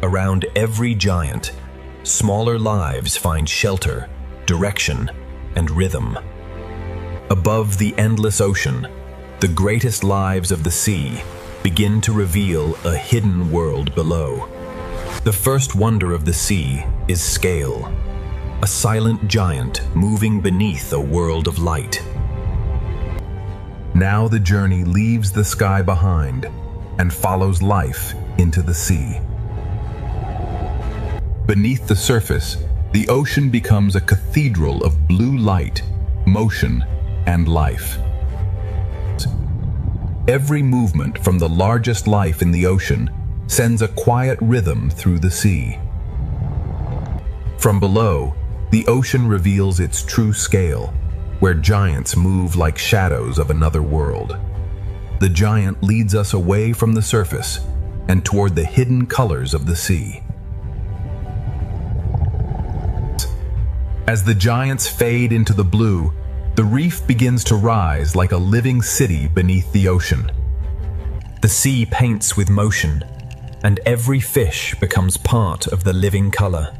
Around every giant, smaller lives find shelter, direction, and rhythm. Above the endless ocean, the greatest lives of the sea begin to reveal a hidden world below. The first wonder of the sea is scale, a silent giant moving beneath a world of light. Now the journey leaves the sky behind and follows life into the sea. Beneath the surface, the ocean becomes a cathedral of blue light, motion, and life. Every movement from the largest life in the ocean sends a quiet rhythm through the sea. From below, the ocean reveals its true scale, where giants move like shadows of another world. The giant leads us away from the surface and toward the hidden colors of the sea. As the giants fade into the blue, the reef begins to rise like a living city beneath the ocean. The sea paints with motion, and every fish becomes part of the living color.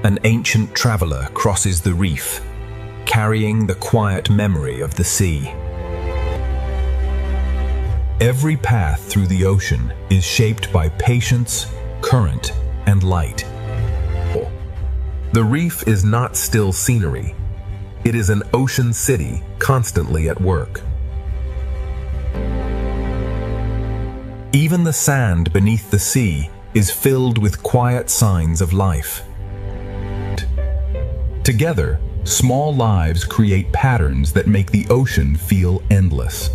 An ancient traveler crosses the reef, carrying the quiet memory of the sea. Every path through the ocean is shaped by patience, current, and light. The reef is not still scenery. It is an ocean city constantly at work. Even the sand beneath the sea is filled with quiet signs of life. Together, small lives create patterns that make the ocean feel endless.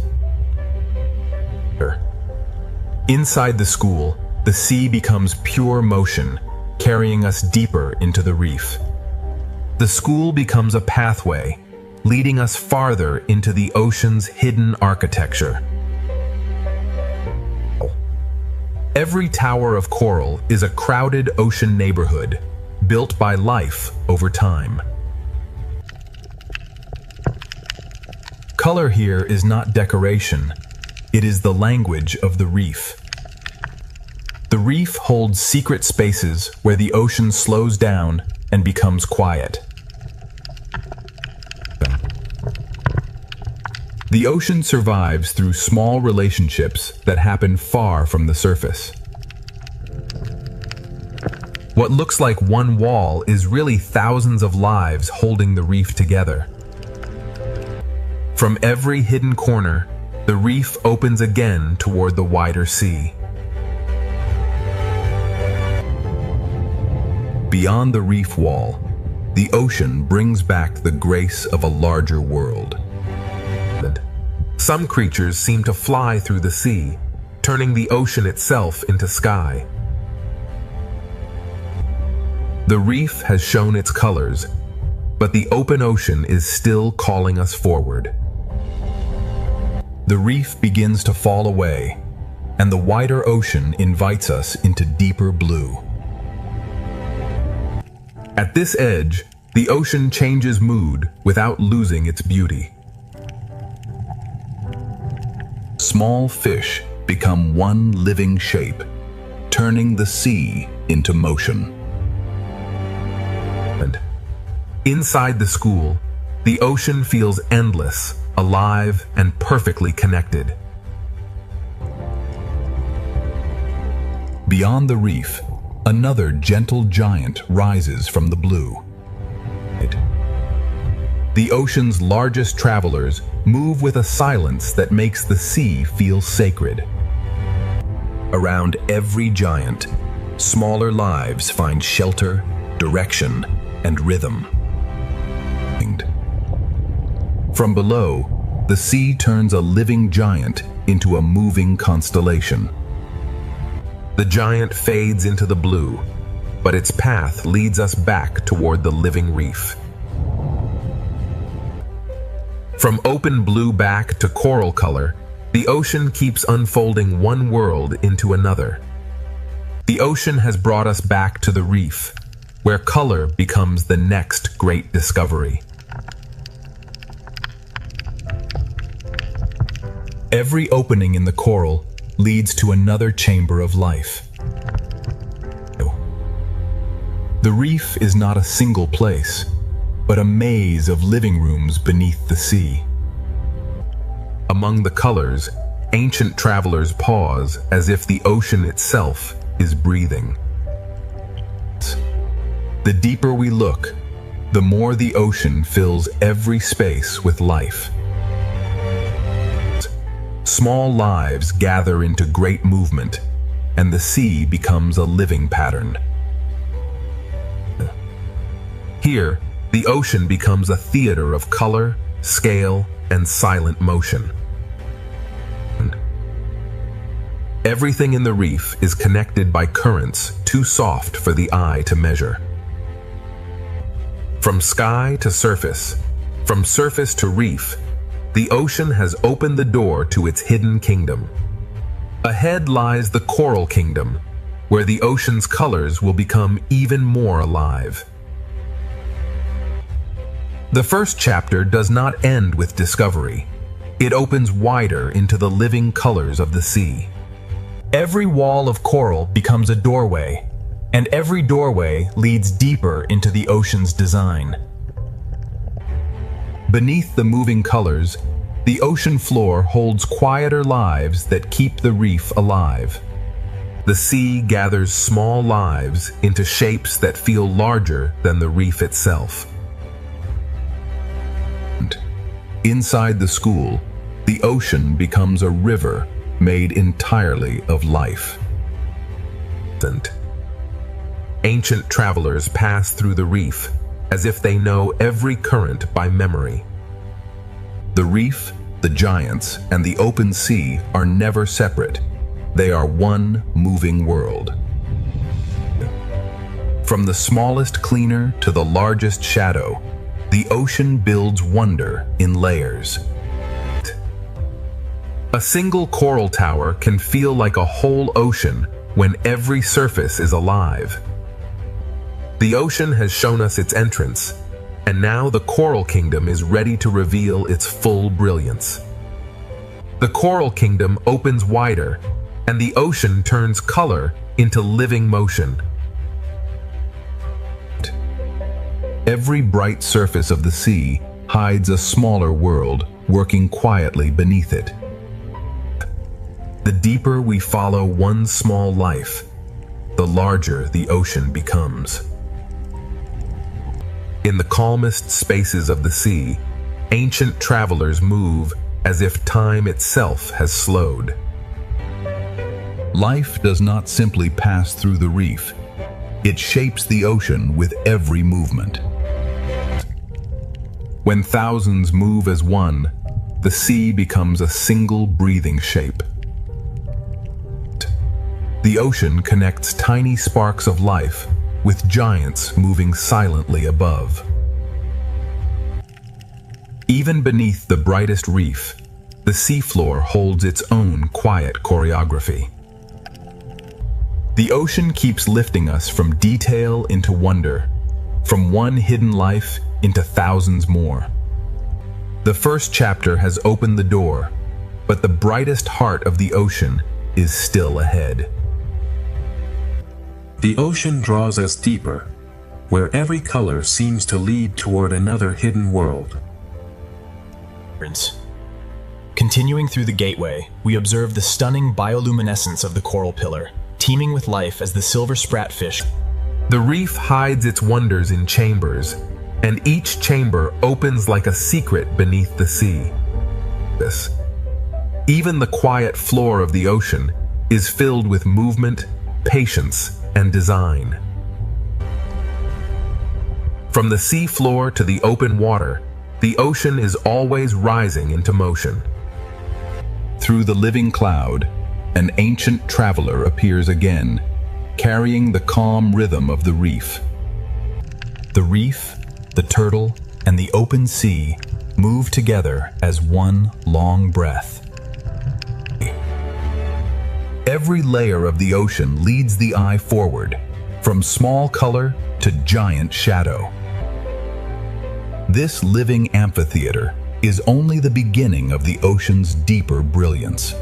Inside the school, the sea becomes pure motion, carrying us deeper into the reef. The school becomes a pathway, leading us farther into the ocean's hidden architecture. Every tower of coral is a crowded ocean neighborhood, built by life over time. Color here is not decoration, it is the language of the reef. The reef holds secret spaces where the ocean slows down and becomes quiet. The ocean survives through small relationships that happen far from the surface. What looks like one wall is really thousands of lives holding the reef together. From every hidden corner, the reef opens again toward the wider sea. Beyond the reef wall, the ocean brings back the grace of a larger world. Some creatures seem to fly through the sea, turning the ocean itself into sky. The reef has shown its colors, but the open ocean is still calling us forward. The reef begins to fall away, and the wider ocean invites us into deeper blue. At this edge, the ocean changes mood without losing its beauty. Small fish become one living shape, turning the sea into motion. And inside the school, the ocean feels endless, alive, and perfectly connected. Beyond the reef, another gentle giant rises from the blue. The ocean's largest travelers move with a silence that makes the sea feel sacred. Around every giant, smaller lives find shelter, direction, and rhythm. From below, the sea turns a living giant into a moving constellation. The giant fades into the blue, but its path leads us back toward the living reef. From open blue back to coral color, the ocean keeps unfolding one world into another. The ocean has brought us back to the reef, where color becomes the next great discovery. Every opening in the coral leads to another chamber of life. The reef is not a single place, but a maze of living rooms beneath the sea. Among the colors, ancient travelers pause as if the ocean itself is breathing. The deeper we look, the more the ocean fills every space with life. Small lives gather into great movement, and the sea becomes a living pattern. Here, the ocean becomes a theater of color, scale, and silent motion. Everything in the reef is connected by currents too soft for the eye to measure. From sky to surface, from surface to reef, the ocean has opened the door to its hidden kingdom. Ahead lies the coral kingdom, where the ocean's colors will become even more alive. The first chapter does not end with discovery. It opens wider into the living colors of the sea. Every wall of coral becomes a doorway, and every doorway leads deeper into the ocean's design. Beneath the moving colors, the ocean floor holds quieter lives that keep the reef alive. The sea gathers small lives into shapes that feel larger than the reef itself. Inside the school, the ocean becomes a river made entirely of life. Ancient travelers pass through the reef as if they know every current by memory. The reef, the giants, and the open sea are never separate. They are one moving world. From the smallest cleaner to the largest shadow, the ocean builds wonder in layers. A single coral tower can feel like a whole ocean when every surface is alive. The ocean has shown us its entrance, and now the coral kingdom is ready to reveal its full brilliance. The coral kingdom opens wider, and the ocean turns color into living motion. Every bright surface of the sea hides a smaller world working quietly beneath it. The deeper we follow one small life, the larger the ocean becomes. In the calmest spaces of the sea, ancient travelers move as if time itself has slowed. Life does not simply pass through the reef. It shapes the ocean with every movement. When thousands move as one, the sea becomes a single breathing shape. The ocean connects tiny sparks of life with giants moving silently above. Even beneath the brightest reef, the seafloor holds its own quiet choreography. The ocean keeps lifting us from detail into wonder, from one hidden life into thousands more. The first chapter has opened the door, but the brightest heart of the ocean is still ahead. The ocean draws us deeper, where every color seems to lead toward another hidden world. Continuing through the gateway, we observe the stunning bioluminescence of the coral pillar, teeming with life as the silver spratfish. The reef hides its wonders in chambers, and each chamber opens like a secret beneath the sea. Even the quiet floor of the ocean is filled with movement, patience, and design. From the sea floor to the open water, the ocean is always rising into motion. Through the living cloud, an ancient traveler appears again, carrying the calm rhythm of the reef. The reef, the turtle, and the open sea move together as one long breath. Every layer of the ocean leads the eye forward, from small color to giant shadow. This living amphitheater is only the beginning of the ocean's deeper brilliance.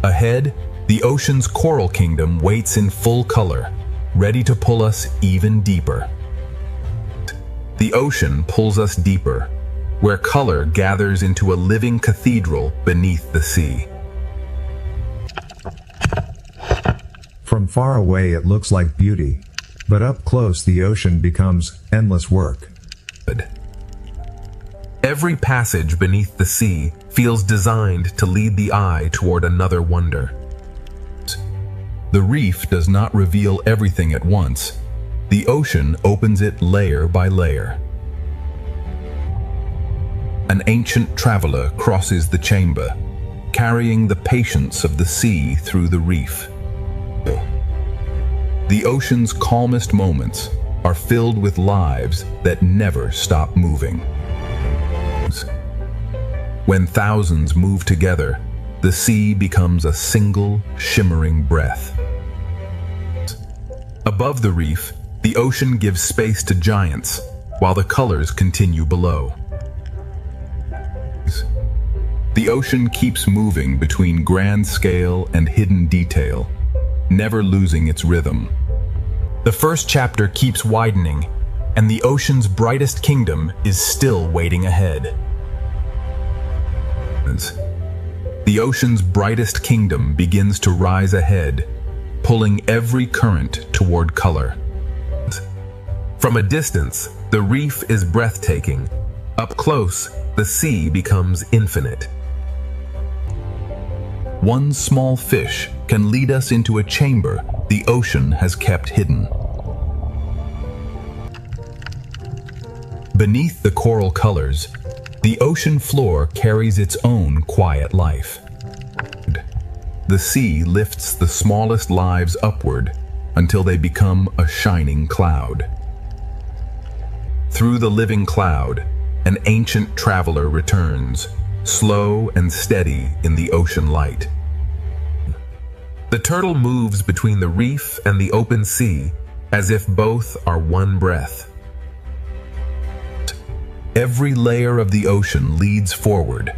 Ahead, the ocean's coral kingdom waits in full color, ready to pull us even deeper. The ocean pulls us deeper, where color gathers into a living cathedral beneath the sea. From far away it looks like beauty, but up close the ocean becomes endless work. Every passage beneath the sea feels designed to lead the eye toward another wonder. The reef does not reveal everything at once. The ocean opens it layer by layer. An ancient traveler crosses the chamber, carrying the patience of the sea through the reef. The ocean's calmest moments are filled with lives that never stop moving. When thousands move together, the sea becomes a single, shimmering breath. Above the reef, the ocean gives space to giants, while the colors continue below. The ocean keeps moving between grand scale and hidden detail, never losing its rhythm. The first chapter keeps widening, and the ocean's brightest kingdom is still waiting ahead. The ocean's brightest kingdom begins to rise ahead, pulling every current toward color. From a distance, the reef is breathtaking. Up close, the sea becomes infinite. One small fish can lead us into a chamber the ocean has kept hidden. Beneath the coral colors, the ocean floor carries its own quiet life. The sea lifts the smallest lives upward until they become a shining cloud. Through the living cloud, an ancient traveler returns, slow and steady in the ocean light. The turtle moves between the reef and the open sea as if both are one breath. Every layer of the ocean leads forward,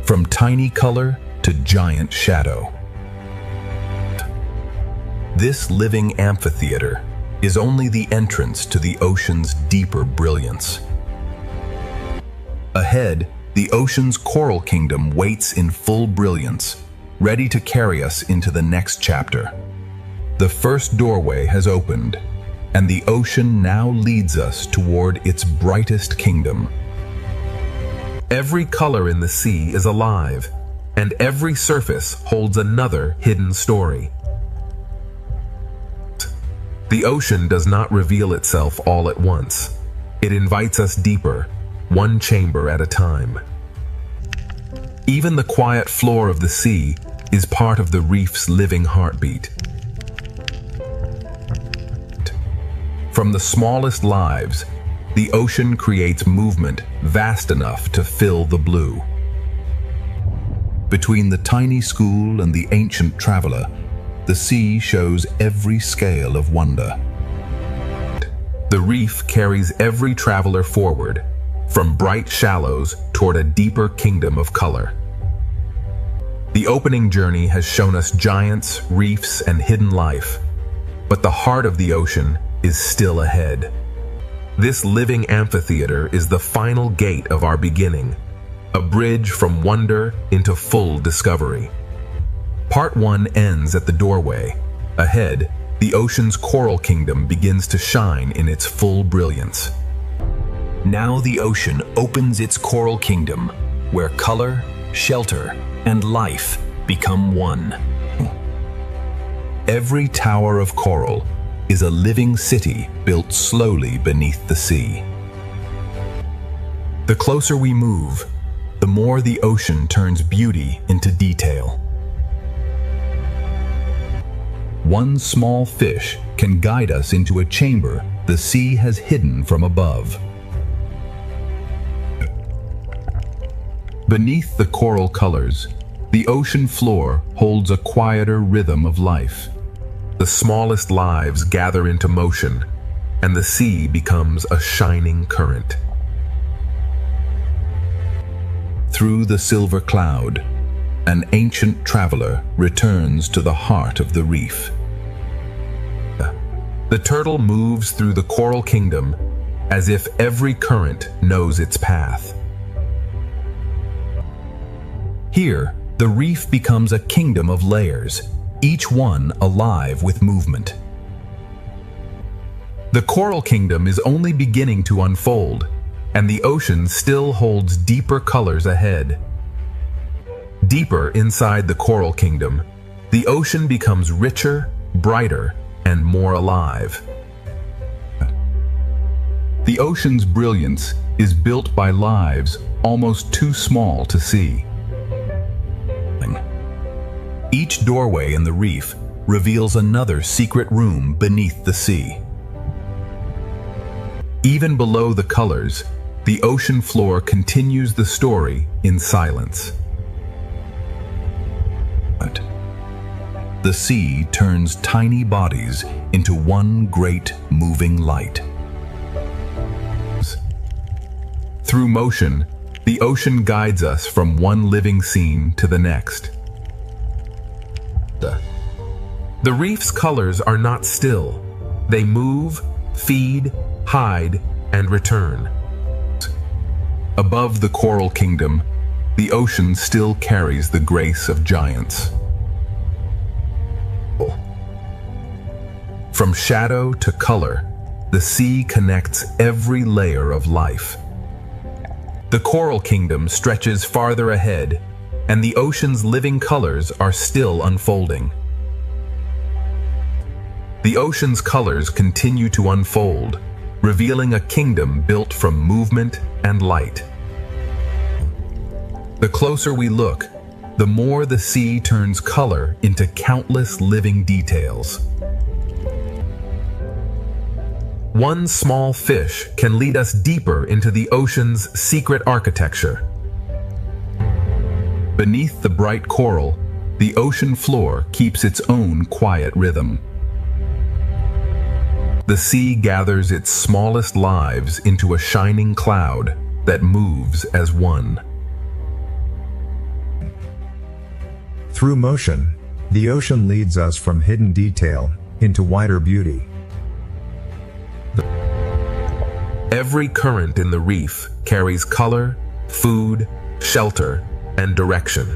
from tiny color to giant shadow. This living amphitheater is only the entrance to the ocean's deeper brilliance. Ahead, the ocean's coral kingdom waits in full brilliance, ready to carry us into the next chapter. The first doorway has opened, and the ocean now leads us toward its brightest kingdom. Every color in the sea is alive, and every surface holds another hidden story. The ocean does not reveal itself all at once. It invites us deeper, one chamber at a time. Even the quiet floor of the sea is part of the reef's living heartbeat. From the smallest lives, the ocean creates movement vast enough to fill the blue. Between the tiny school and the ancient traveler, the sea shows every scale of wonder. The reef carries every traveler forward, from bright shallows toward a deeper kingdom of color. The opening journey has shown us giants, reefs, and hidden life, but the heart of the ocean is still ahead. This living amphitheater is the final gate of our beginning, a bridge from wonder into full discovery. Part 1 ends at the doorway. Ahead, the ocean's coral kingdom begins to shine in its full brilliance. Now the ocean opens its coral kingdom, where color, shelter, and life become one. Every tower of coral is a living city built slowly beneath the sea. The closer we move, the more the ocean turns beauty into detail. One small fish can guide us into a chamber the sea has hidden from above. Beneath the coral colors, the ocean floor holds a quieter rhythm of life. The smallest lives gather into motion, and the sea becomes a shining current. Through the silver cloud, An ancient traveler returns to the heart of the reef. The turtle moves through the coral kingdom as if every current knows its path. Here, the reef becomes a kingdom of layers, each one alive with movement. The coral kingdom is only beginning to unfold, and the ocean still holds deeper colors ahead. Deeper inside the coral kingdom, the ocean becomes richer, brighter, and more alive. The ocean's brilliance is built by lives almost too small to see. Each doorway in the reef reveals another secret room beneath the sea. Even below the colors, the ocean floor continues the story in silence. The sea turns tiny bodies into one great moving light. Through motion, the ocean guides us from one living scene to the next. The reef's colors are not still. They move, feed, hide, and return. Above the coral kingdom, the ocean still carries the grace of giants. From shadow to color, the sea connects every layer of life. The coral kingdom stretches farther ahead, and the ocean's living colors are still unfolding. The ocean's colors continue to unfold, revealing a kingdom built from movement and light. The closer we look, the more the sea turns color into countless living details. One small fish can lead us deeper into the ocean's secret architecture. Beneath the bright coral, the ocean floor keeps its own quiet rhythm. The sea gathers its smallest lives into a shining cloud that moves as one. Through motion, the ocean leads us from hidden detail into wider beauty. Every current in the reef carries color, food, shelter, and direction.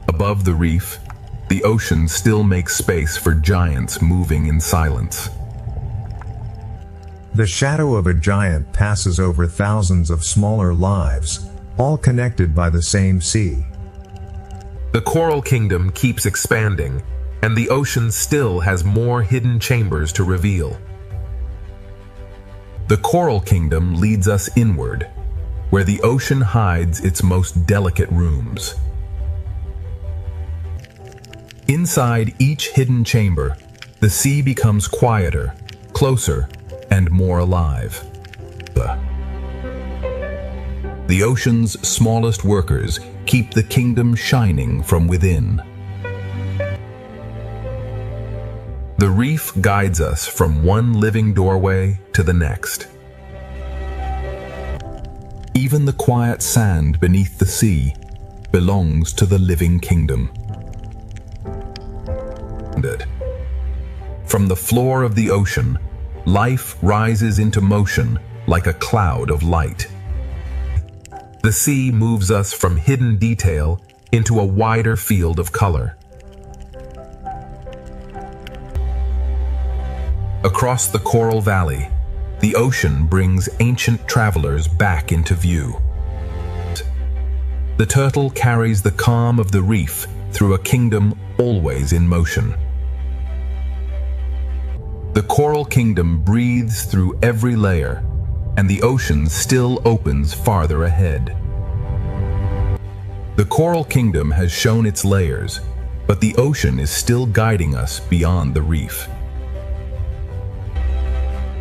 Above the reef, the ocean still makes space for giants moving in silence. The shadow of a giant passes over thousands of smaller lives, all connected by the same sea. The coral kingdom keeps expanding, and the ocean still has more hidden chambers to reveal. The coral kingdom leads us inward, where the ocean hides its most delicate rooms. Inside each hidden chamber, the sea becomes quieter, closer, and more alive. The ocean's smallest workers keep the kingdom shining from within. The reef guides us from one living doorway to the next. Even the quiet sand beneath the sea belongs to the living kingdom. From the floor of the ocean, life rises into motion like a cloud of light. The sea moves us from hidden detail into a wider field of color. Across the coral valley, the ocean brings ancient travelers back into view. The turtle carries the calm of the reef through a kingdom always in motion. The coral kingdom breathes through every layer, and the ocean still opens farther ahead. The coral kingdom has shown its layers, but the ocean is still guiding us beyond the reef.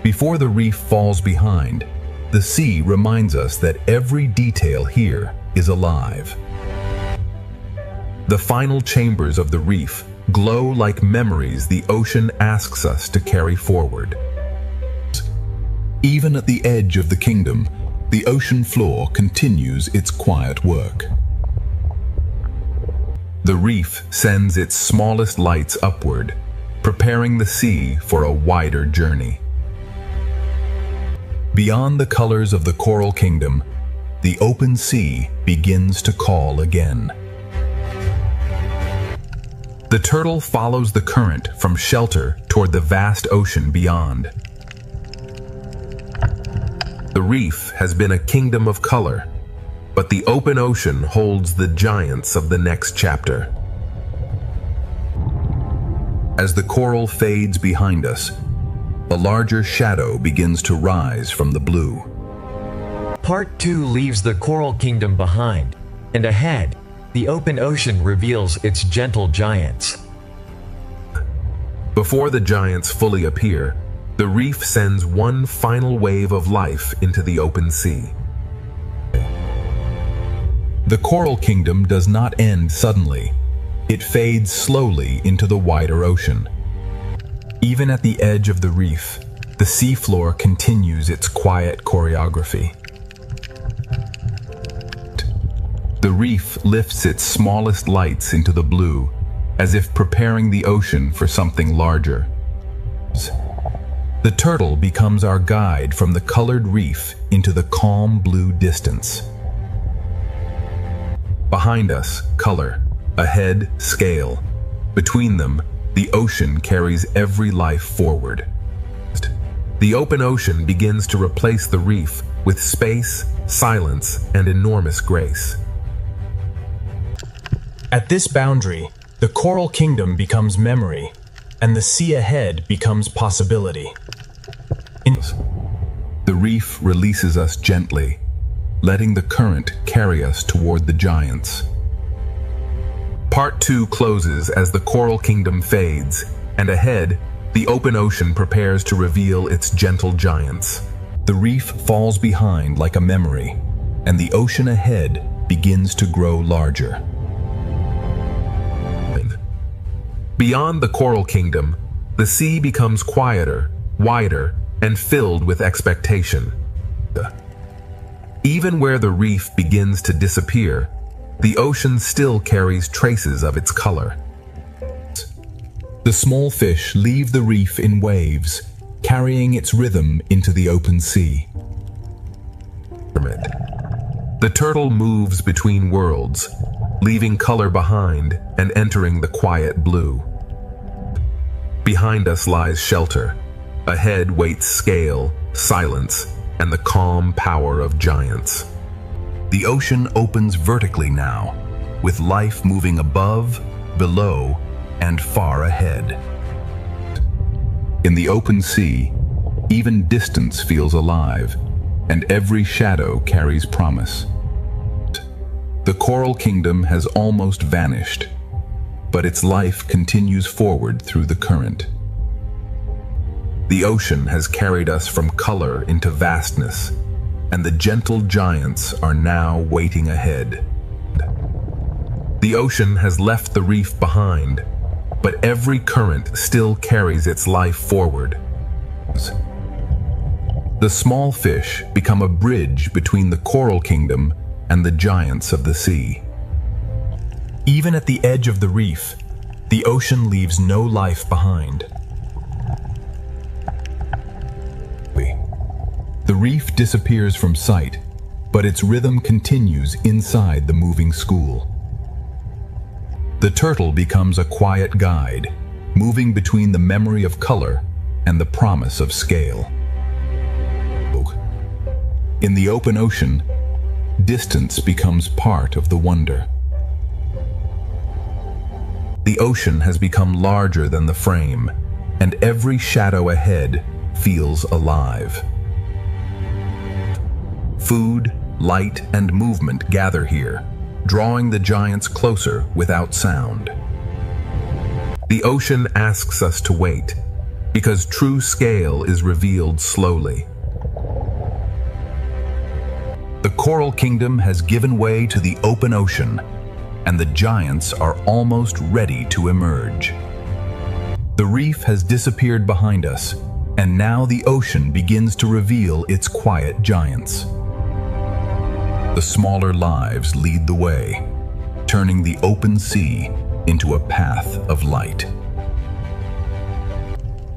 Before the reef falls behind, the sea reminds us that every detail here is alive. The final chambers of the reef glow like memories the ocean asks us to carry forward. Even at the edge of the kingdom, the ocean floor continues its quiet work. The reef sends its smallest lights upward, preparing the sea for a wider journey. Beyond the colors of the coral kingdom, the open sea begins to call again. The turtle follows the current from shelter toward the vast ocean beyond. The reef has been a kingdom of color, but the open ocean holds the giants of the next chapter. As the coral fades behind us, a larger shadow begins to rise from the blue. Part 2 leaves the coral kingdom behind, and ahead, the open ocean reveals its gentle giants. Before the giants fully appear, the reef sends one final wave of life into the open sea. The coral kingdom does not end suddenly. It fades slowly into the wider ocean. Even at the edge of the reef, the seafloor continues its quiet choreography. The reef lifts its smallest lights into the blue, as if preparing the ocean for something larger. The turtle becomes our guide from the colored reef into the calm blue distance. Behind us, color. Ahead, scale. Between them, the ocean carries every life forward. The open ocean begins to replace the reef with space, silence, and enormous grace. At this boundary, the coral kingdom becomes memory, and the sea ahead becomes possibility. The reef releases us gently, letting the current carry us toward the giants. Part 2 closes as the coral kingdom fades, and ahead, the open ocean prepares to reveal its gentle giants. The reef falls behind like a memory, and the ocean ahead begins to grow larger. Beyond the coral kingdom, the sea becomes quieter, wider, and filled with expectation. Even where the reef begins to disappear, the ocean still carries traces of its color. The small fish leave the reef in waves, carrying its rhythm into the open sea. The turtle moves between worlds, leaving color behind and entering the quiet blue. Behind us lies shelter. Ahead waits scale, silence, and the calm power of giants. The ocean opens vertically now, with life moving above, below, and far ahead. In the open sea, even distance feels alive, and every shadow carries promise. The coral kingdom has almost vanished, but its life continues forward through the current. The ocean has carried us from color into vastness, and the gentle giants are now waiting ahead. The ocean has left the reef behind, but every current still carries its life forward. The small fish become a bridge between the coral kingdom and the giants of the sea. Even at the edge of the reef, the ocean leaves no life behind. The reef disappears from sight, but its rhythm continues inside the moving school. The turtle becomes a quiet guide, moving between the memory of color and the promise of scale. In the open ocean, distance becomes part of the wonder. The ocean has become larger than the frame, and every shadow ahead feels alive. Food, light, and movement gather here, drawing the giants closer without sound. The ocean asks us to wait, because true scale is revealed slowly. The coral kingdom has given way to the open ocean, and the giants are almost ready to emerge. The reef has disappeared behind us, and now the ocean begins to reveal its quiet giants. The smaller lives lead the way, turning the open sea into a path of light.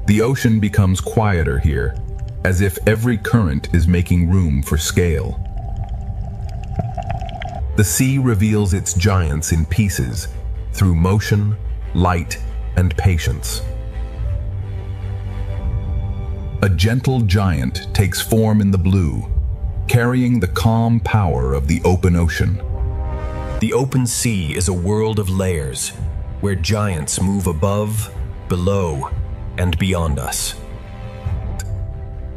The ocean becomes quieter here, as if every current is making room for scale. The sea reveals its giants in pieces through motion, light, and patience. A gentle giant takes form in the blue, carrying the calm power of the open ocean. The open sea is a world of layers, where giants move above, below, and beyond us.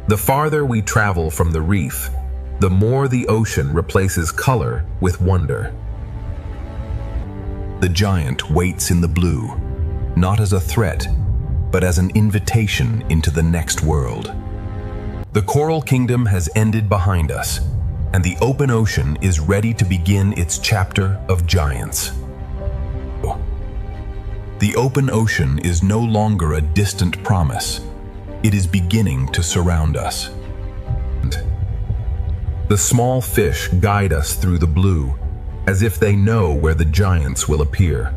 The farther we travel from the reef, the more the ocean replaces color with wonder. The giant waits in the blue, not as a threat, but as an invitation into the next world. The coral kingdom has ended behind us, and the open ocean is ready to begin its chapter of giants. The open ocean is no longer a distant promise. It is beginning to surround us. The small fish guide us through the blue, as if they know where the giants will appear.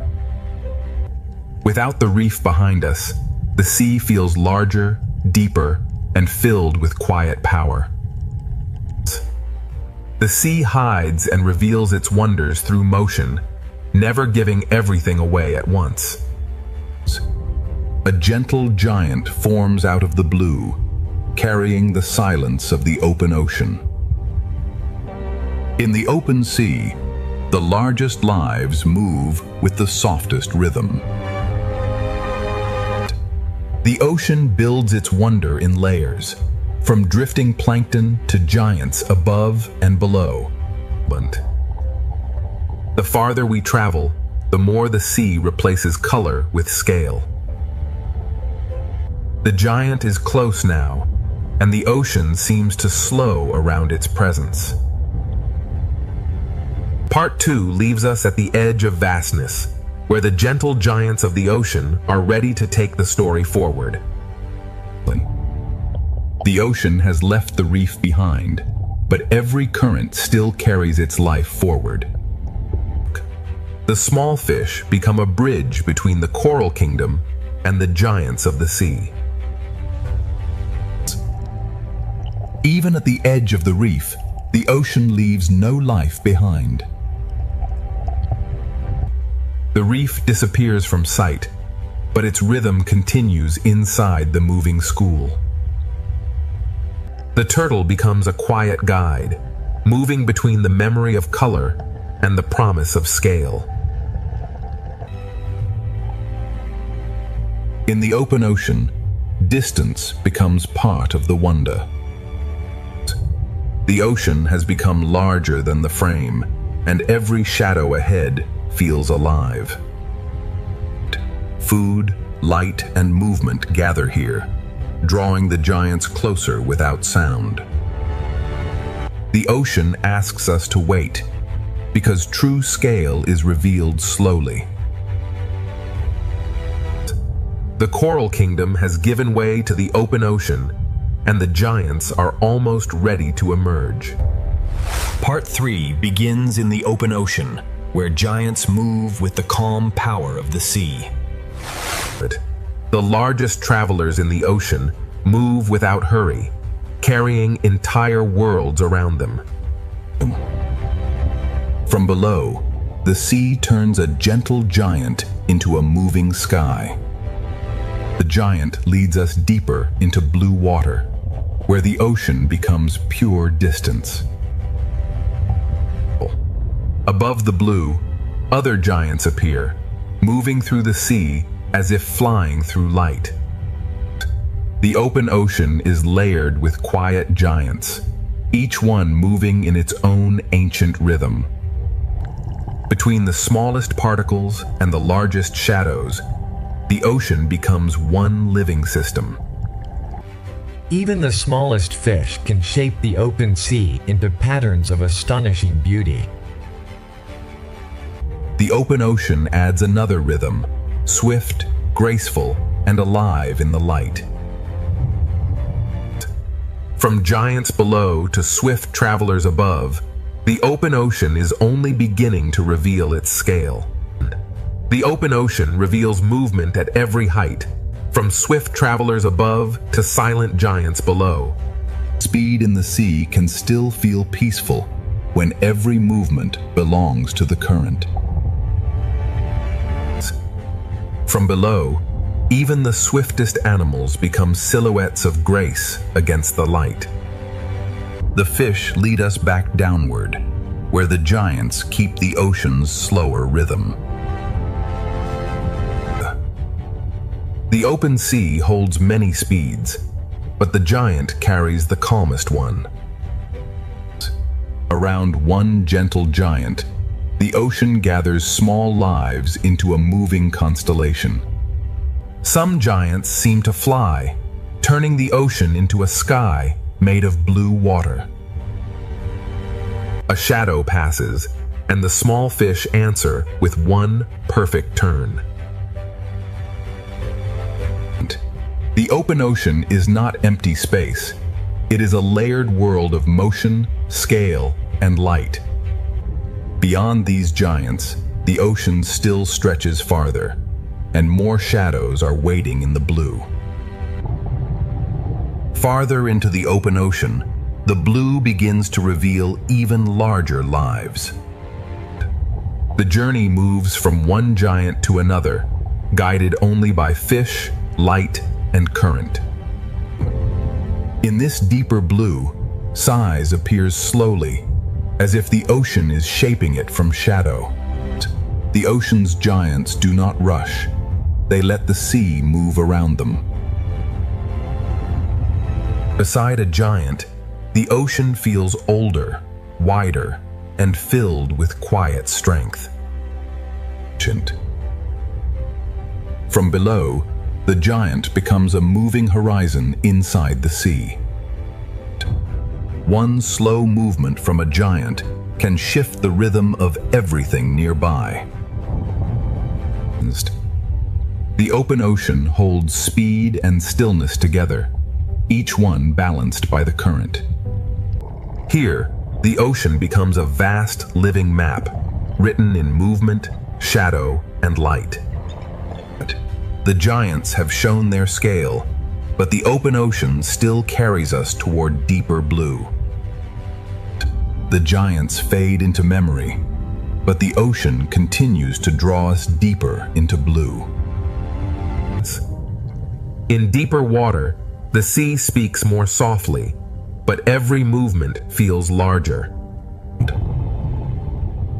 Without the reef behind us, the sea feels larger, deeper, and filled with quiet power. The sea hides and reveals its wonders through motion, never giving everything away at once. A gentle giant forms out of the blue, carrying the silence of the open ocean. In the open sea, the largest lives move with the softest rhythm. The ocean builds its wonder in layers, from drifting plankton to giants above and below. The farther we travel, the more the sea replaces color with scale. The giant is close now, and the ocean seems to slow around its presence. Part 2 leaves us at the edge of vastness, where the gentle giants of the ocean are ready to take the story forward. The ocean has left the reef behind, but every current still carries its life forward. The small fish become a bridge between the coral kingdom and the giants of the sea. Even at the edge of the reef, the ocean leaves no life behind. The reef disappears from sight, but its rhythm continues inside the moving school. The turtle becomes a quiet guide, moving between the memory of color and the promise of scale. In the open ocean, distance becomes part of the wonder. The ocean has become larger than the frame, and every shadow ahead feels alive. Food, light, and movement gather here, drawing the giants closer without sound. The ocean asks us to wait, because true scale is revealed slowly. The coral kingdom has given way to the open ocean, and the giants are almost ready to emerge. Part 3 begins in the open ocean, where giants move with the calm power of the sea. The largest travelers in the ocean move without hurry, carrying entire worlds around them. From below, the sea turns a gentle giant into a moving sky. The giant leads us deeper into blue water, where the ocean becomes pure distance. Above the blue, other giants appear, moving through the sea as if flying through light. The open ocean is layered with quiet giants, each one moving in its own ancient rhythm. Between the smallest particles and the largest shadows, the ocean becomes one living system. Even the smallest fish can shape the open sea into patterns of astonishing beauty. The open ocean adds another rhythm, swift, graceful, and alive in the light. From giants below to swift travelers above, The open ocean is only beginning to reveal its scale. The open ocean reveals movement at every height, from swift travelers above to silent giants below. Speed in the sea can still feel peaceful when every movement belongs to the current. From below, even the swiftest animals become silhouettes of grace against the light. The fish lead us back downward, where the giants keep the ocean's slower rhythm. The open sea holds many speeds, but the giant carries the calmest one. Around one gentle giant, the ocean gathers small lives into a moving constellation. Some giants seem to fly, turning the ocean into a sky made of blue water. A shadow passes, and the small fish answer with one perfect turn. The open ocean is not empty space. It is a layered world of motion, scale, and light. Beyond these giants, the ocean still stretches farther, and more shadows are waiting in the blue. Farther into the open ocean, the blue begins to reveal even larger lives. The journey moves from one giant to another, guided only by fish, light, and current. In this deeper blue, size appears slowly, as if the ocean is shaping it from shadow. The ocean's giants do not rush. They let the sea move around them. Beside a giant, the ocean feels older, wider, and filled with quiet strength. From below, the giant becomes a moving horizon inside the sea. One slow movement from a giant can shift the rhythm of everything nearby. The open ocean holds speed and stillness together, each one balanced by the current. Here, the ocean becomes a vast living map, written in movement, shadow, and light. The giants have shown their scale, but the open ocean still carries us toward deeper blue. The giants fade into memory, but the ocean continues to draw us deeper into blue. In deeper water, the sea speaks more softly, but every movement feels larger.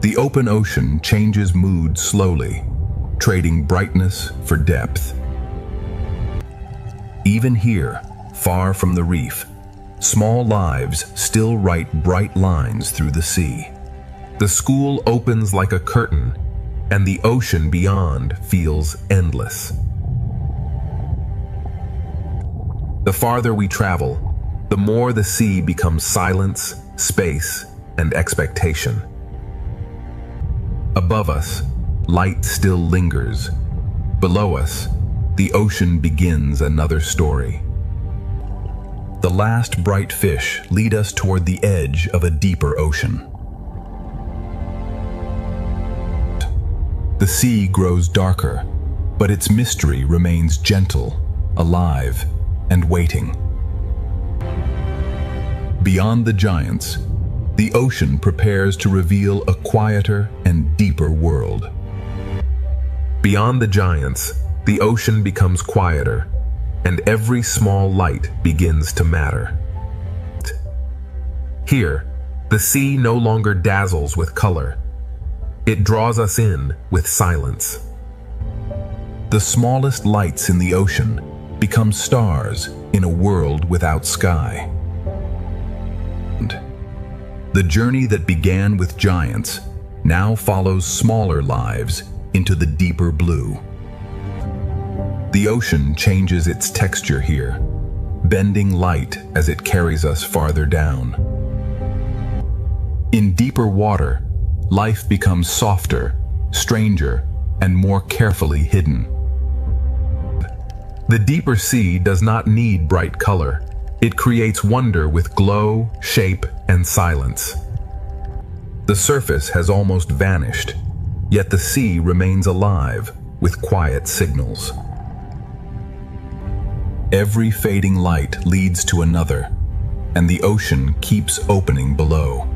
The open ocean changes mood slowly, trading brightness for depth. Even here, far from the reef, small lives still write bright lines through the sea. The school opens like a curtain, and the ocean beyond feels endless. The farther we travel, the more the sea becomes silence, space, and expectation. Above us, light still lingers. Below us, the ocean begins another story. The last bright fish lead us toward the edge of a deeper ocean. The sea grows darker, but its mystery remains gentle, alive, and waiting. Beyond the giants, the ocean prepares to reveal a quieter and deeper world. Beyond the giants, the ocean becomes quieter, and every small light begins to matter. Here, the sea no longer dazzles with color. It draws us in with silence. The smallest lights in the ocean become stars in a world without sky. The journey that began with giants now follows smaller lives into the deeper blue. The ocean changes its texture here, bending light as it carries us farther down. In deeper water, life becomes softer, stranger, and more carefully hidden. The deeper sea does not need bright color. It creates wonder with glow, shape, and silence. The surface has almost vanished, yet the sea remains alive with quiet signals. Every fading light leads to another, and the ocean keeps opening below.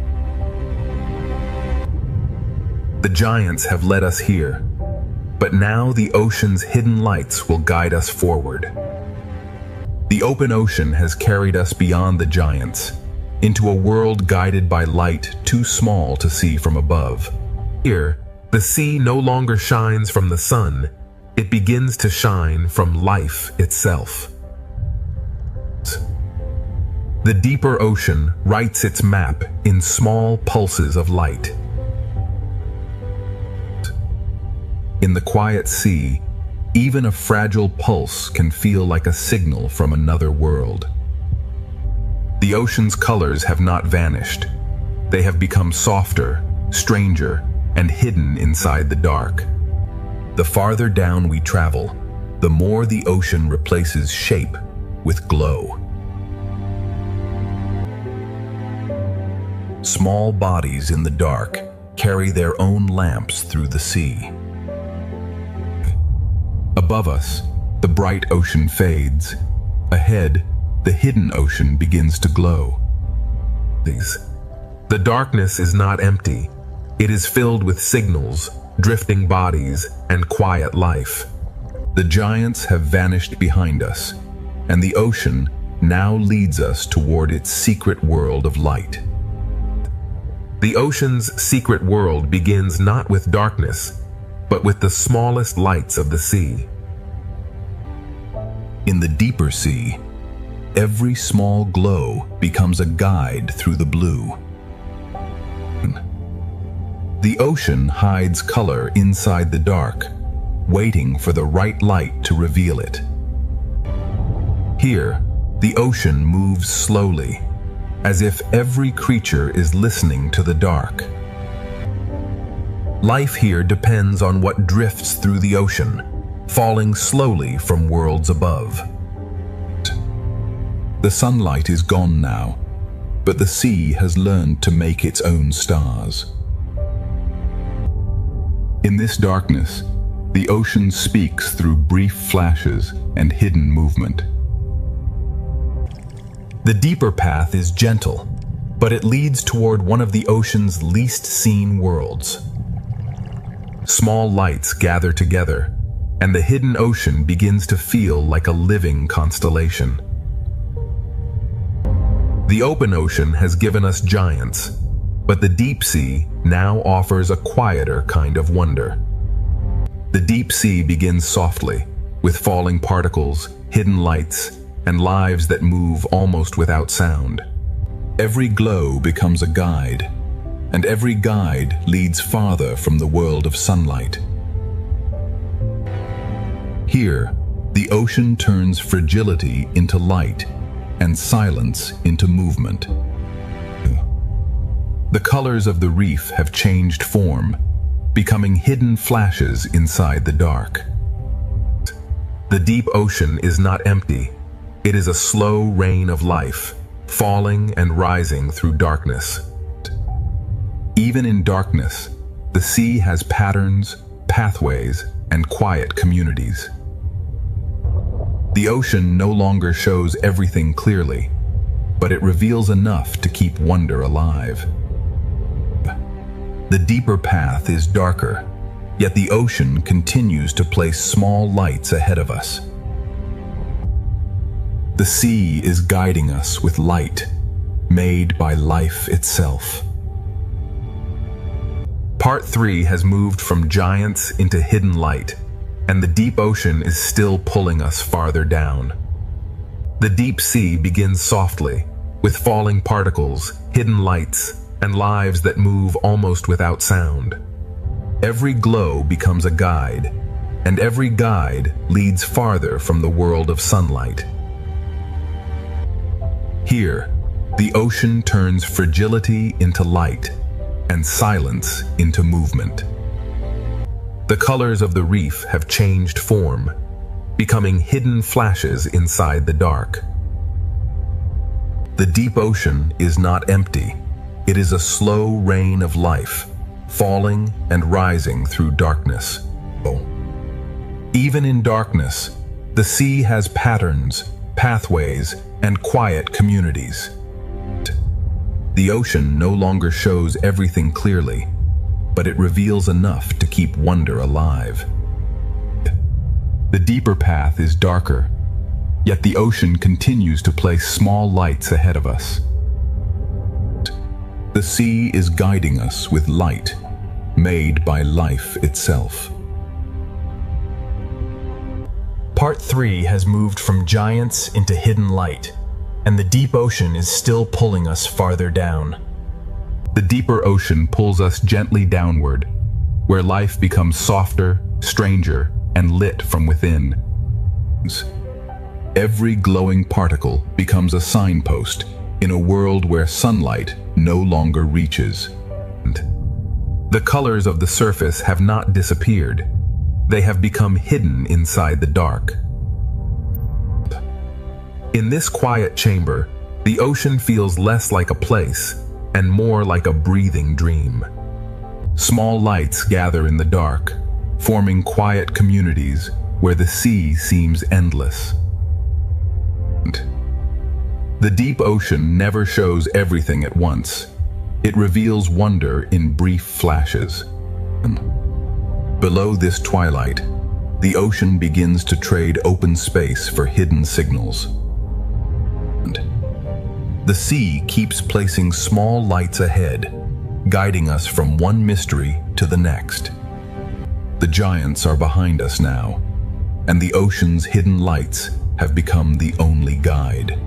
The giants have led us here, but now the ocean's hidden lights will guide us forward. The open ocean has carried us beyond the giants, into a world guided by light too small to see from above. Here, the sea no longer shines from the sun, it begins to shine from life itself. The deeper ocean writes its map in small pulses of light. In the quiet sea, even a fragile pulse can feel like a signal from another world. The ocean's colors have not vanished. They have become softer, stranger, and hidden inside the dark. The farther down we travel, the more the ocean replaces shape with glow. Small bodies in the dark carry their own lamps through the sea. Above us, the bright ocean fades. Ahead, the hidden ocean begins to glow. The darkness is not empty. It is filled with signals, drifting bodies, and quiet life. The giants have vanished behind us, and the ocean now leads us toward its secret world of light. The ocean's secret world begins not with darkness, but with the smallest lights of the sea. In the deeper sea, every small glow becomes a guide through the blue. The ocean hides color inside the dark, waiting for the right light to reveal it. Here, the ocean moves slowly, as if every creature is listening to the dark. Life here depends on what drifts through the ocean, falling slowly from worlds above. The sunlight is gone now, but the sea has learned to make its own stars. In this darkness, the ocean speaks through brief flashes and hidden movement. The deeper path is gentle, but it leads toward one of the ocean's least seen worlds. Small lights gather together, and the hidden ocean begins to feel like a living constellation. The open ocean has given us giants, but the deep sea now offers a quieter kind of wonder. The deep sea begins softly, with falling particles, hidden lights, and lives that move almost without sound. Every glow becomes a guide, and every guide leads farther from the world of sunlight. Here, the ocean turns fragility into light and silence into movement. The colors of the reef have changed form, becoming hidden flashes inside the dark. The deep ocean is not empty. It is a slow rain of life, falling and rising through darkness. Even in darkness, the sea has patterns, pathways, and quiet communities. The ocean no longer shows everything clearly, but it reveals enough to keep wonder alive. The deeper path is darker, yet the ocean continues to place small lights ahead of us. The sea is guiding us with light, made by life itself. Part 3 has moved from giants into hidden light, and the deep ocean is still pulling us farther down. The deep sea begins softly, with falling particles, hidden lights, and lives that move almost without sound. Every glow becomes a guide, and every guide leads farther from the world of sunlight. Here, the ocean turns fragility into light, and silence into movement. The colors of the reef have changed form, becoming hidden flashes inside the dark. The deep ocean is not empty. It is a slow rain of life, falling and rising through darkness. Even in darkness, the sea has patterns, pathways, and quiet communities. The ocean no longer shows everything clearly, but it reveals enough to keep wonder alive. The deeper path is darker, yet the ocean continues to place small lights ahead of us. The sea is guiding us with light, made by life itself. Part 3 has moved from giants into hidden light, and the deep ocean is still pulling us farther down. The deeper ocean pulls us gently downward, where life becomes softer, stranger, and lit from within. Every glowing particle becomes a signpost in a world where sunlight no longer reaches. The colors of the surface have not disappeared. They have become hidden inside the dark. In this quiet chamber, the ocean feels less like a place and more like a breathing dream. Small lights gather in the dark, forming quiet communities where the sea seems endless. The deep ocean never shows everything at once. It reveals wonder in brief flashes. Below this twilight, the ocean begins to trade open space for hidden signals. The sea keeps placing small lights ahead, guiding us from one mystery to the next. The giants are behind us now, and the ocean's hidden lights have become the only guide.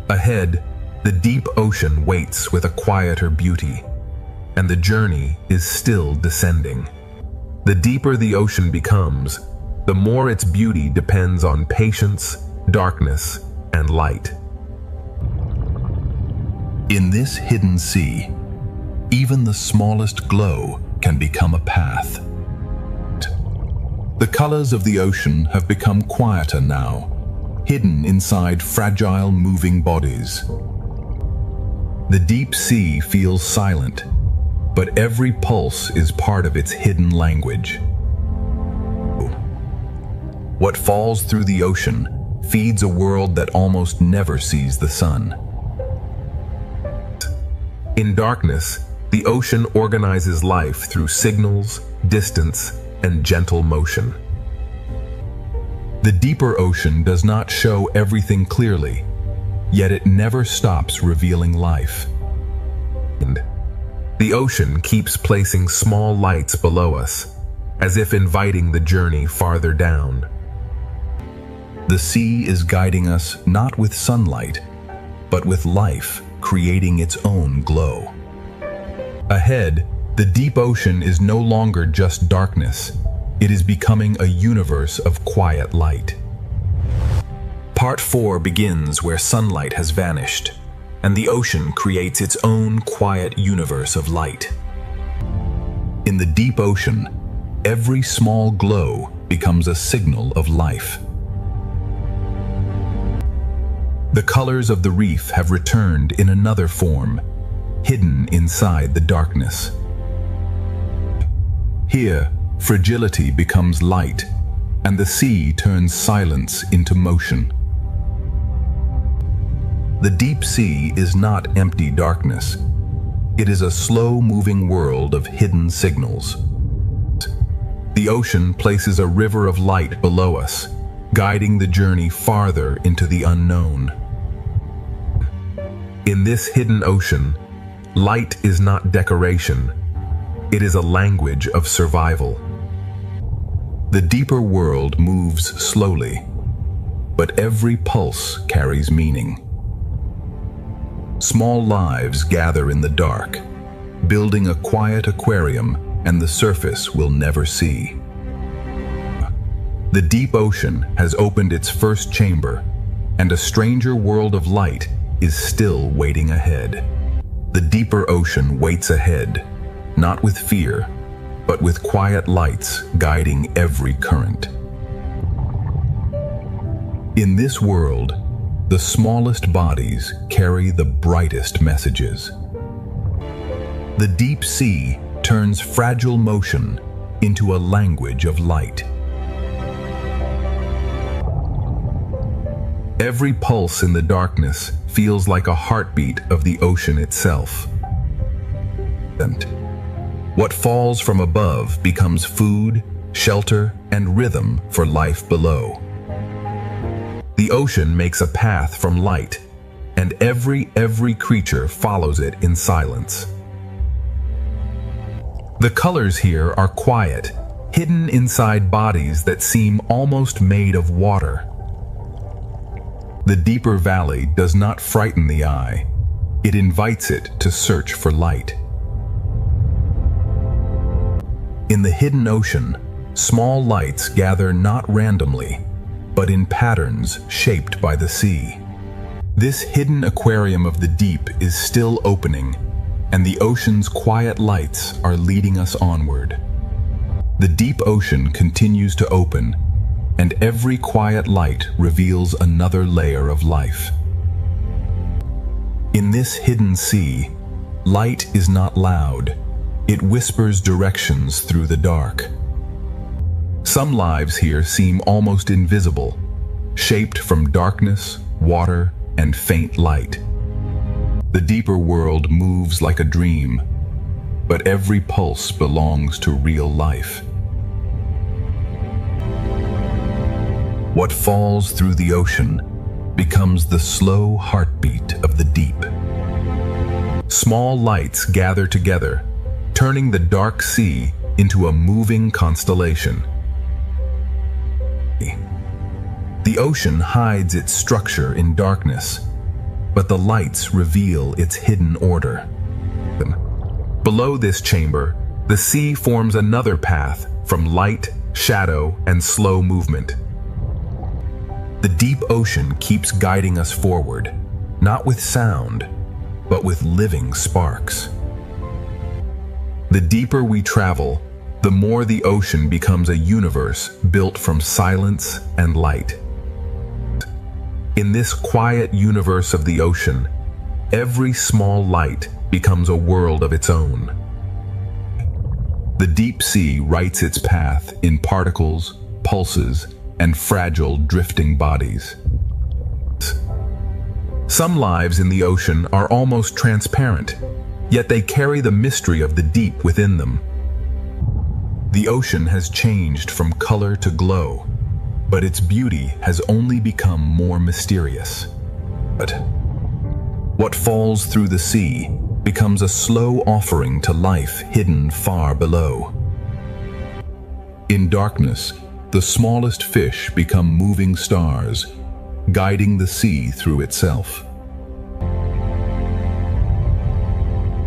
Ahead, the deep ocean waits with a quieter beauty, and the journey is still descending. The deeper the ocean becomes, the more its beauty depends on patience, darkness, and light. In this hidden sea, even the smallest glow can become a path. The colors of the ocean have become quieter now, hidden inside fragile moving bodies. The deep sea feels silent, but every pulse is part of its hidden language. What falls through the ocean feeds a world that almost never sees the sun. In darkness, the ocean organizes life through signals, distance, and gentle motion. The deeper ocean does not show everything clearly, yet it never stops revealing life. The ocean keeps placing small lights below us, as if inviting the journey farther down. The sea is guiding us not with sunlight, but with life creating its own glow. Ahead, the deep ocean is no longer just darkness. It is becoming a universe of quiet light. Part 4 begins where sunlight has vanished, and the ocean creates its own quiet universe of light. In the deep ocean, every small glow becomes a signal of life. The colors of the reef have returned in another form, hidden inside the darkness. Here, fragility becomes light, and the sea turns silence into motion. The deep sea is not empty darkness. It is a slow-moving world of hidden signals. The ocean places a river of light below us, guiding the journey farther into the unknown. In this hidden ocean, light is not decoration. It is a language of survival. The deeper world moves slowly, but every pulse carries meaning. Small lives gather in the dark, building a quiet aquarium and the surface we'll never see. The deep ocean has opened its first chamber, and a stranger world of light is still waiting ahead. The deeper ocean waits ahead, not with fear, but with quiet lights guiding every current. In this world, the smallest bodies carry the brightest messages. The deep sea turns fragile motion into a language of light. Every pulse in the darkness feels like a heartbeat of the ocean itself. And what falls from above becomes food, shelter, and rhythm for life below. The ocean makes a path from light, and every creature follows it in silence. The colors here are quiet, hidden inside bodies that seem almost made of water. The deeper valley does not frighten the eye. It invites it to search for light. In the hidden ocean, small lights gather not randomly, but in patterns shaped by the sea. This hidden aquarium of the deep is still opening, and the ocean's quiet lights are leading us onward. The deep ocean continues to open, and every quiet light reveals another layer of life. In this hidden sea, light is not loud. It whispers directions through the dark. Some lives here seem almost invisible, shaped from darkness, water, and faint light. The deeper world moves like a dream, but every pulse belongs to real life. What falls through the ocean becomes the slow heartbeat of the deep. Small lights gather together, turning the dark sea into a moving constellation. The ocean hides its structure in darkness, but the lights reveal its hidden order. Below this chamber, the sea forms another path from light, shadow, and slow movement. The deep ocean keeps guiding us forward, not with sound, but with living sparks. The deeper we travel, the more the ocean becomes a universe built from silence and light. In this quiet universe of the ocean, every small light becomes a world of its own. The deep sea writes its path in particles, pulses, and fragile drifting bodies. Some lives in the ocean are almost transparent, yet they carry the mystery of the deep within them. The ocean has changed from color to glow, but its beauty has only become more mysterious. But what falls through the sea becomes a slow offering to life hidden far below. In darkness, the smallest fish become moving stars, guiding the sea through itself.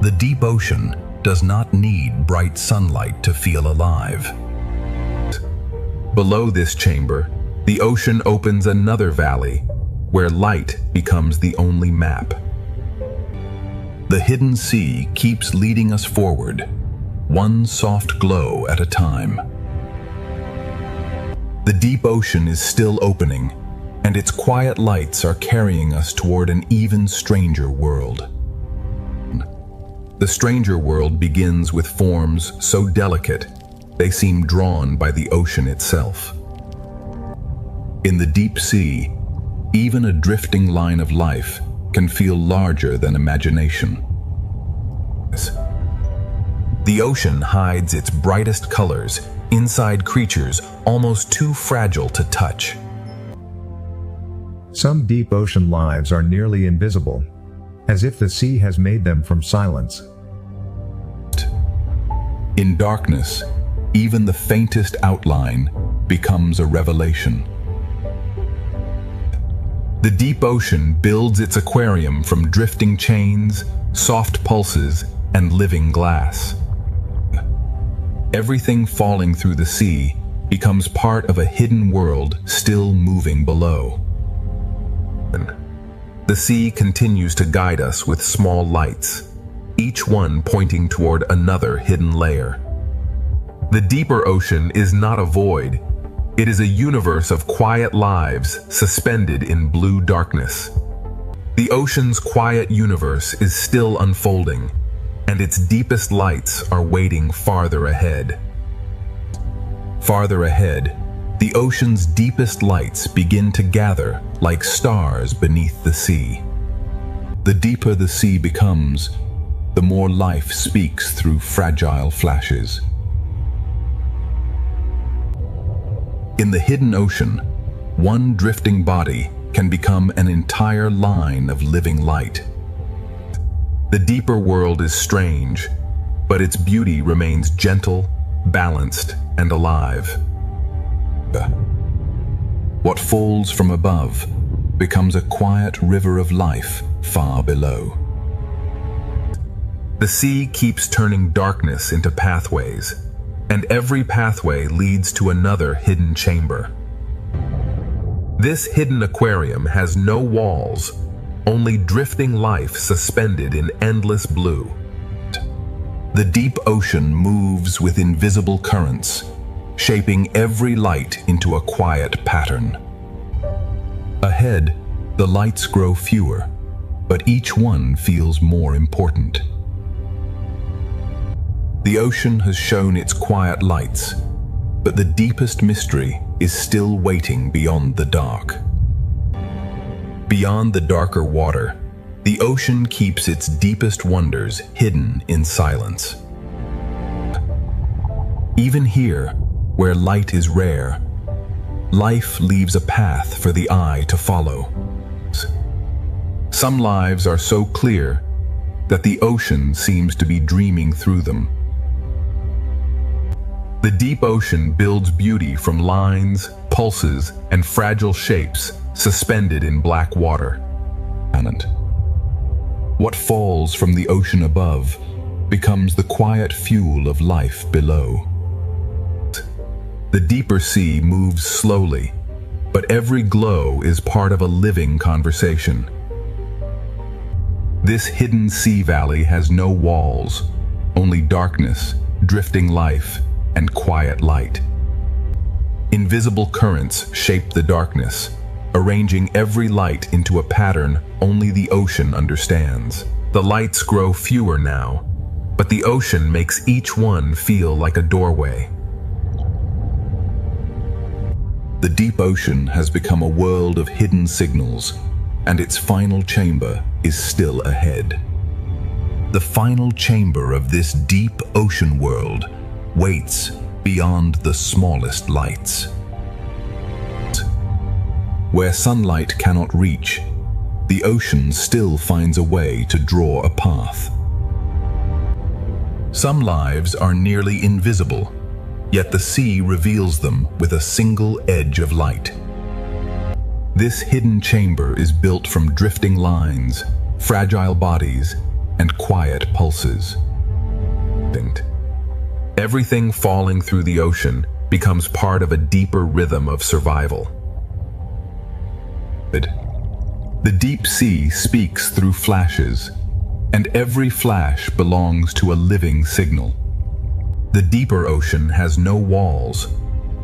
The deep ocean does not need bright sunlight to feel alive. Below this chamber, the ocean opens another valley, where light becomes the only map. The hidden sea keeps leading us forward, one soft glow at a time. The deep ocean is still opening, and its quiet lights are carrying us toward an even stranger world. The stranger world begins with forms so delicate, they seem drawn by the ocean itself. In the deep sea, even a drifting line of life can feel larger than imagination. The ocean hides its brightest colors inside creatures almost too fragile to touch. Some deep ocean lives are nearly invisible, as if the sea has made them from silence. In darkness, even the faintest outline becomes a revelation. The deep ocean builds its aquarium from drifting chains, soft pulses, and living glass. Everything falling through the sea becomes part of a hidden world still moving below. The sea continues to guide us with small lights, each one pointing toward another hidden layer. The deeper ocean is not a void, It is a universe of quiet lives suspended in blue darkness. The ocean's quiet universe is still unfolding, and its deepest lights are waiting farther ahead. Farther ahead, the ocean's deepest lights begin to gather like stars beneath the sea. The deeper the sea becomes, the more life speaks through fragile flashes. In the hidden ocean, one drifting body can become an entire line of living light. The deeper world is strange, but its beauty remains gentle, balanced, and alive. What falls from above becomes a quiet river of life far below. The sea keeps turning darkness into pathways, and every pathway leads to another hidden chamber. This hidden aquarium has no walls, only drifting life suspended in endless blue. The deep ocean moves with invisible currents, shaping every light into a quiet pattern. Ahead, the lights grow fewer, but each one feels more important. The ocean has shown its quiet lights, but the deepest mystery is still waiting beyond the dark. Beyond the darker water, the ocean keeps its deepest wonders hidden in silence. Even here, where light is rare, life leaves a path for the eye to follow. Some lives are so clear that the ocean seems to be dreaming through them. The deep ocean builds beauty from lines, pulses, and fragile shapes suspended in black water. What falls from the ocean above becomes the quiet fuel of life below. The deeper sea moves slowly, but every glow is part of a living conversation. This hidden sea valley has no walls, only darkness, drifting life, and quiet light. Invisible currents shape the darkness, arranging every light into a pattern only the ocean understands. The lights grow fewer now, but the ocean makes each one feel like a doorway. The deep ocean has become a world of hidden signals, and its final chamber is still ahead. The final chamber of this deep ocean world waits beyond the smallest lights. Where sunlight cannot reach, the ocean still finds a way to draw a path. Some lives are nearly invisible, yet the sea reveals them with a single edge of light. This hidden chamber is built from drifting lines, fragile bodies, and quiet pulses. Everything falling through the ocean becomes part of a deeper rhythm of survival. The deep sea speaks through flashes, and every flash belongs to a living signal. The deeper ocean has no walls,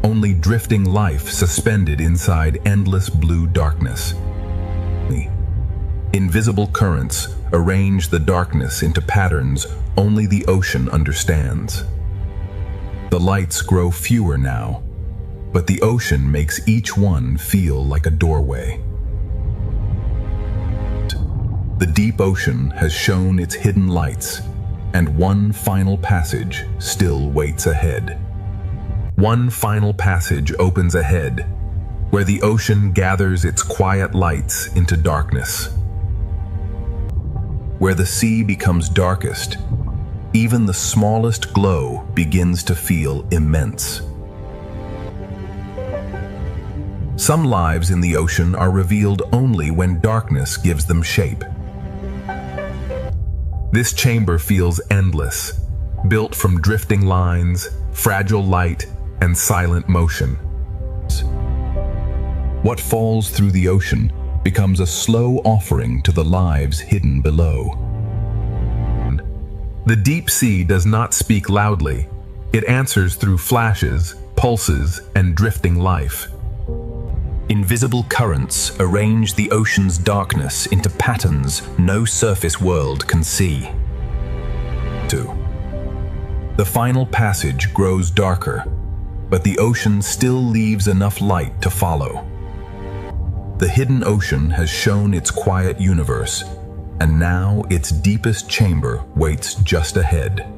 only drifting life suspended inside endless blue darkness. Invisible currents arrange the darkness into patterns only the ocean understands. The lights grow fewer now, but the ocean makes each one feel like a doorway. The deep ocean has shown its hidden lights, and one final passage still waits ahead. One final passage opens ahead, where the ocean gathers its quiet lights into darkness. Where the sea becomes darkest, even the smallest glow begins to feel immense. Some lives in the ocean are revealed only when darkness gives them shape. This chamber feels endless, built from drifting lines, fragile light, and silent motion. What falls through the ocean becomes a slow offering to the lives hidden below. The deep sea does not speak loudly. It answers through flashes, pulses, and drifting life. Invisible currents arrange the ocean's darkness into patterns no surface world can see. 2. The final passage grows darker, but the ocean still leaves enough light to follow. The hidden ocean has shown its quiet universe, and now its deepest chamber waits just ahead.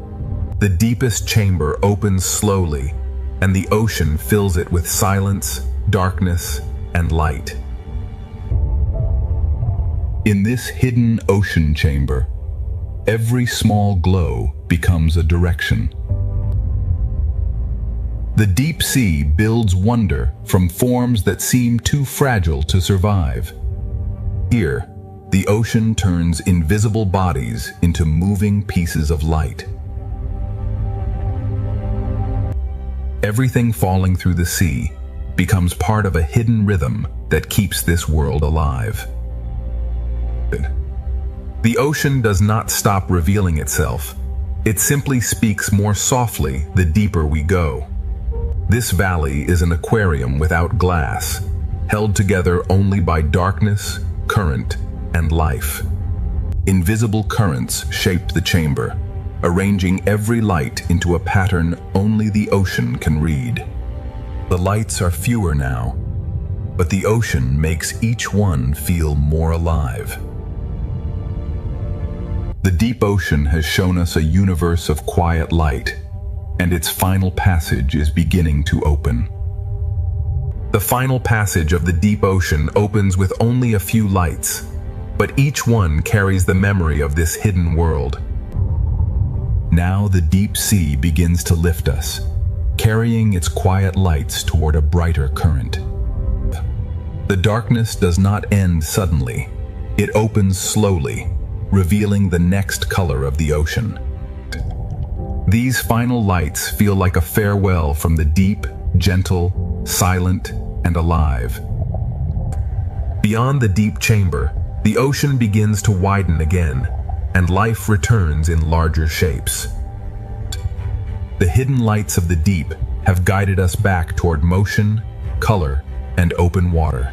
The deepest chamber opens slowly, and the ocean fills it with silence, darkness, and light. In this hidden ocean chamber, every small glow becomes a direction. The deep sea builds wonder from forms that seem too fragile to survive. Here, the ocean turns invisible bodies into moving pieces of light. Everything falling through the sea becomes part of a hidden rhythm that keeps this world alive. The ocean does not stop revealing itself. It simply speaks more softly the deeper we go. This valley is an aquarium without glass, held together only by darkness, current, and life. Invisible currents shape the chamber, arranging every light into a pattern only the ocean can read. The lights are fewer now, but the ocean makes each one feel more alive. The deep ocean has shown us a universe of quiet light, and its final passage is beginning to open. The final passage of the deep ocean opens with only a few lights, but each one carries the memory of this hidden world. Now the deep sea begins to lift us, carrying its quiet lights toward a brighter current. The darkness does not end suddenly. It opens slowly, revealing the next color of the ocean. These final lights feel like a farewell from the deep, gentle, silent, and alive. Beyond the deep chamber, the ocean begins to widen again, and life returns in larger shapes. The hidden lights of the deep have guided us back toward motion, color, and open water.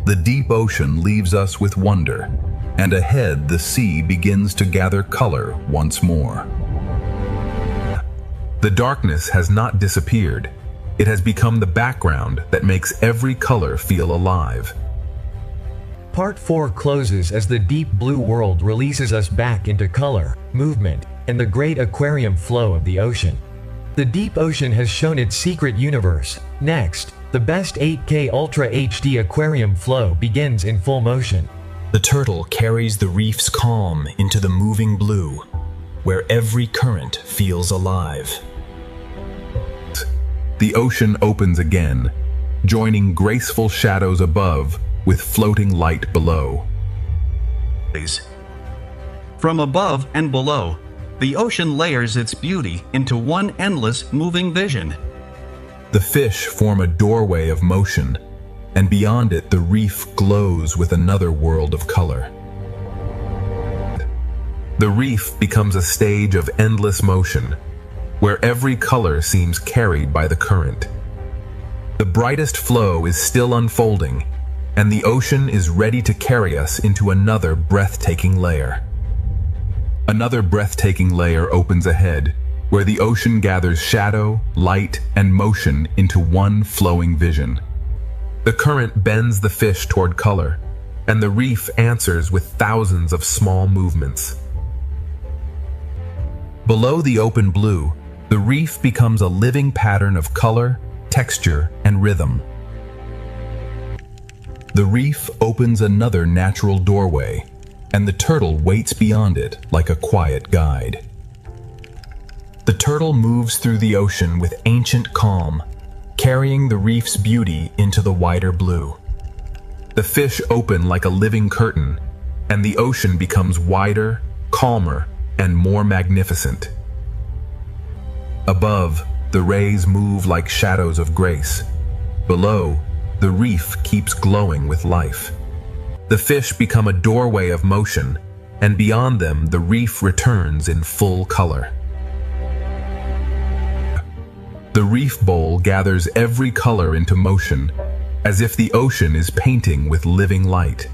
The deep ocean leaves us with wonder, and ahead the sea begins to gather color once more. The darkness has not disappeared. It has become the background that makes every color feel alive. Part 4 closes as the deep blue world releases us back into color, movement, and the great aquarium flow of the ocean. The deep ocean has shown its secret universe. Next, the best 8K Ultra HD aquarium flow begins in full motion. The turtle carries the reef's calm into the moving blue, where every current feels alive. The ocean opens again, joining graceful shadows above with floating light below. From above and below, the ocean layers its beauty into one endless moving vision. The fish form a doorway of motion, and beyond it the reef glows with another world of color. The reef becomes a stage of endless motion, where every color seems carried by the current. The brightest flow is still unfolding, and the ocean is ready to carry us into another breathtaking layer. Another breathtaking layer opens ahead, where the ocean gathers shadow, light, and motion into one flowing vision. The current bends the fish toward color, and the reef answers with thousands of small movements. Below the open blue, the reef becomes a living pattern of color, texture, and rhythm. The reef opens another natural doorway, and the turtle waits beyond it like a quiet guide. The turtle moves through the ocean with ancient calm, carrying the reef's beauty into the wider blue. The fish open like a living curtain, and the ocean becomes wider, calmer, and more magnificent. Above, the rays move like shadows of grace. Below, the reef keeps glowing with life. The fish become a doorway of motion, and beyond them the reef returns in full color. The reef bowl gathers every color into motion, as if the ocean is painting with living light.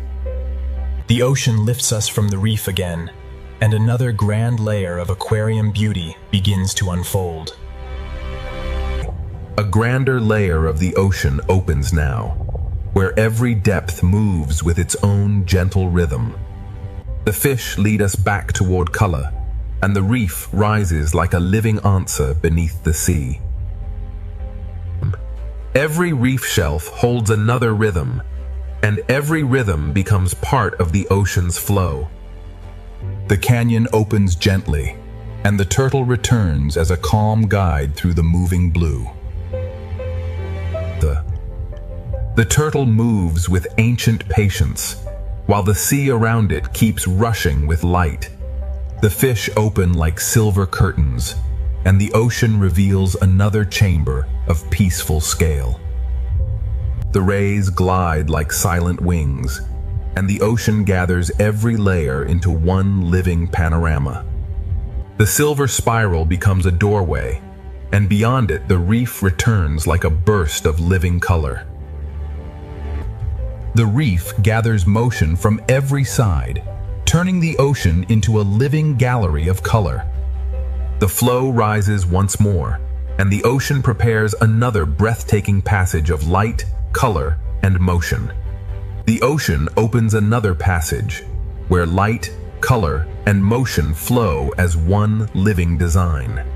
The ocean lifts us from the reef again, and another grand layer of aquarium beauty begins to unfold. A grander layer of the ocean opens now, where every depth moves with its own gentle rhythm. The fish lead us back toward color, and the reef rises like a living answer beneath the sea. Every reef shelf holds another rhythm, and every rhythm becomes part of the ocean's flow. The canyon opens gently, and the turtle returns as a calm guide through the moving blue. The turtle moves with ancient patience, while the sea around it keeps rushing with light. The fish open like silver curtains, and the ocean reveals another chamber of peaceful scale. The rays glide like silent wings, and the ocean gathers every layer into one living panorama. The silver spiral becomes a doorway, and beyond it the reef returns like a burst of living color. The reef gathers motion from every side, turning the ocean into a living gallery of color. The flow rises once more, and the ocean prepares another breathtaking passage of light, color, and motion. The ocean opens another passage, where light, color, and motion flow as one living design.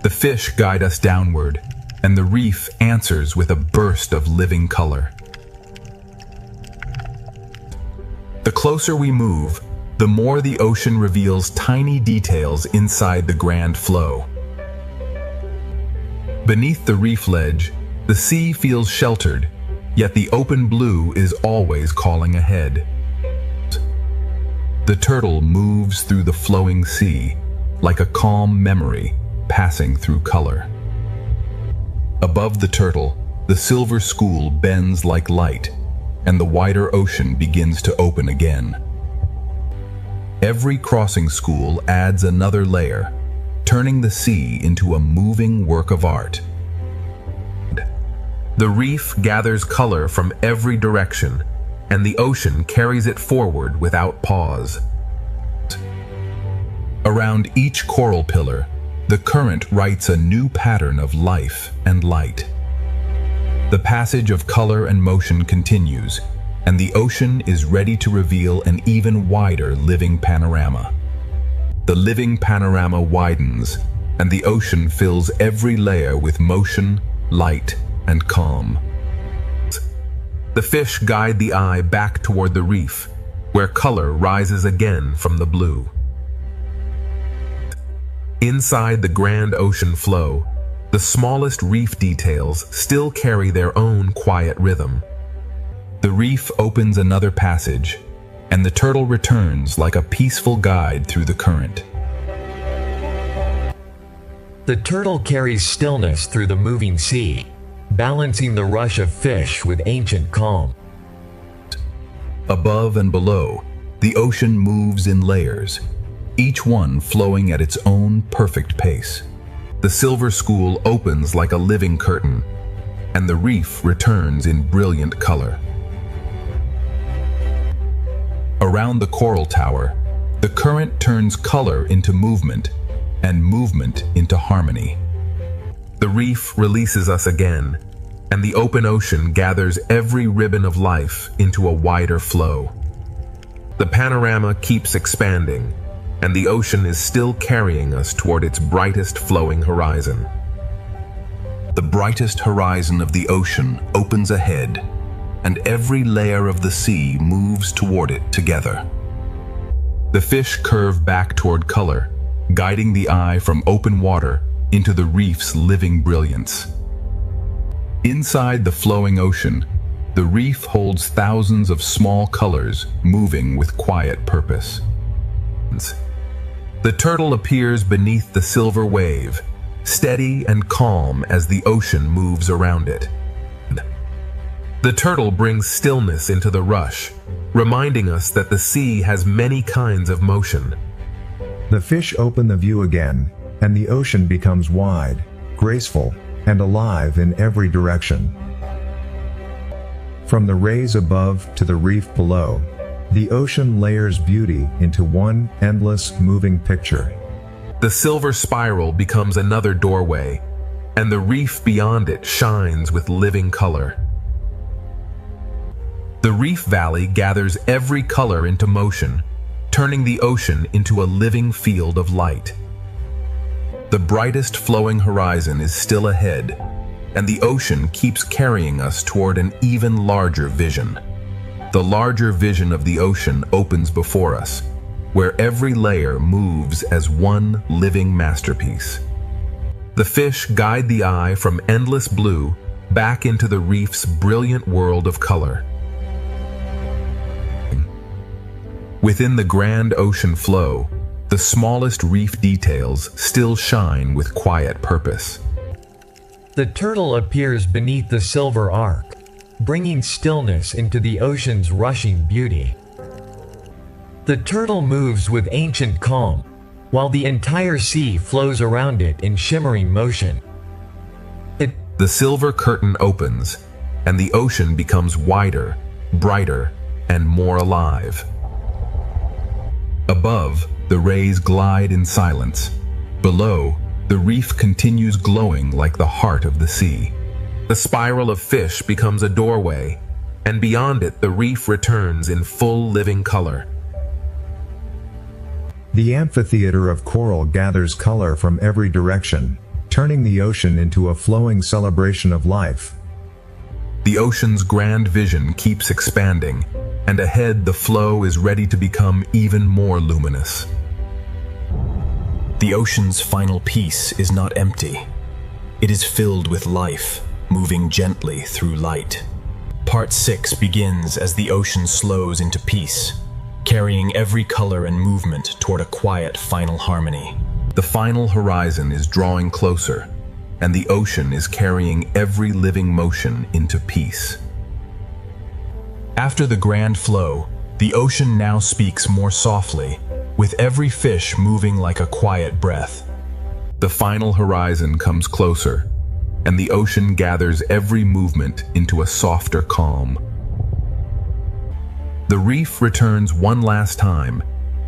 The fish guide us downward, and the reef answers with a burst of living color. The closer we move, the more the ocean reveals tiny details inside the grand flow. Beneath the reef ledge, the sea feels sheltered, yet the open blue is always calling ahead. The turtle moves through the flowing sea, like a calm memory passing through color. Above the turtle, the silver school bends like light, and the wider ocean begins to open again. Every crossing school adds another layer, turning the sea into a moving work of art. The reef gathers color from every direction, and the ocean carries it forward without pause. Around each coral pillar, the current writes a new pattern of life and light. The passage of color and motion continues, and the ocean is ready to reveal an even wider living panorama. The living panorama widens, and the ocean fills every layer with motion, light, and calm. The fish guide the eye back toward the reef, where color rises again from the blue. Inside the grand ocean flow, the smallest reef details still carry their own quiet rhythm. The reef opens another passage, and the turtle returns like a peaceful guide through the current. The turtle carries stillness through the moving sea, balancing the rush of fish with ancient calm. Above and below, the ocean moves in layers, each one flowing at its own perfect pace. The silver school opens like a living curtain, and the reef returns in brilliant color. Around the coral tower, the current turns color into movement, and movement into harmony. The reef releases us again, and the open ocean gathers every ribbon of life into a wider flow. The panorama keeps expanding, and the ocean is still carrying us toward its brightest flowing horizon. The brightest horizon of the ocean opens ahead, and every layer of the sea moves toward it together. The fish curve back toward color, guiding the eye from open water into the reef's living brilliance. Inside the flowing ocean, the reef holds thousands of small colors moving with quiet purpose. The turtle appears beneath the silver wave, steady and calm as the ocean moves around it. The turtle brings stillness into the rush, reminding us that the sea has many kinds of motion. The fish open the view again, and the ocean becomes wide, graceful, and alive in every direction. From the rays above to the reef below, the ocean layers beauty into one endless moving picture. The silver spiral becomes another doorway, and the reef beyond it shines with living color. The reef valley gathers every color into motion, turning the ocean into a living field of light. The brightest flowing horizon is still ahead, and the ocean keeps carrying us toward an even larger vision. The larger vision of the ocean opens before us, where every layer moves as one living masterpiece. The fish guide the eye from endless blue back into the reef's brilliant world of color. Within the grand ocean flow, the smallest reef details still shine with quiet purpose. The turtle appears beneath the silver arc, bringing stillness into the ocean's rushing beauty. The turtle moves with ancient calm, while the entire sea flows around it in shimmering motion. The silver curtain opens, and the ocean becomes wider, brighter, and more alive. Above, the rays glide in silence. Below, the reef continues glowing like the heart of the sea. The spiral of fish becomes a doorway, and beyond it the reef returns in full living color. The amphitheater of coral gathers color from every direction, turning the ocean into a flowing celebration of life. The ocean's grand vision keeps expanding, and ahead the flow is ready to become even more luminous. The ocean's final piece is not empty. It is filled with life, moving gently through light. Part 6 begins as the ocean slows into peace, carrying every color and movement toward a quiet final harmony. The final horizon is drawing closer, and the ocean is carrying every living motion into peace. After the grand flow, the ocean now speaks more softly, with every fish moving like a quiet breath. The final horizon comes closer, and the ocean gathers every movement into a softer calm. The reef returns one last time,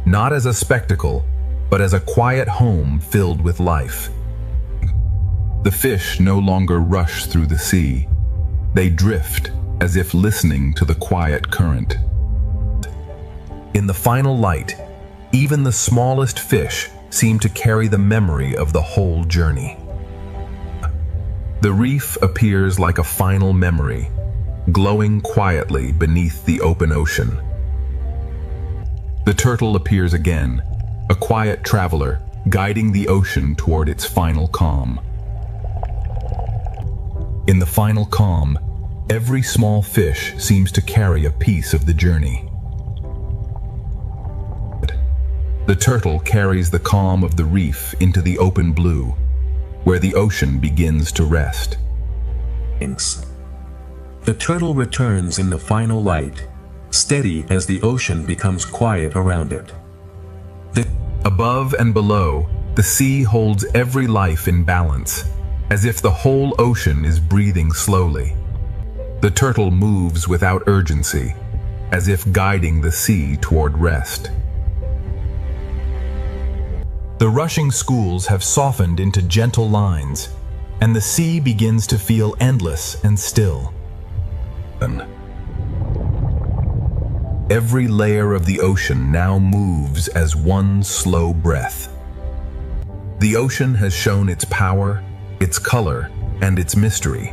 not as a spectacle, but as a quiet home filled with life. The fish no longer rush through the sea. They drift as if listening to the quiet current. In the final light, even the smallest fish seem to carry the memory of the whole journey. The reef appears like a final memory, glowing quietly beneath the open ocean. The turtle appears again, a quiet traveler, guiding the ocean toward its final calm. In the final calm, every small fish seems to carry a piece of the journey. The turtle carries the calm of the reef into the open blue, where the ocean begins to rest. The turtle returns in the final light, steady as the ocean becomes quiet around it. Above and below, the sea holds every life in balance, as if the whole ocean is breathing slowly. The turtle moves without urgency, as if guiding the sea toward rest. The rushing schools have softened into gentle lines, and the sea begins to feel endless and still. Every layer of the ocean now moves as one slow breath. The ocean has shown its power, its color, and its mystery.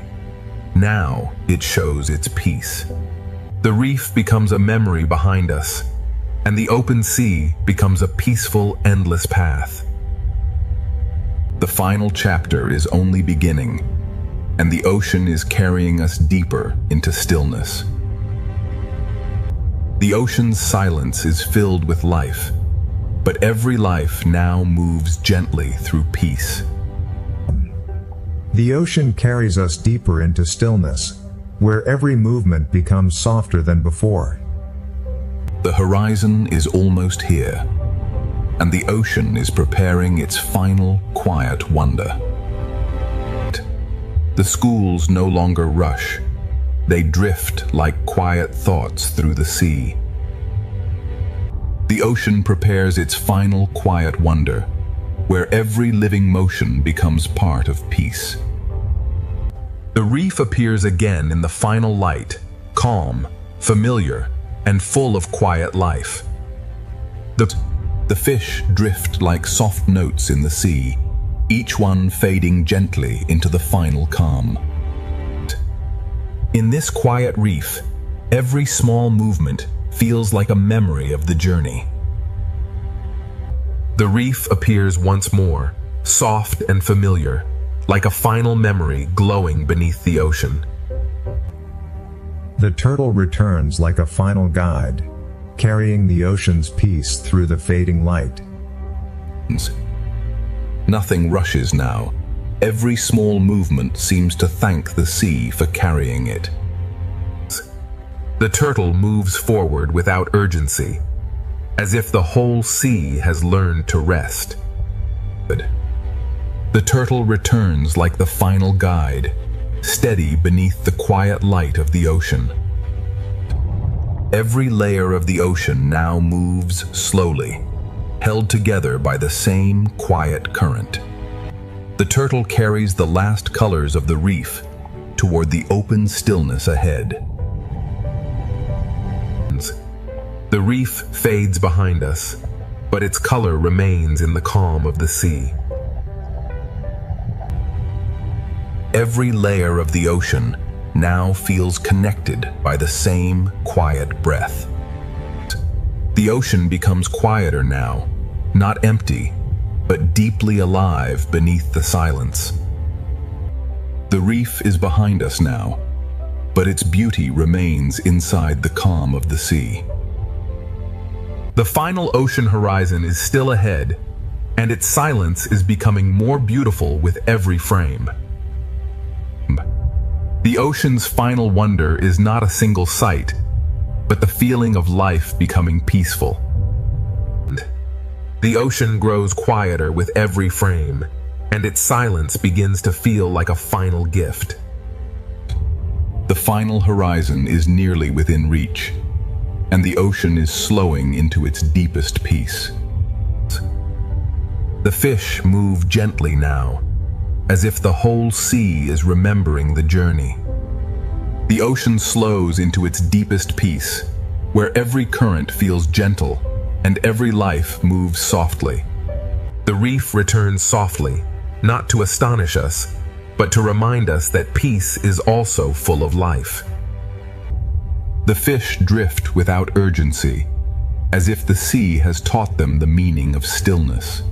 Now it shows its peace. The reef becomes a memory behind us, and the open sea becomes a peaceful, endless path. The final chapter is only beginning, and the ocean is carrying us deeper into stillness. The ocean's silence is filled with life, but every life now moves gently through peace. The ocean carries us deeper into stillness, where every movement becomes softer than before. The horizon is almost here, and the ocean is preparing its final quiet wonder. The schools no longer rush. They drift like quiet thoughts through the sea. The ocean prepares its final quiet wonder, where every living motion becomes part of peace. The reef appears again in the final light, calm, familiar, and full of quiet life. The fish drift like soft notes in the sea, each one fading gently into the final calm. In this quiet reef, every small movement feels like a memory of the journey. The reef appears once more, soft and familiar, like a final memory glowing beneath the ocean. The turtle returns like a final guide, carrying the ocean's peace through the fading light. Nothing rushes now. Every small movement seems to thank the sea for carrying it. The turtle moves forward without urgency, as if the whole sea has learned to rest. The turtle returns like the final guide, steady beneath the quiet light of the ocean. Every layer of the ocean now moves slowly, held together by the same quiet current. The turtle carries the last colors of the reef toward the open stillness ahead. The reef fades behind us, but its color remains in the calm of the sea. Every layer of the ocean now feels connected by the same quiet breath. The ocean becomes quieter now, not empty, but deeply alive beneath the silence. The reef is behind us now, but its beauty remains inside the calm of the sea. The final ocean horizon is still ahead, and its silence is becoming more beautiful with every frame. The ocean's final wonder is not a single sight, but the feeling of life becoming peaceful. The ocean grows quieter with every frame, and its silence begins to feel like a final gift. The final horizon is nearly within reach, and the ocean is slowing into its deepest peace. The fish move gently now, as if the whole sea is remembering the journey. The ocean slows into its deepest peace, where every current feels gentle and every life moves softly. The reef returns softly, not to astonish us, but to remind us that peace is also full of life. The fish drift without urgency, as if the sea has taught them the meaning of stillness.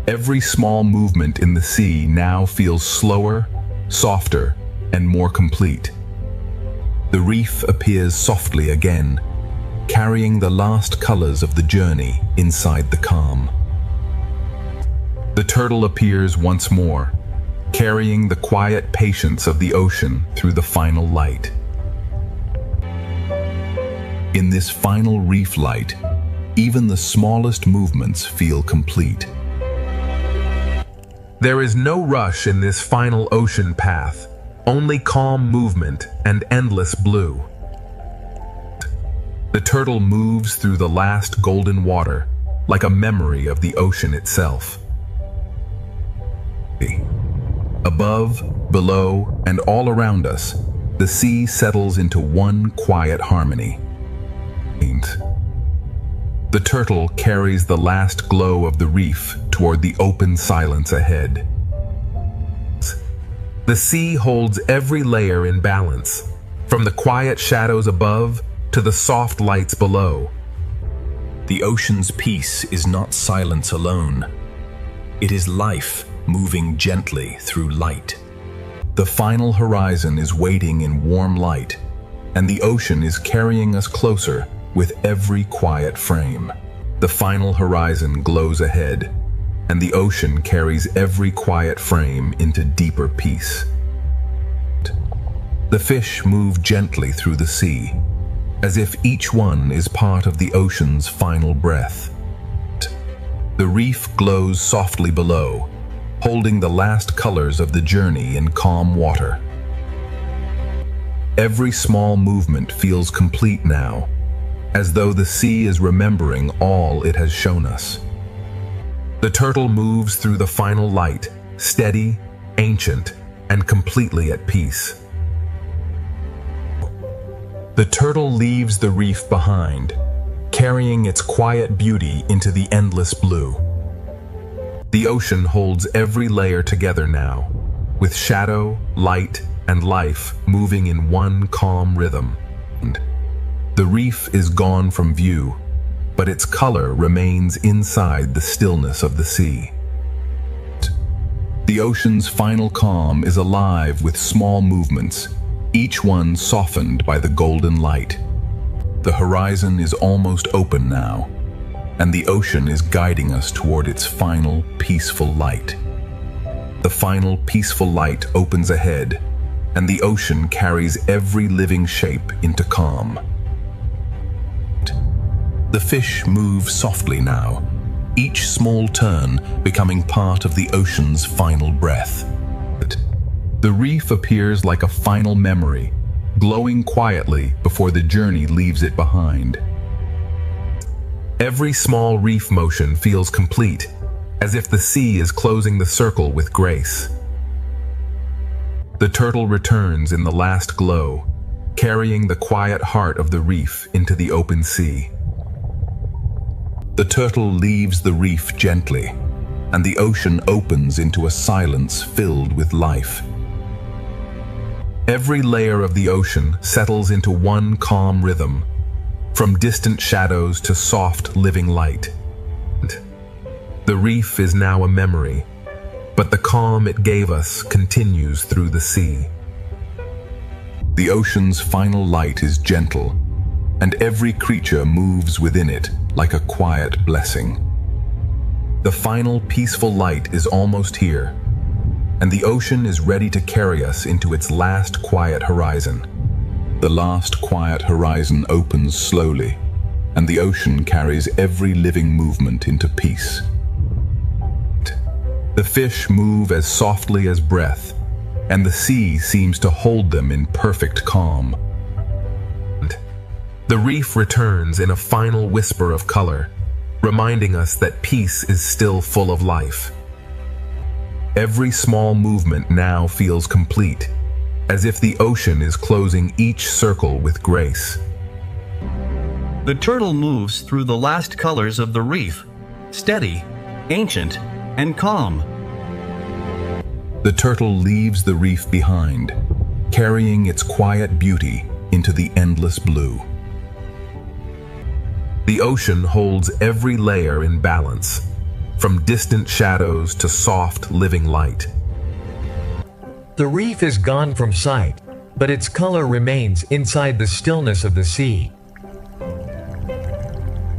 Every small movement in the sea now feels slower, softer, and more complete. The reef appears softly again, carrying the last colors of the journey inside the calm. The turtle appears once more, carrying the quiet patience of the ocean through the final light. In this final reef light, even the smallest movements feel complete. There is no rush in this final ocean path, only calm movement and endless blue. The turtle moves through the last golden water, like a memory of the ocean itself. Above, below, and all around us, the sea settles into one quiet harmony. The turtle carries the last glow of the reef toward the open silence ahead. The sea holds every layer in balance, from the quiet shadows above to the soft lights below. The ocean's peace is not silence alone. It is life moving gently through light. The final horizon is waiting in warm light, and the ocean is carrying us closer with every quiet frame. The final horizon glows ahead, and the ocean carries every quiet frame into deeper peace. The fish move gently through the sea, as if each one is part of the ocean's final breath. The reef glows softly below, holding the last colors of the journey in calm water. Every small movement feels complete now, as though the sea is remembering all it has shown us. The turtle moves through the final light, steady, ancient, and completely at peace. The turtle leaves the reef behind, carrying its quiet beauty into the endless blue. The ocean holds every layer together now, with shadow, light, and life moving in one calm rhythm. The reef is gone from view, but its color remains inside the stillness of the sea. The ocean's final calm is alive with small movements, each one softened by the golden light. The horizon is almost open now, and the ocean is guiding us toward its final peaceful light. The final peaceful light opens ahead, and the ocean carries every living shape into calm. The fish move softly now, each small turn becoming part of the ocean's final breath. The reef appears like a final memory, glowing quietly before the journey leaves it behind. Every small reef motion feels complete, as if the sea is closing the circle with grace. The turtle returns in the last glow, carrying the quiet heart of the reef into the open sea. The turtle leaves the reef gently, and the ocean opens into a silence filled with life. Every layer of the ocean settles into one calm rhythm, from distant shadows to soft, living light. The reef is now a memory, but the calm it gave us continues through the sea. The ocean's final light is gentle, and every creature moves within it like a quiet blessing. The final peaceful light is almost here, and the ocean is ready to carry us into its last quiet horizon. The last quiet horizon opens slowly, and the ocean carries every living movement into peace. The fish move as softly as breath, and the sea seems to hold them in perfect calm. The reef returns in a final whisper of color, reminding us that peace is still full of life. Every small movement now feels complete, as if the ocean is closing each circle with grace. The turtle moves through the last colors of the reef, steady, ancient, and calm. The turtle leaves the reef behind, carrying its quiet beauty into the endless blue. The ocean holds every layer in balance, from distant shadows to soft, living light. The reef is gone from sight, but its color remains inside the stillness of the sea.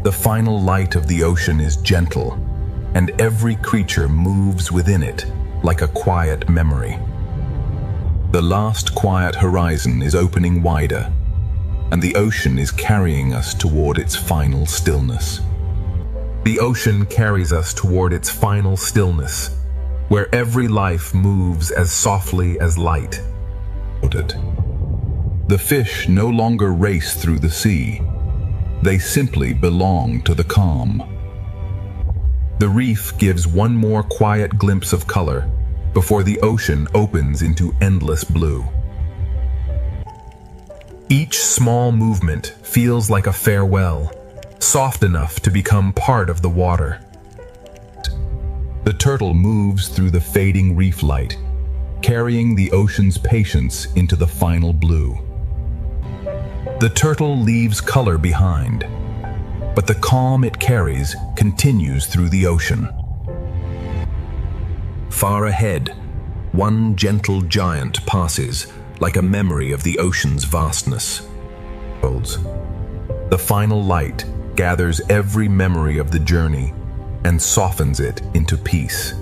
The final light of the ocean is gentle, and every creature moves within it like a quiet memory. The last quiet horizon is opening wider, and the ocean is carrying us toward its final stillness. The ocean carries us toward its final stillness, where every life moves as softly as light. The fish no longer race through the sea. They simply belong to the calm. The reef gives one more quiet glimpse of color before the ocean opens into endless blue. Each small movement feels like a farewell, soft enough to become part of the water. The turtle moves through the fading reef light, carrying the ocean's patience into the final blue. The turtle leaves color behind, but the calm it carries continues through the ocean. Far ahead, one gentle giant passes, like a memory of the ocean's vastness. The final light gathers every memory of the journey and softens it into peace.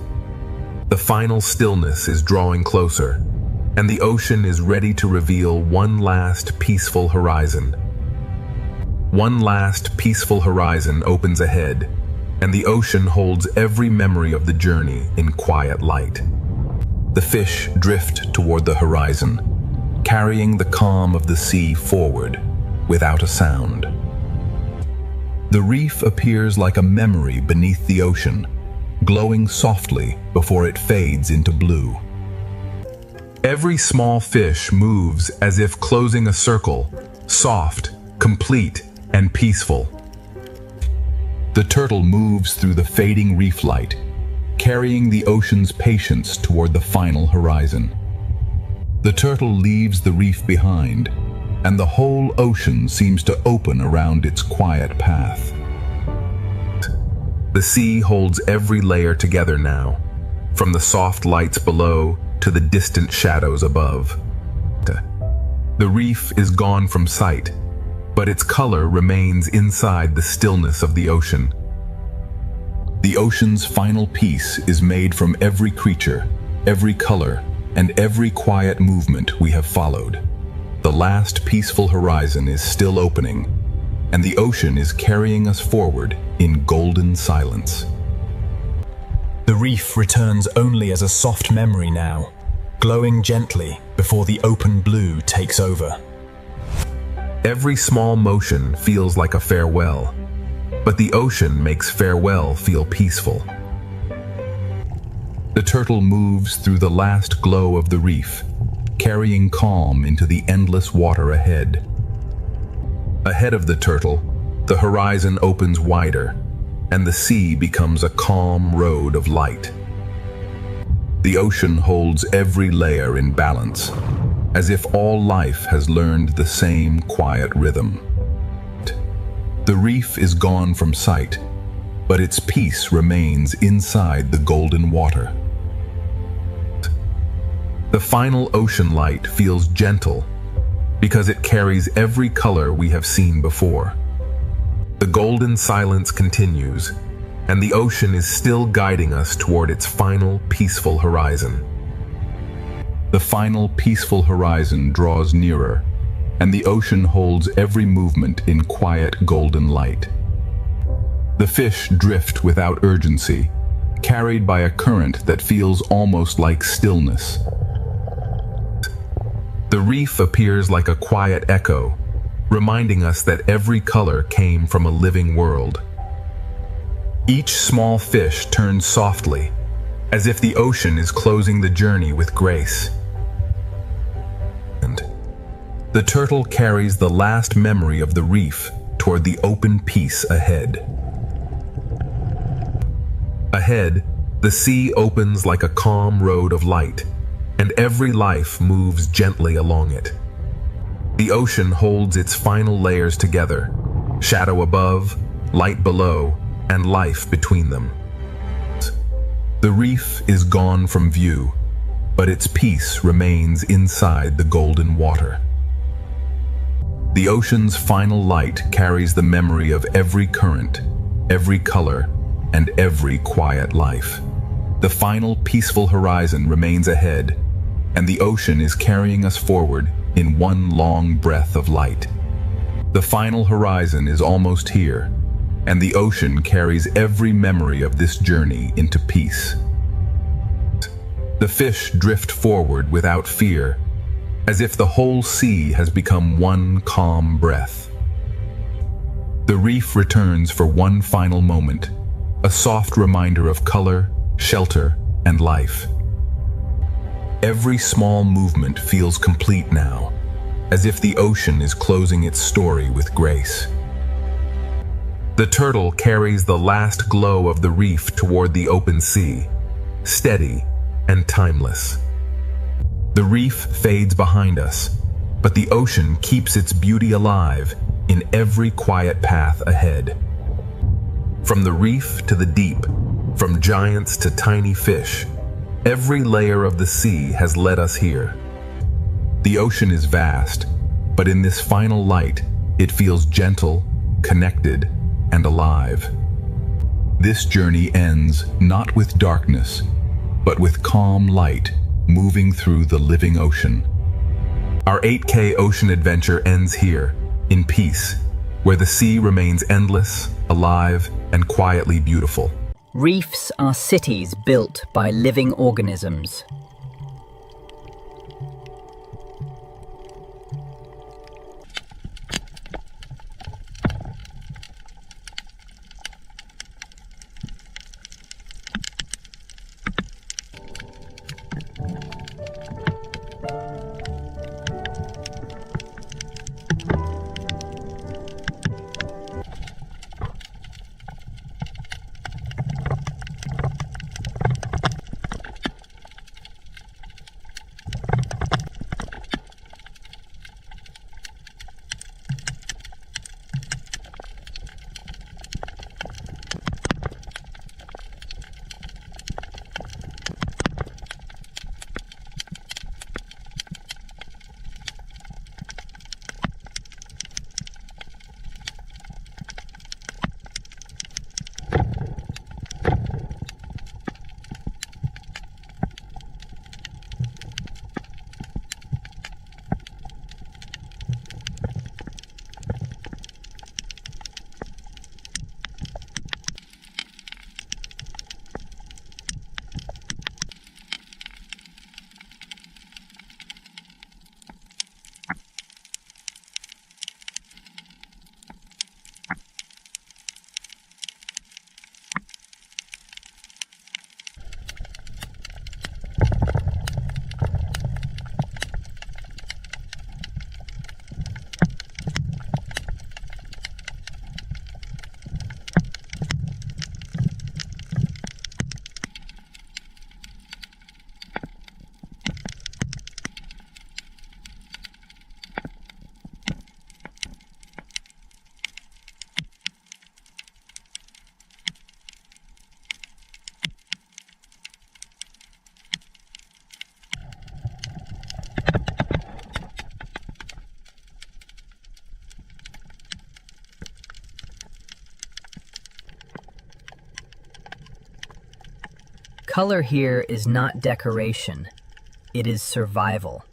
The final stillness is drawing closer, and the ocean is ready to reveal one last peaceful horizon. One last peaceful horizon opens ahead, and the ocean holds every memory of the journey in quiet light. The fish drift toward the horizon, carrying the calm of the sea forward without a sound. The reef appears like a memory beneath the ocean, glowing softly before it fades into blue. Every small fish moves as if closing a circle, soft, complete, and peaceful. The turtle moves through the fading reef light, carrying the ocean's patience toward the final horizon. The turtle leaves the reef behind, and the whole ocean seems to open around its quiet path. The sea holds every layer together now, from the soft lights below to the distant shadows above. The reef is gone from sight, but its color remains inside the stillness of the ocean. The ocean's final peace is made from every creature, every color, and every quiet movement we have followed. The last peaceful horizon is still opening, and the ocean is carrying us forward in golden silence. The reef returns only as a soft memory now, glowing gently before the open blue takes over. Every small motion feels like a farewell, but the ocean makes farewell feel peaceful. The turtle moves through the last glow of the reef, carrying calm into the endless water ahead. Ahead of the turtle, the horizon opens wider, and the sea becomes a calm road of light. The ocean holds every layer in balance, as if all life has learned the same quiet rhythm. The reef is gone from sight, but its peace remains inside the golden water. The final ocean light feels gentle because it carries every color we have seen before. The golden silence continues, and the ocean is still guiding us toward its final peaceful horizon. The final peaceful horizon draws nearer, and the ocean holds every movement in quiet golden light. The fish drift without urgency, carried by a current that feels almost like stillness. The reef appears like a quiet echo, reminding us that every color came from a living world. Each small fish turns softly, as if the ocean is closing the journey with grace. And the turtle carries the last memory of the reef toward the open peace ahead. Ahead, the sea opens like a calm road of light, and every life moves gently along it. The ocean holds its final layers together, shadow above, light below, and life between them. The reef is gone from view, but its peace remains inside the golden water. The ocean's final light carries the memory of every current, every color, and every quiet life. The final peaceful horizon remains ahead, and the ocean is carrying us forward in one long breath of light. The final horizon is almost here, and the ocean carries every memory of this journey into peace. The fish drift forward without fear, as if the whole sea has become one calm breath. The reef returns for one final moment, a soft reminder of color, shelter, and life. Every small movement feels complete now, as if the ocean is closing its story with grace. The turtle carries the last glow of the reef toward the open sea, steady and timeless. The reef fades behind us, but the ocean keeps its beauty alive in every quiet path ahead. From the reef to the deep, from giants to tiny fish, every layer of the sea has led us here. The ocean is vast, but in this final light, it feels gentle, connected, and alive. This journey ends not with darkness, but with calm light moving through the living ocean. Our 8K ocean adventure ends here, in peace, where the sea remains endless, alive, and quietly beautiful. Reefs are cities built by living organisms. Color here is not decoration, it is survival.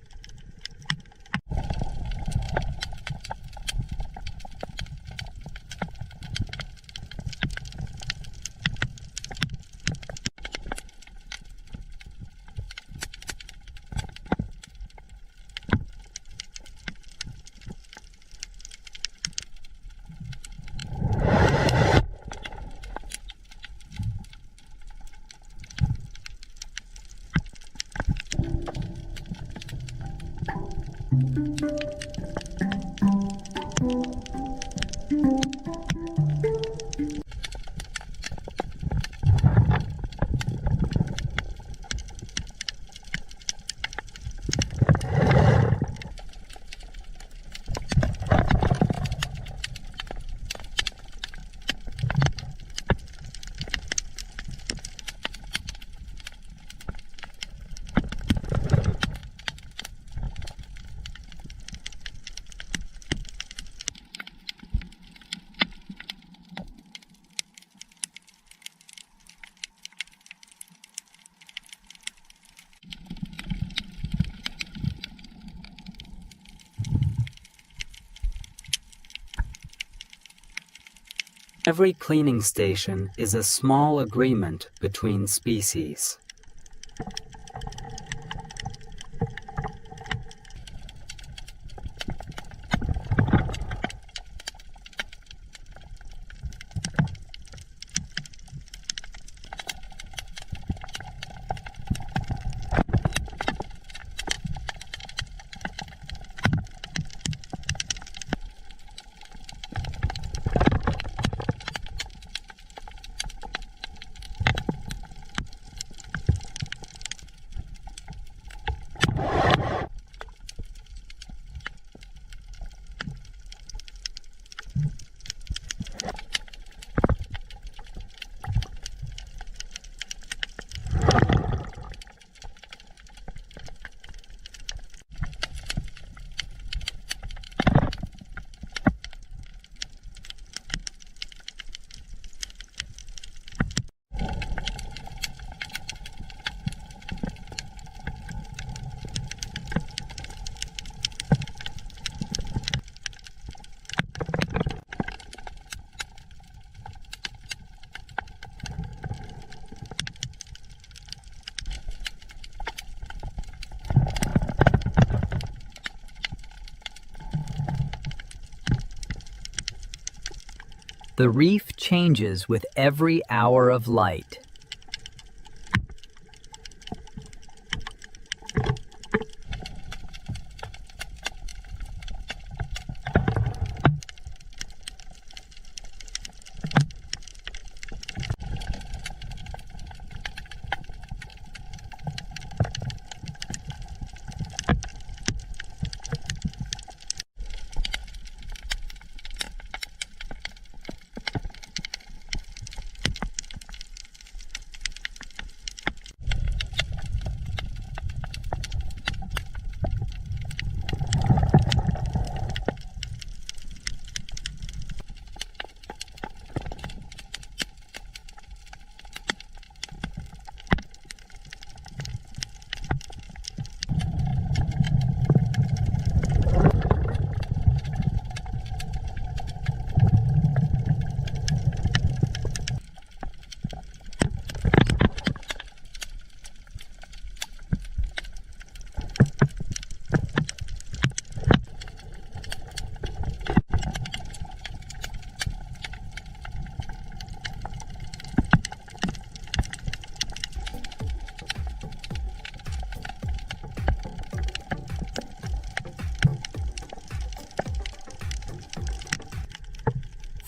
Every cleaning station is a small agreement between species. The reef changes with every hour of light.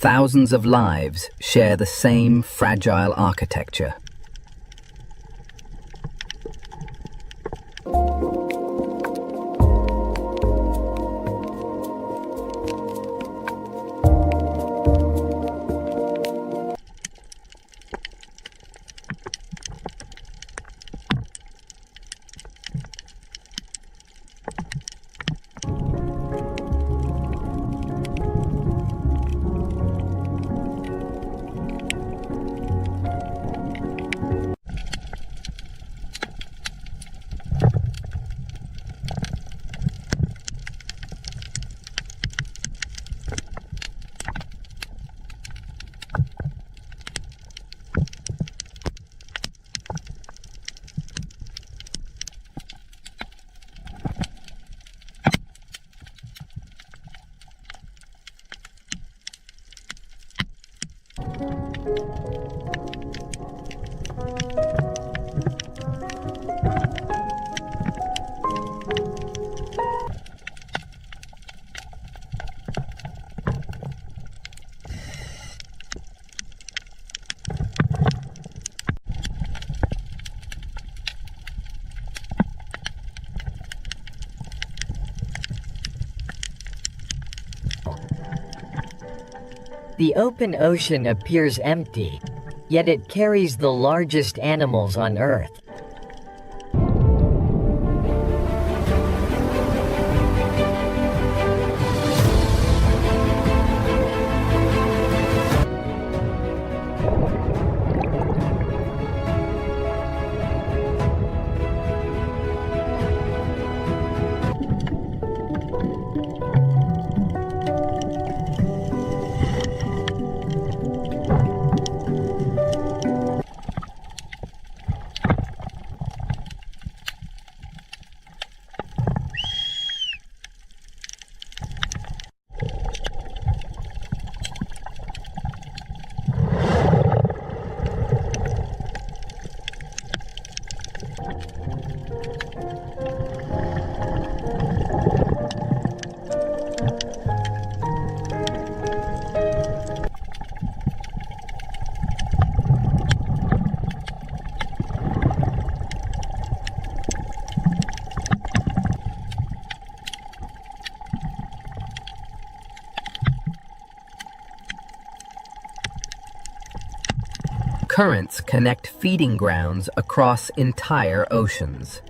Thousands of lives share the same fragile architecture. The open ocean appears empty, yet it carries the largest animals on Earth. Currents connect feeding grounds across entire oceans.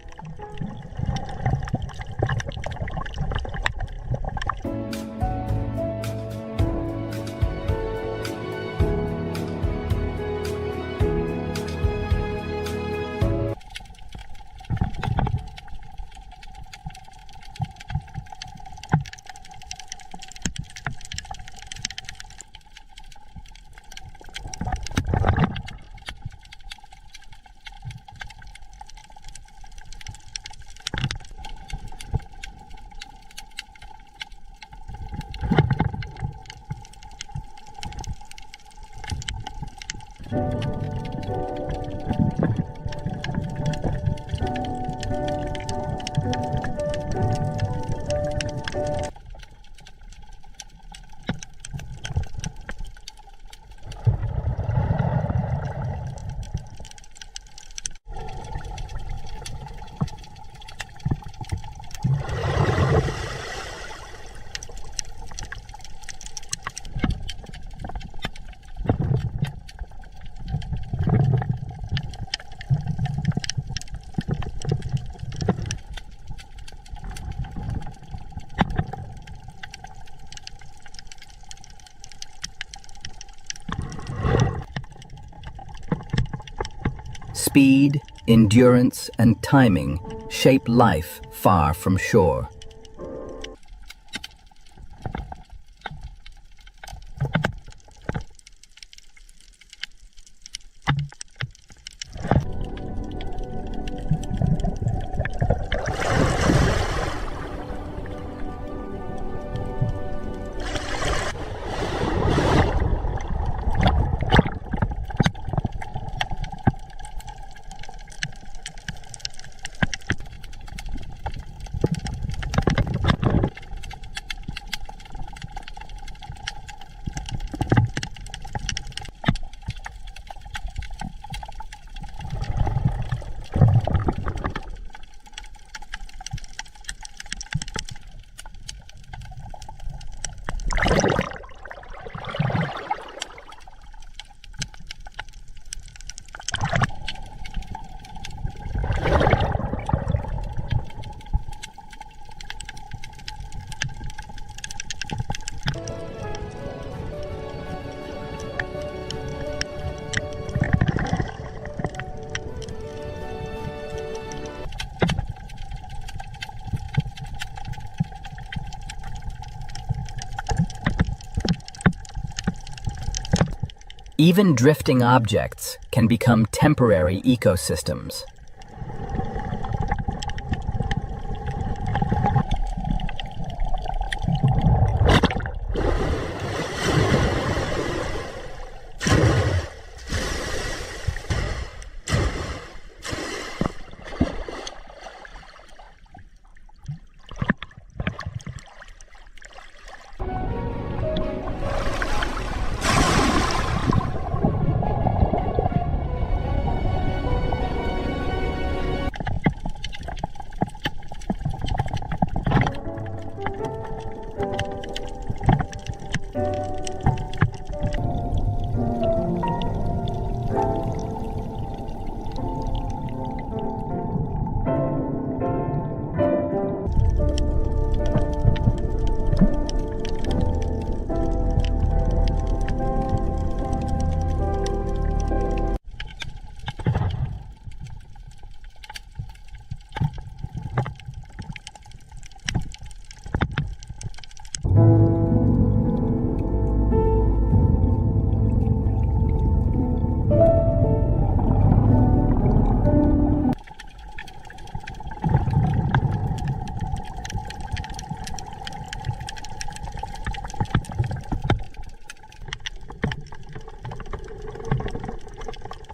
Speed, endurance, and timing shape life far from shore. Even drifting objects can become temporary ecosystems.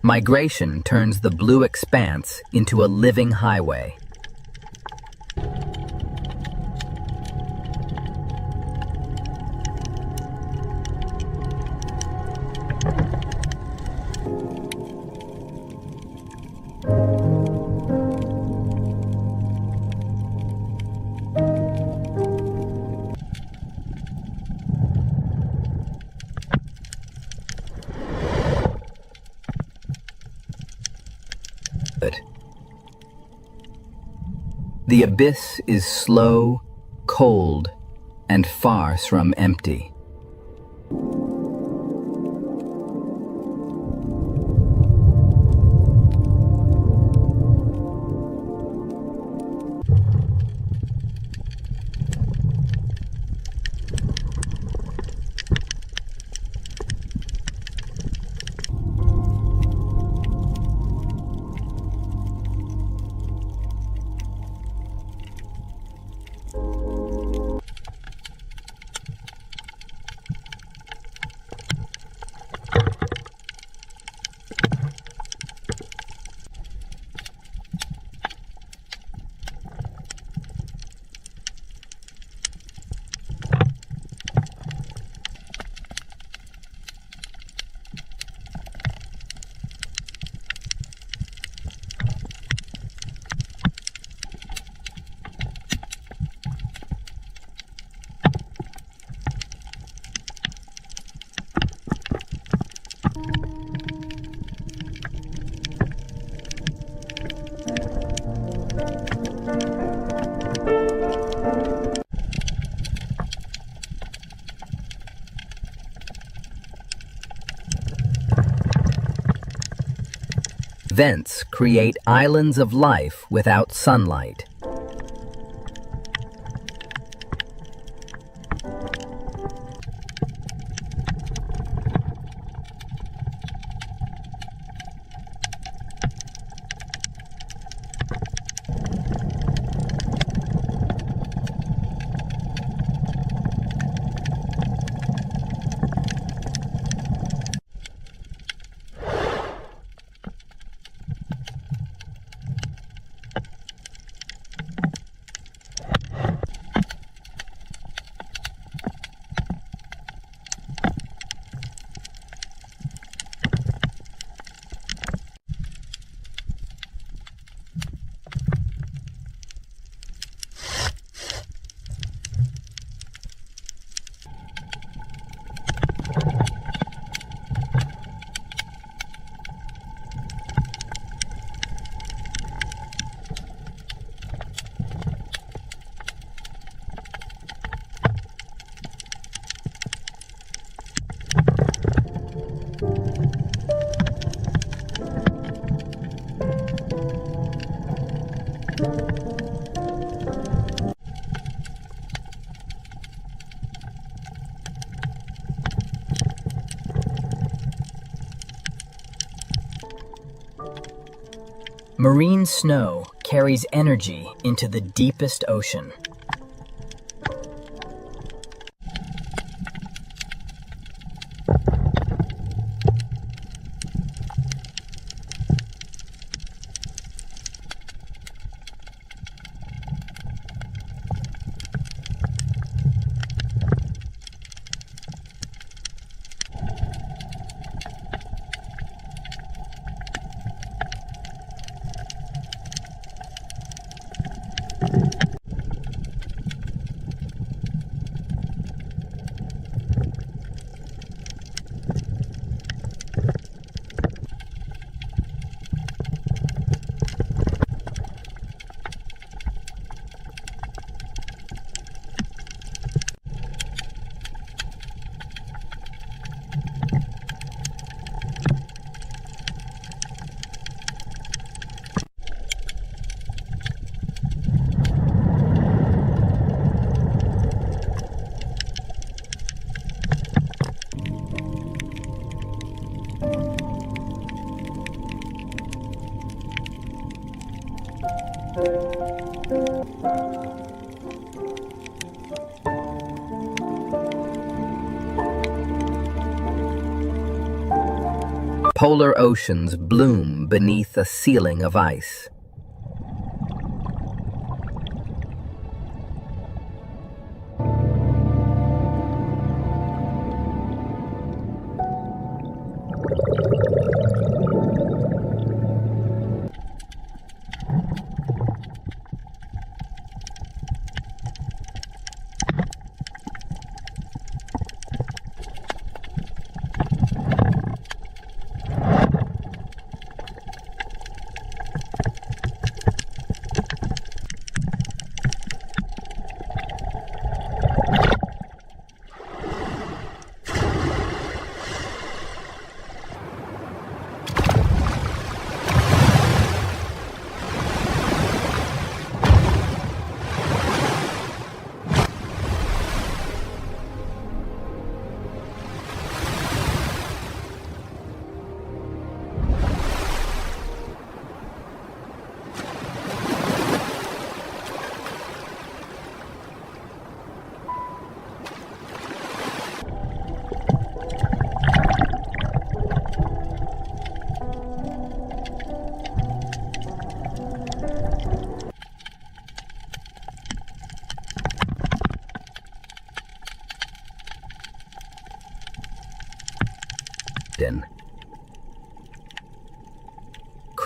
Migration turns the blue expanse into a living highway. The abyss is slow, cold, and far from empty. Vents create islands of life without sunlight. Marine snow carries energy into the deepest ocean. Polar oceans bloom beneath a ceiling of ice.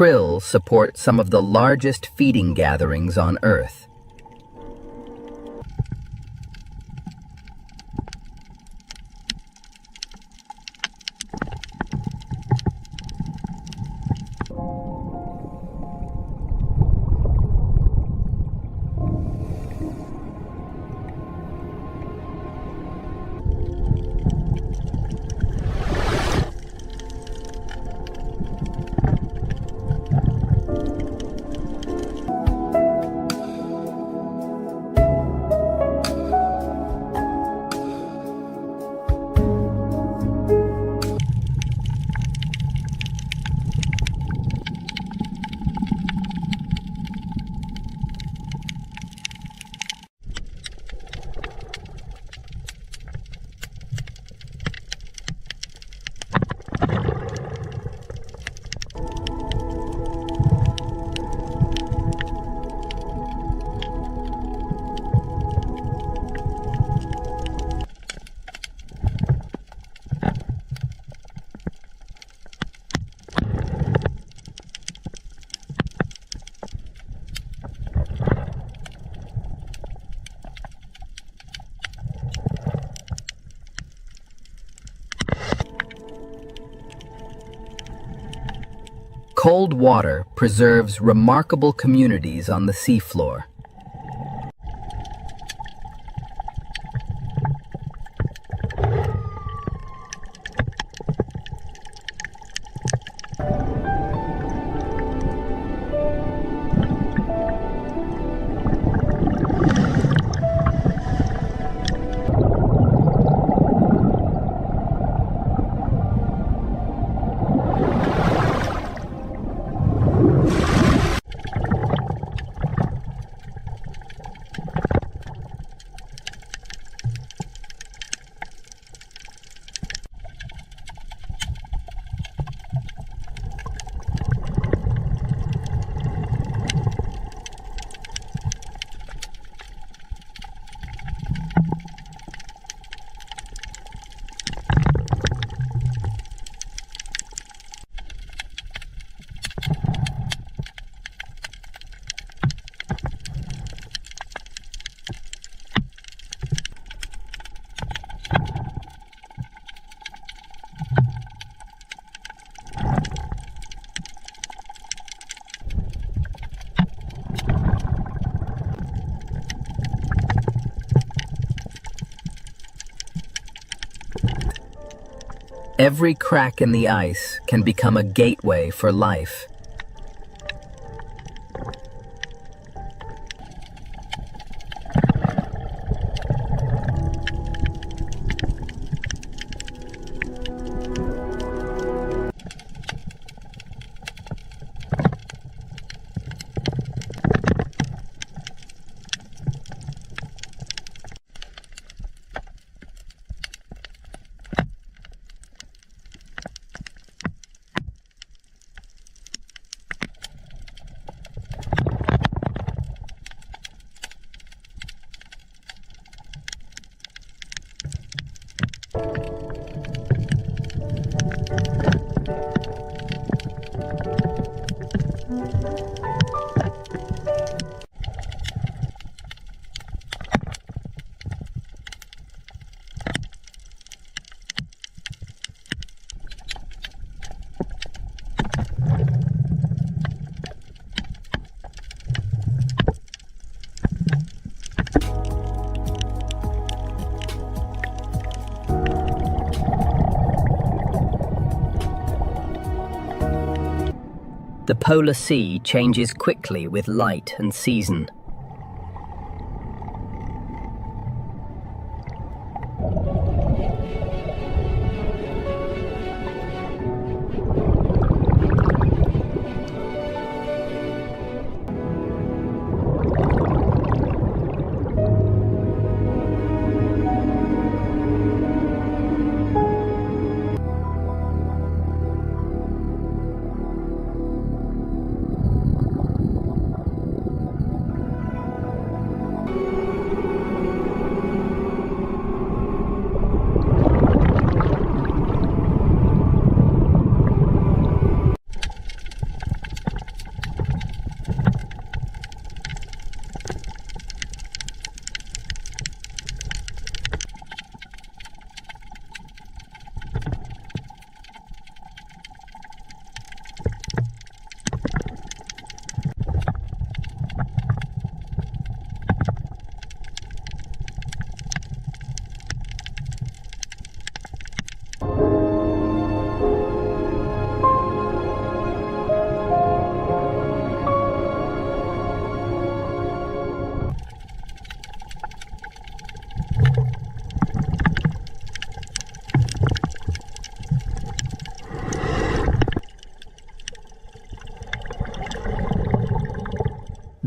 Krill support some of the largest feeding gatherings on Earth. Cold water preserves remarkable communities on the seafloor. Every crack in the ice can become a gateway for life. The polar sea changes quickly with light and season.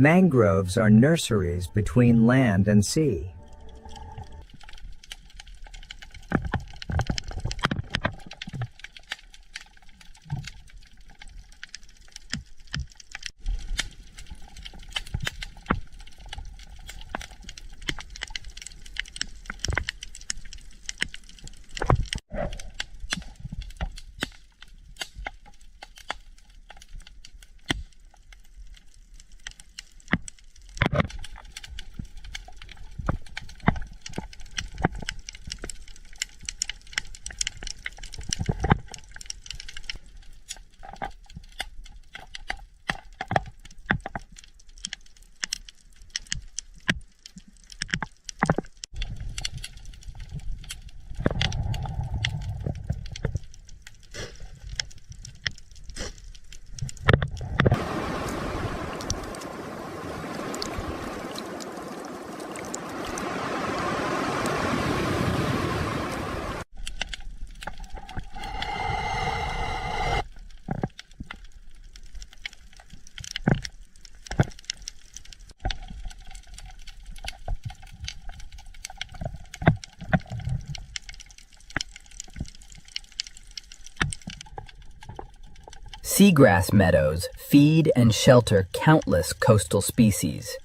Mangroves are nurseries between land and sea. Seagrass meadows feed and shelter countless coastal species.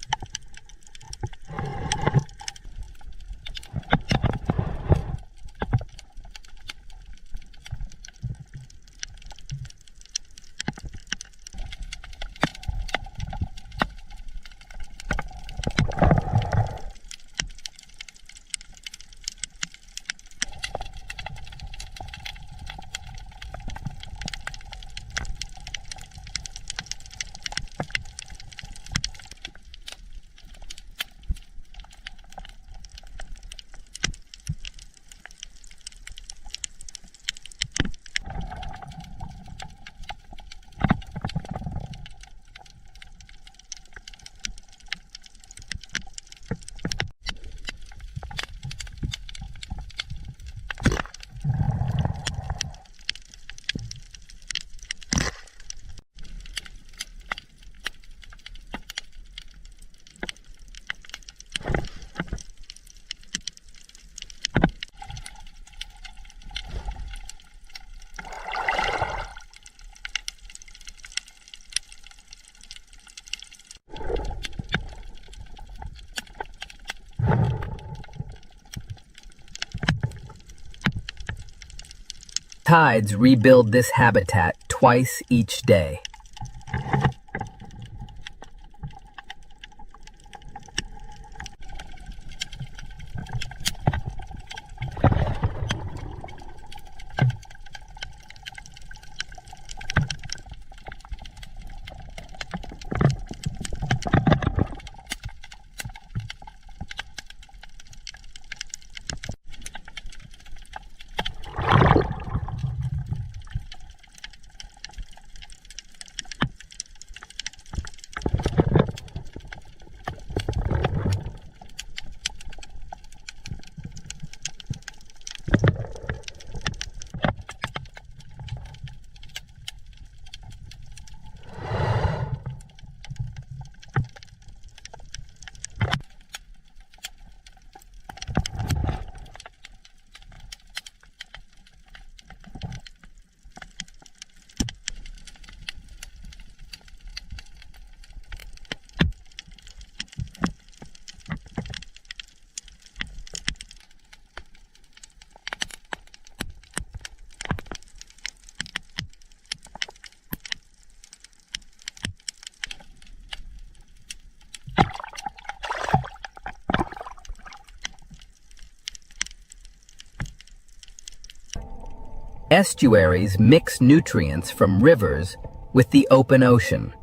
Tides rebuild this habitat twice each day. Estuaries mix nutrients from rivers with the open ocean.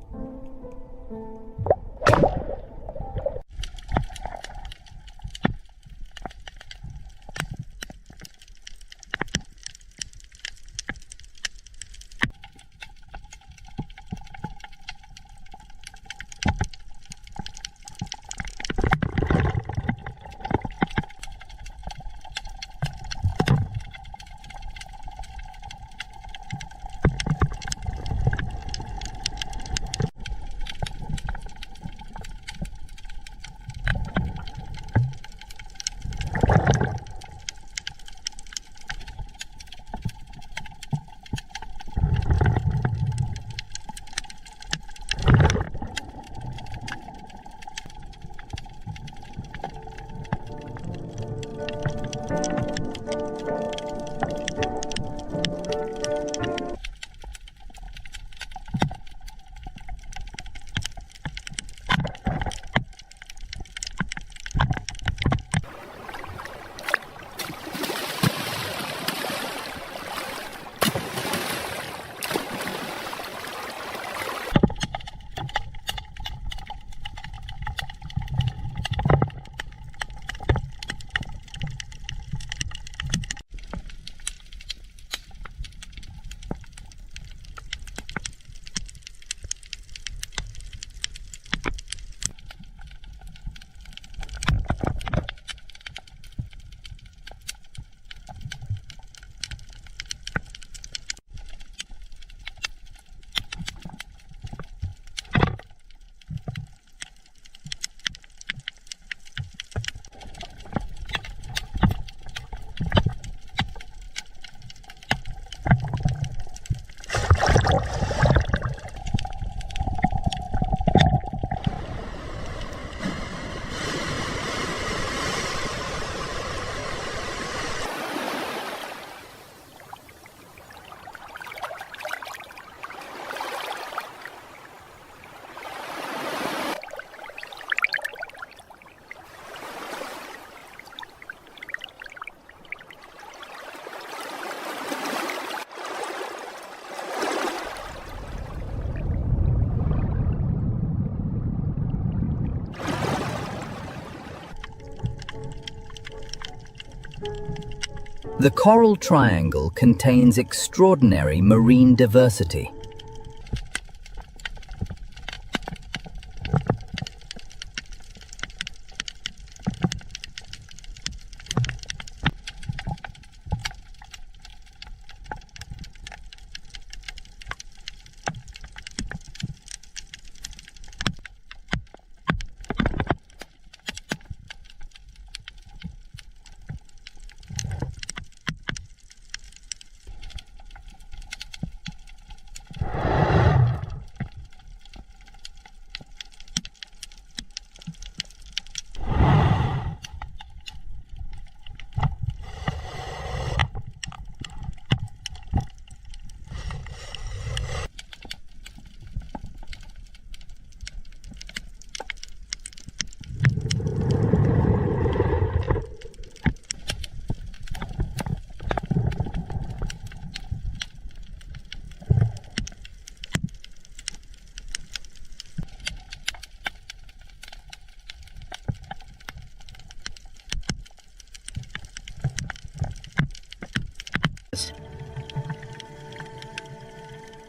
The coral triangle contains extraordinary marine diversity.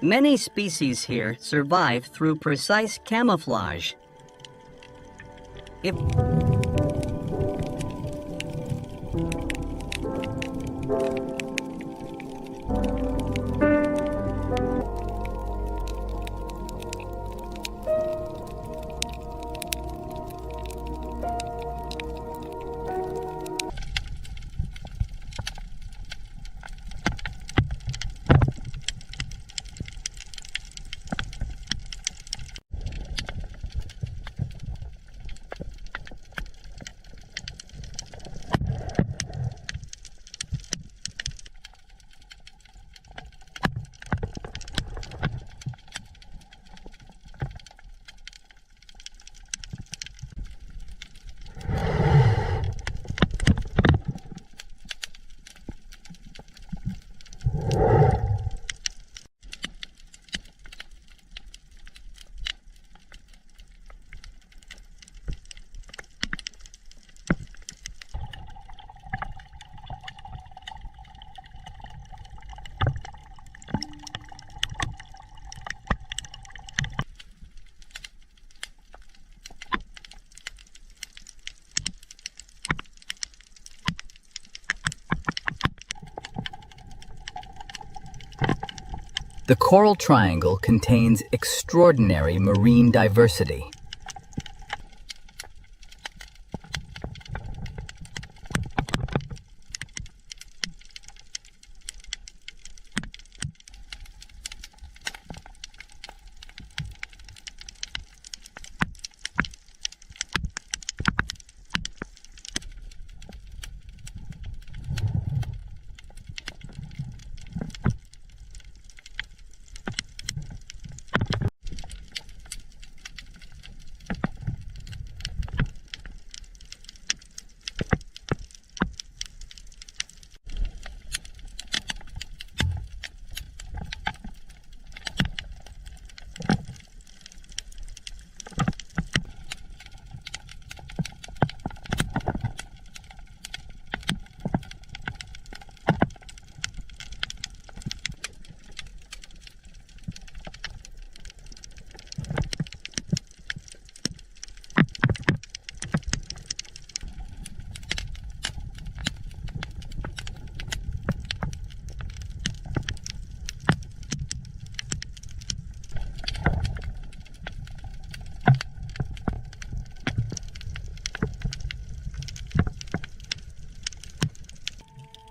Many species here survive through precise camouflage. If The coral triangle contains extraordinary marine diversity.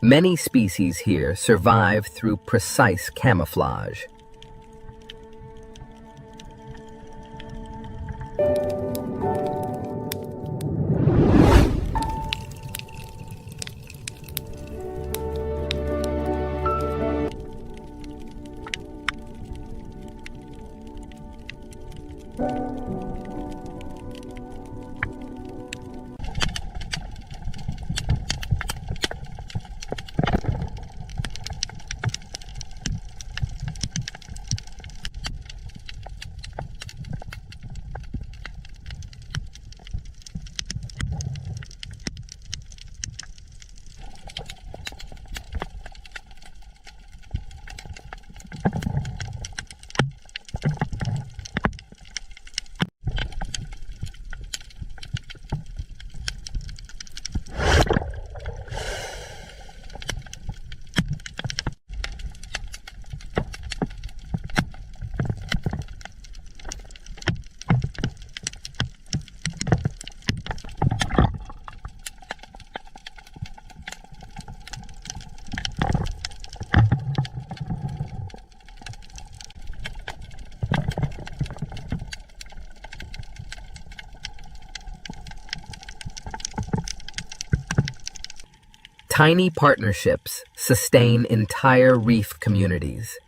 Many species here survive through precise camouflage. Tiny partnerships sustain entire reef communities.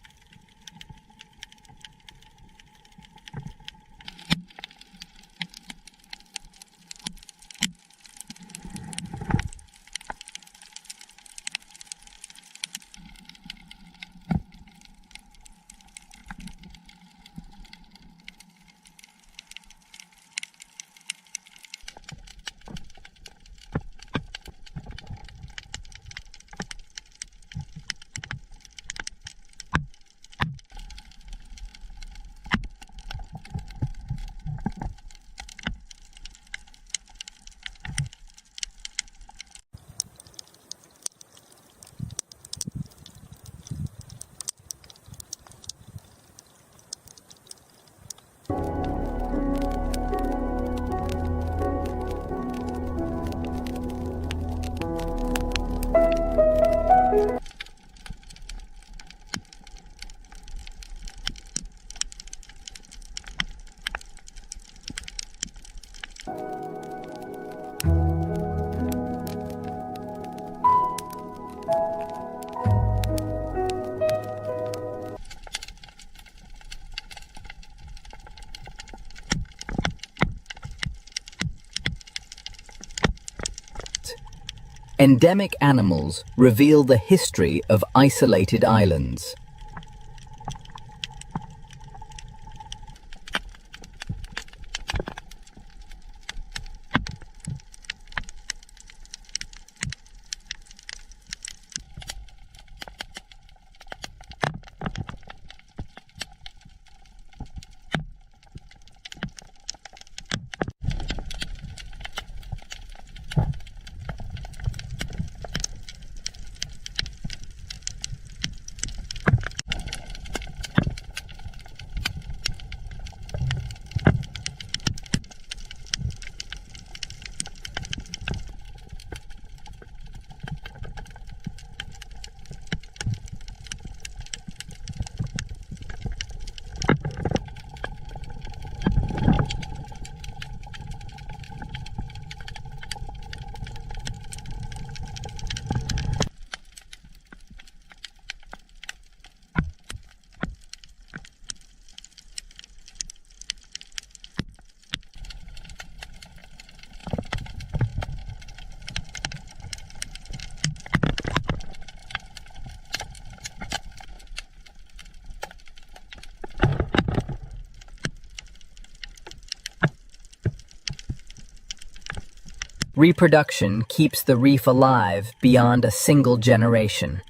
Endemic animals reveal the history of isolated islands. Reproduction keeps the reef alive beyond a single generation.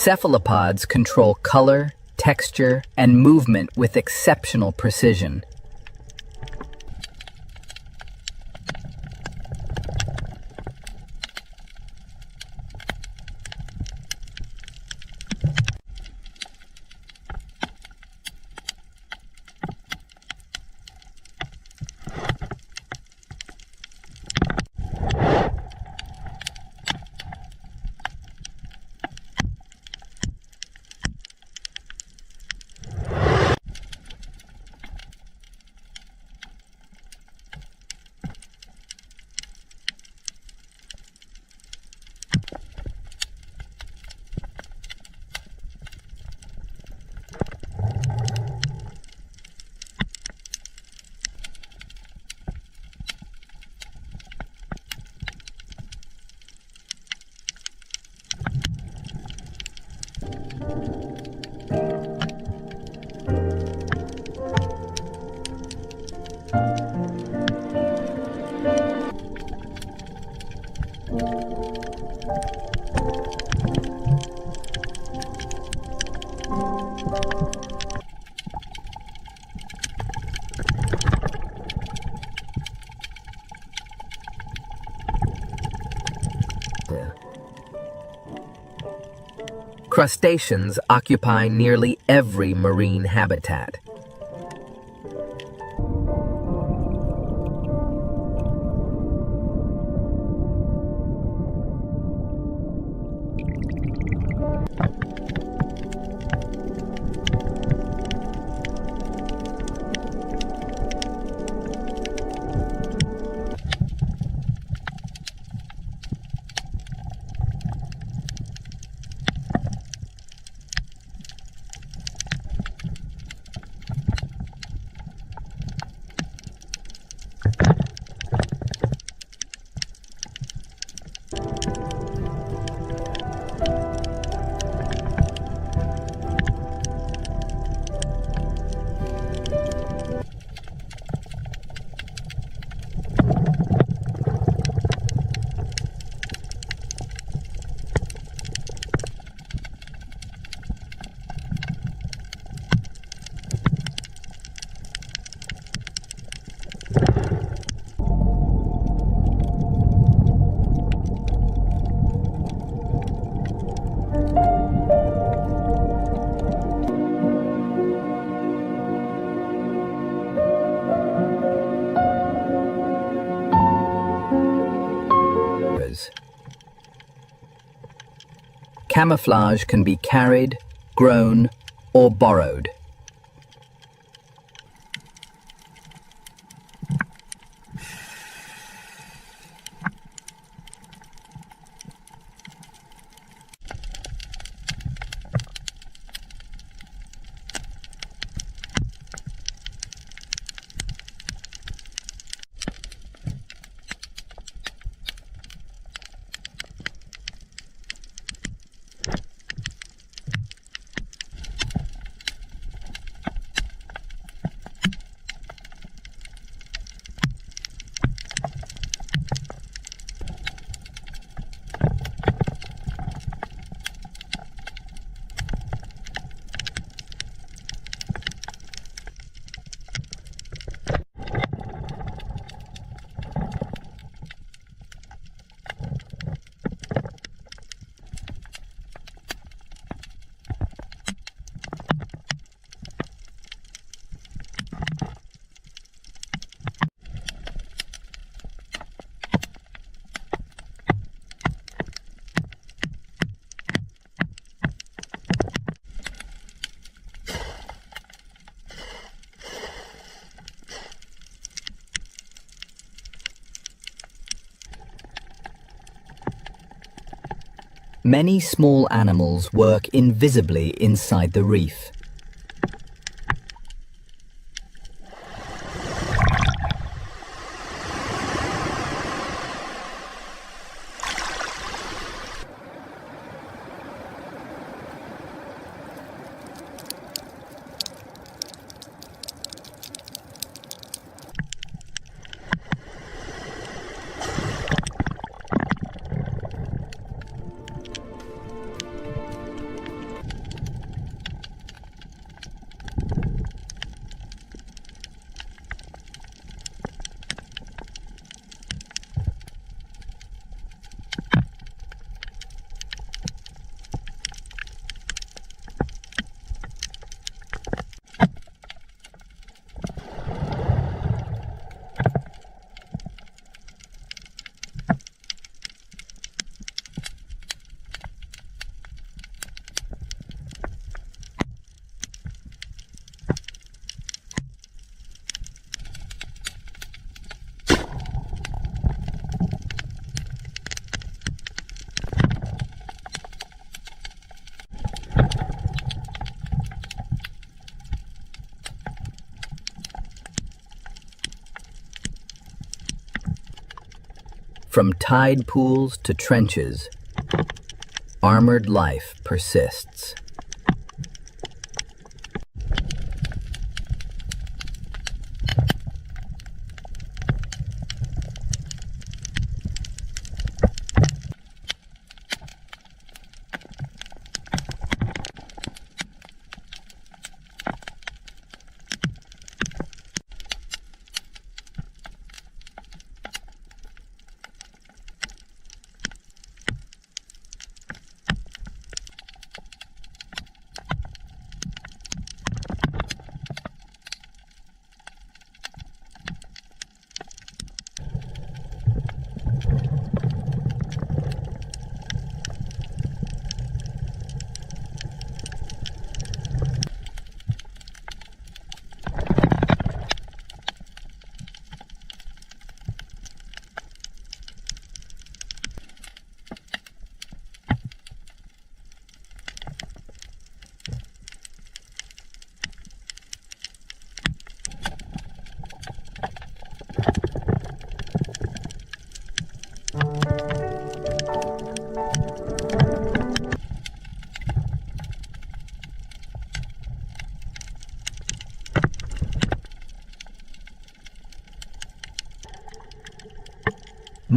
Cephalopods control color, texture, and movement with exceptional precision. Crustaceans occupy nearly every marine habitat. Camouflage can be carried, grown, or borrowed. Many small animals work invisibly inside the reef. From tide pools to trenches, armored life persists.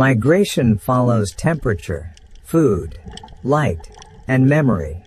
Migration follows temperature, food, light, and memory.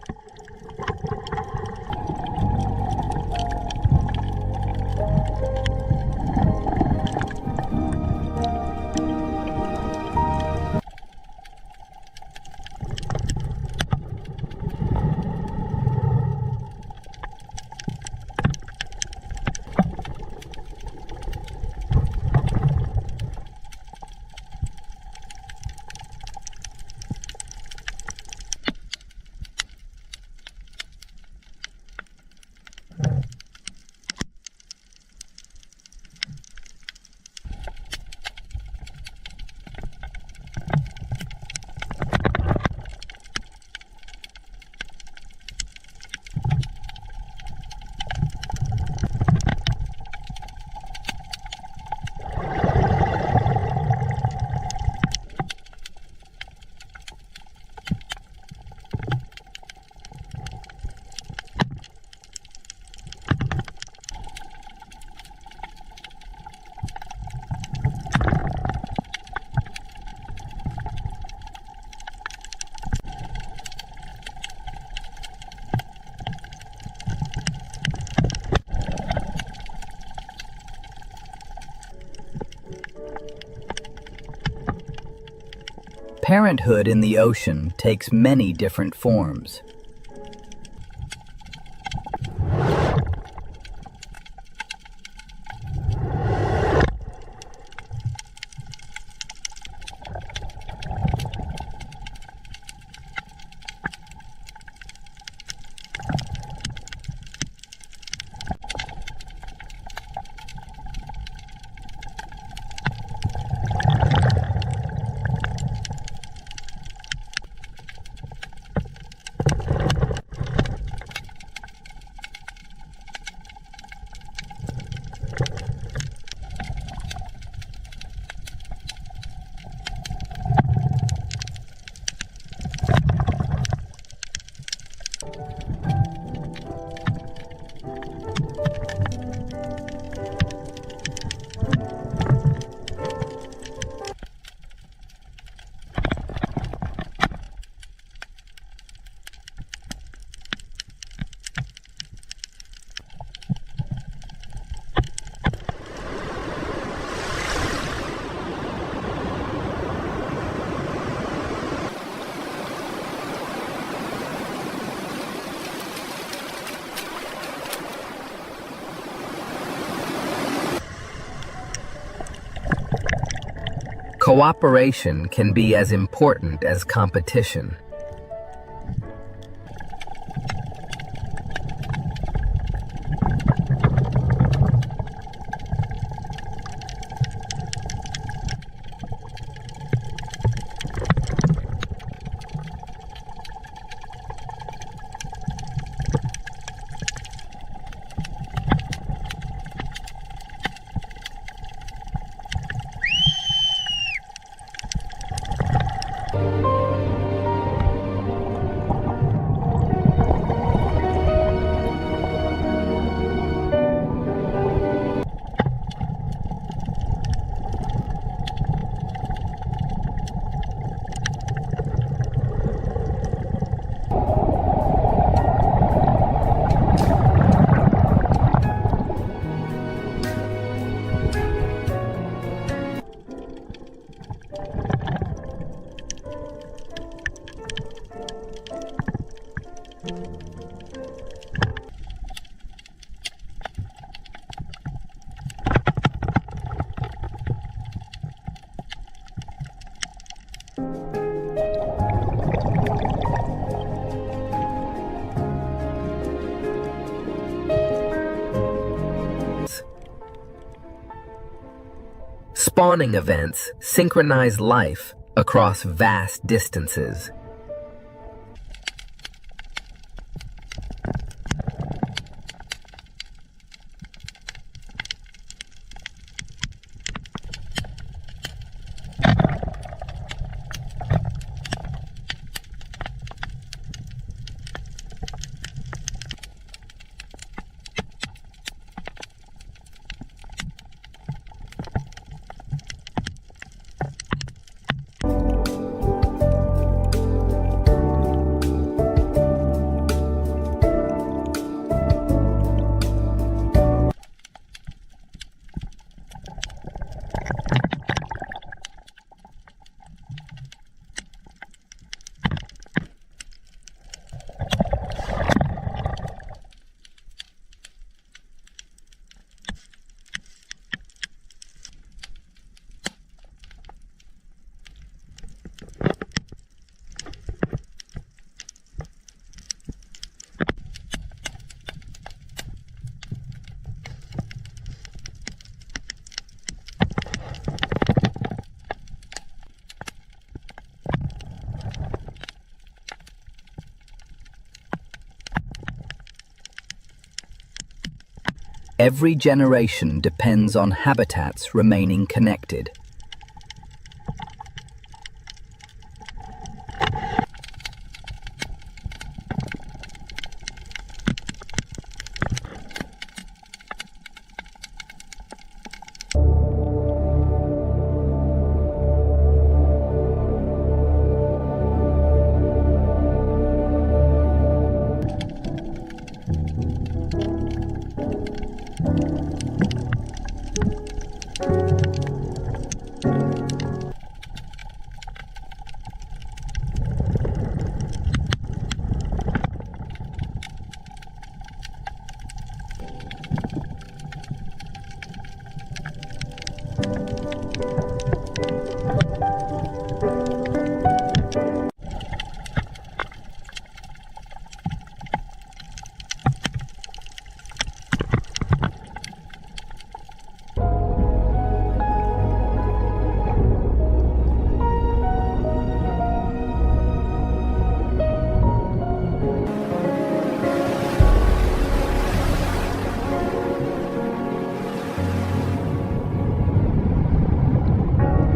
Parenthood in the ocean takes many different forms. Cooperation can be as important as competition. Spawning events synchronize life across vast distances. Every generation depends on habitats remaining connected.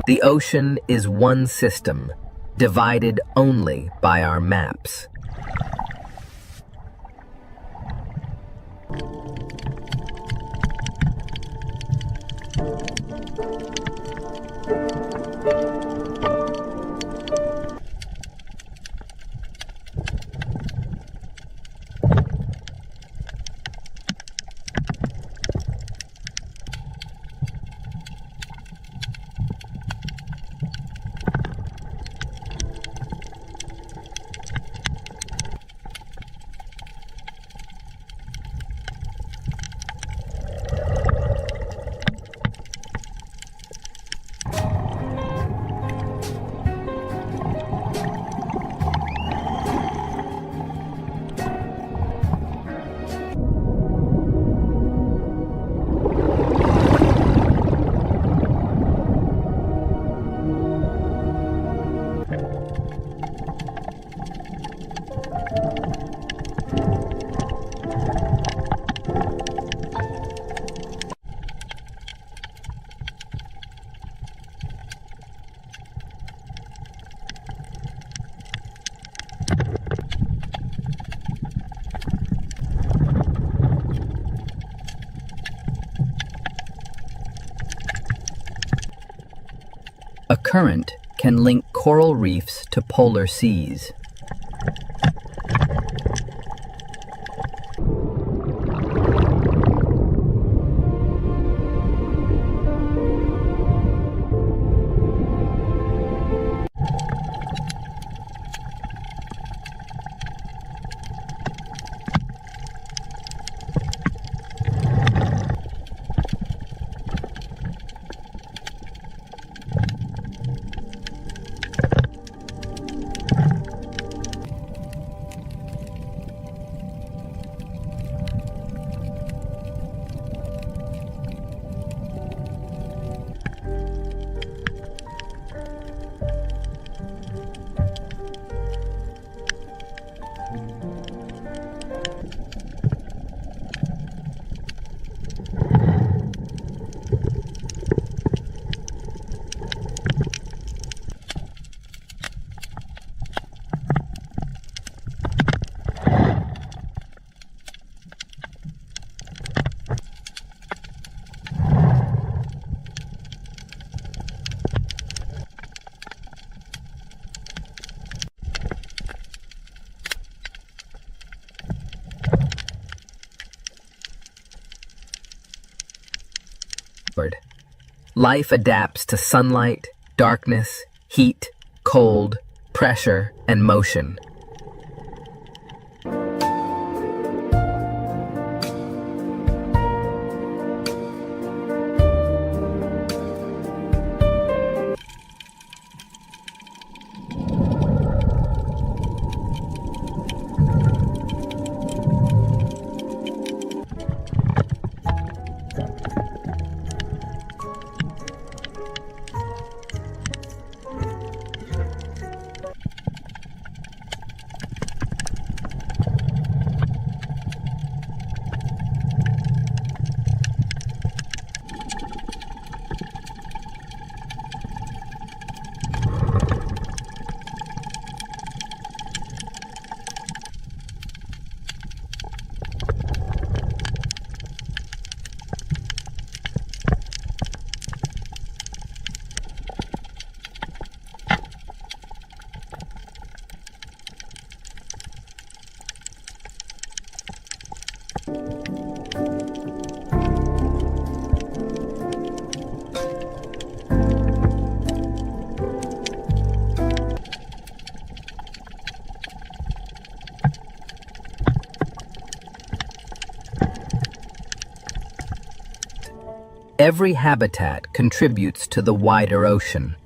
The ocean is one system, divided only by our maps. A current can link coral reefs to polar seas. Life adapts to sunlight, darkness, heat, cold, pressure, and motion. Every habitat contributes to the wider ocean.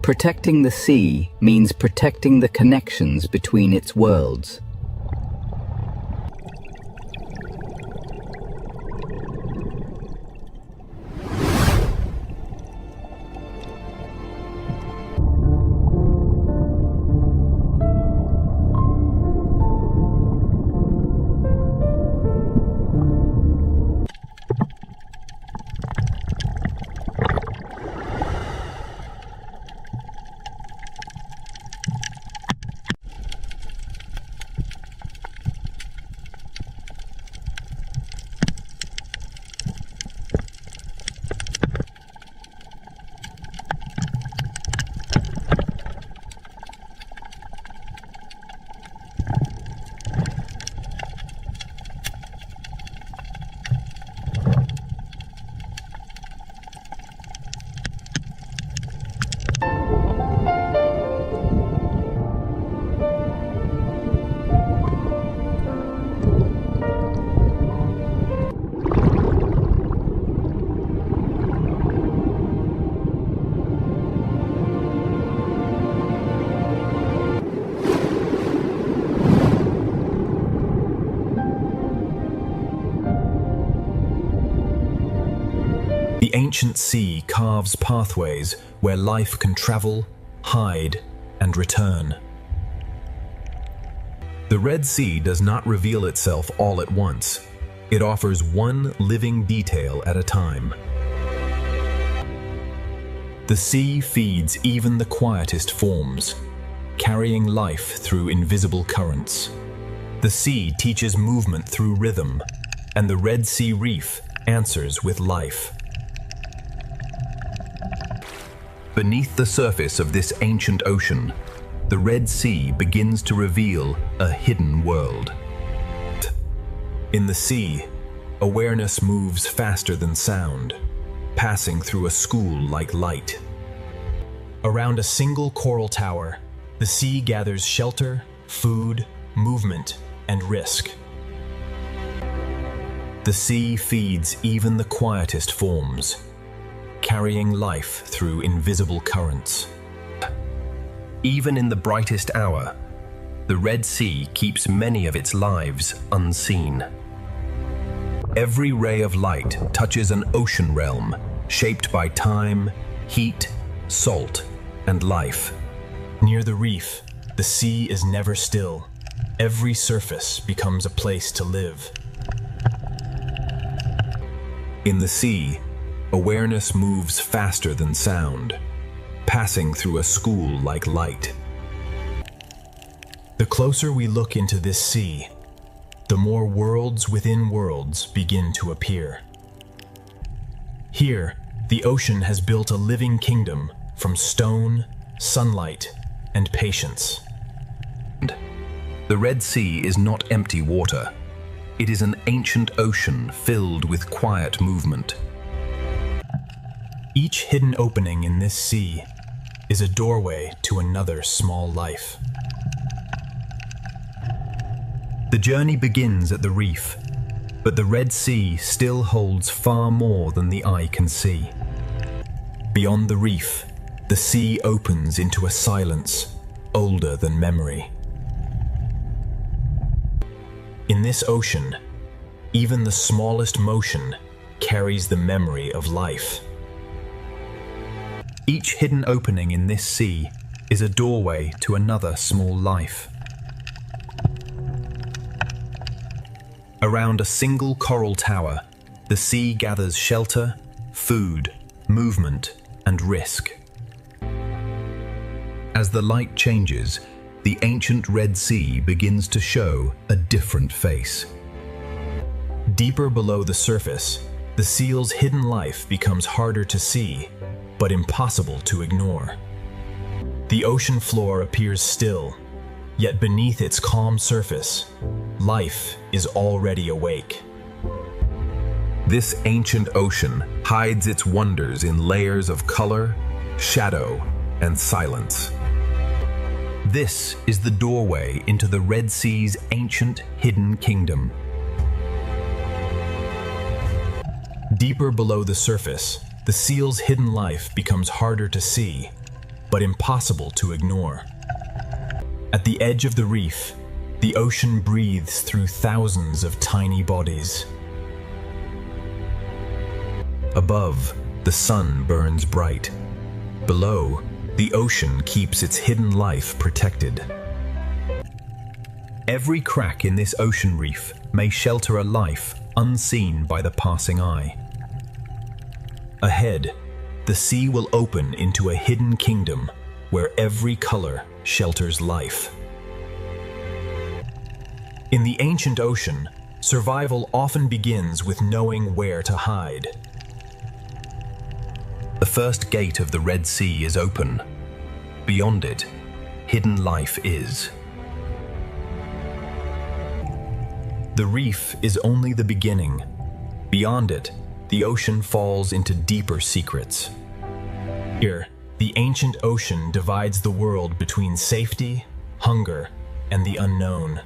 Protecting the sea means protecting the connections between its worlds. The ancient sea carves pathways where life can travel, hide, and return. The Red Sea does not reveal itself all at once. It offers one living detail at a time. The sea feeds even the quietest forms, carrying life through invisible currents. The sea teaches movement through rhythm, and the Red Sea Reef answers with life. Beneath the surface of this ancient ocean, the Red Sea begins to reveal a hidden world. In the sea, awareness moves faster than sound, passing through a school like light. Around a single coral tower, the sea gathers shelter, food, movement, and risk. The sea feeds even the quietest forms, carrying life through invisible currents. Even in the brightest hour, the Red Sea keeps many of its lives unseen. Every ray of light touches an ocean realm shaped by time, heat, salt, and life. Near the reef, the sea is never still. Every surface becomes a place to live. In the sea, awareness moves faster than sound, passing through a school like light. The closer we look into this sea, the more worlds within worlds begin to appear. Here, the ocean has built a living kingdom from stone, sunlight, and patience. The Red Sea is not empty water. It is an ancient ocean filled with quiet movement. Each hidden opening in this sea is a doorway to another small life. The journey begins at the reef, but the Red Sea still holds far more than the eye can see. Beyond the reef, the sea opens into a silence older than memory. In this ocean, even the smallest motion carries the memory of life. Each hidden opening in this sea is a doorway to another small life. Around a single coral tower, the sea gathers shelter, food, movement, and risk. As the light changes, the ancient Red Sea begins to show a different face. Deeper below the surface, the seal's hidden life becomes harder to see, but impossible to ignore. The ocean floor appears still, yet beneath its calm surface, life is already awake. This ancient ocean hides its wonders in layers of color, shadow, and silence. This is the doorway into the Red Sea's ancient hidden kingdom. Deeper below the surface, the seal's hidden life becomes harder to see, but impossible to ignore. At the edge of the reef, the ocean breathes through thousands of tiny bodies. Above, the sun burns bright. Below, the ocean keeps its hidden life protected. Every crack in this ocean reef may shelter a life unseen by the passing eye. Ahead, the sea will open into a hidden kingdom where every color shelters life. In the ancient ocean, survival often begins with knowing where to hide. The first gate of the Red Sea is open. Beyond it, hidden life is. The reef is only the beginning. Beyond it, the ocean falls into deeper secrets. Here, the ancient ocean divides the world between safety, hunger, and the unknown.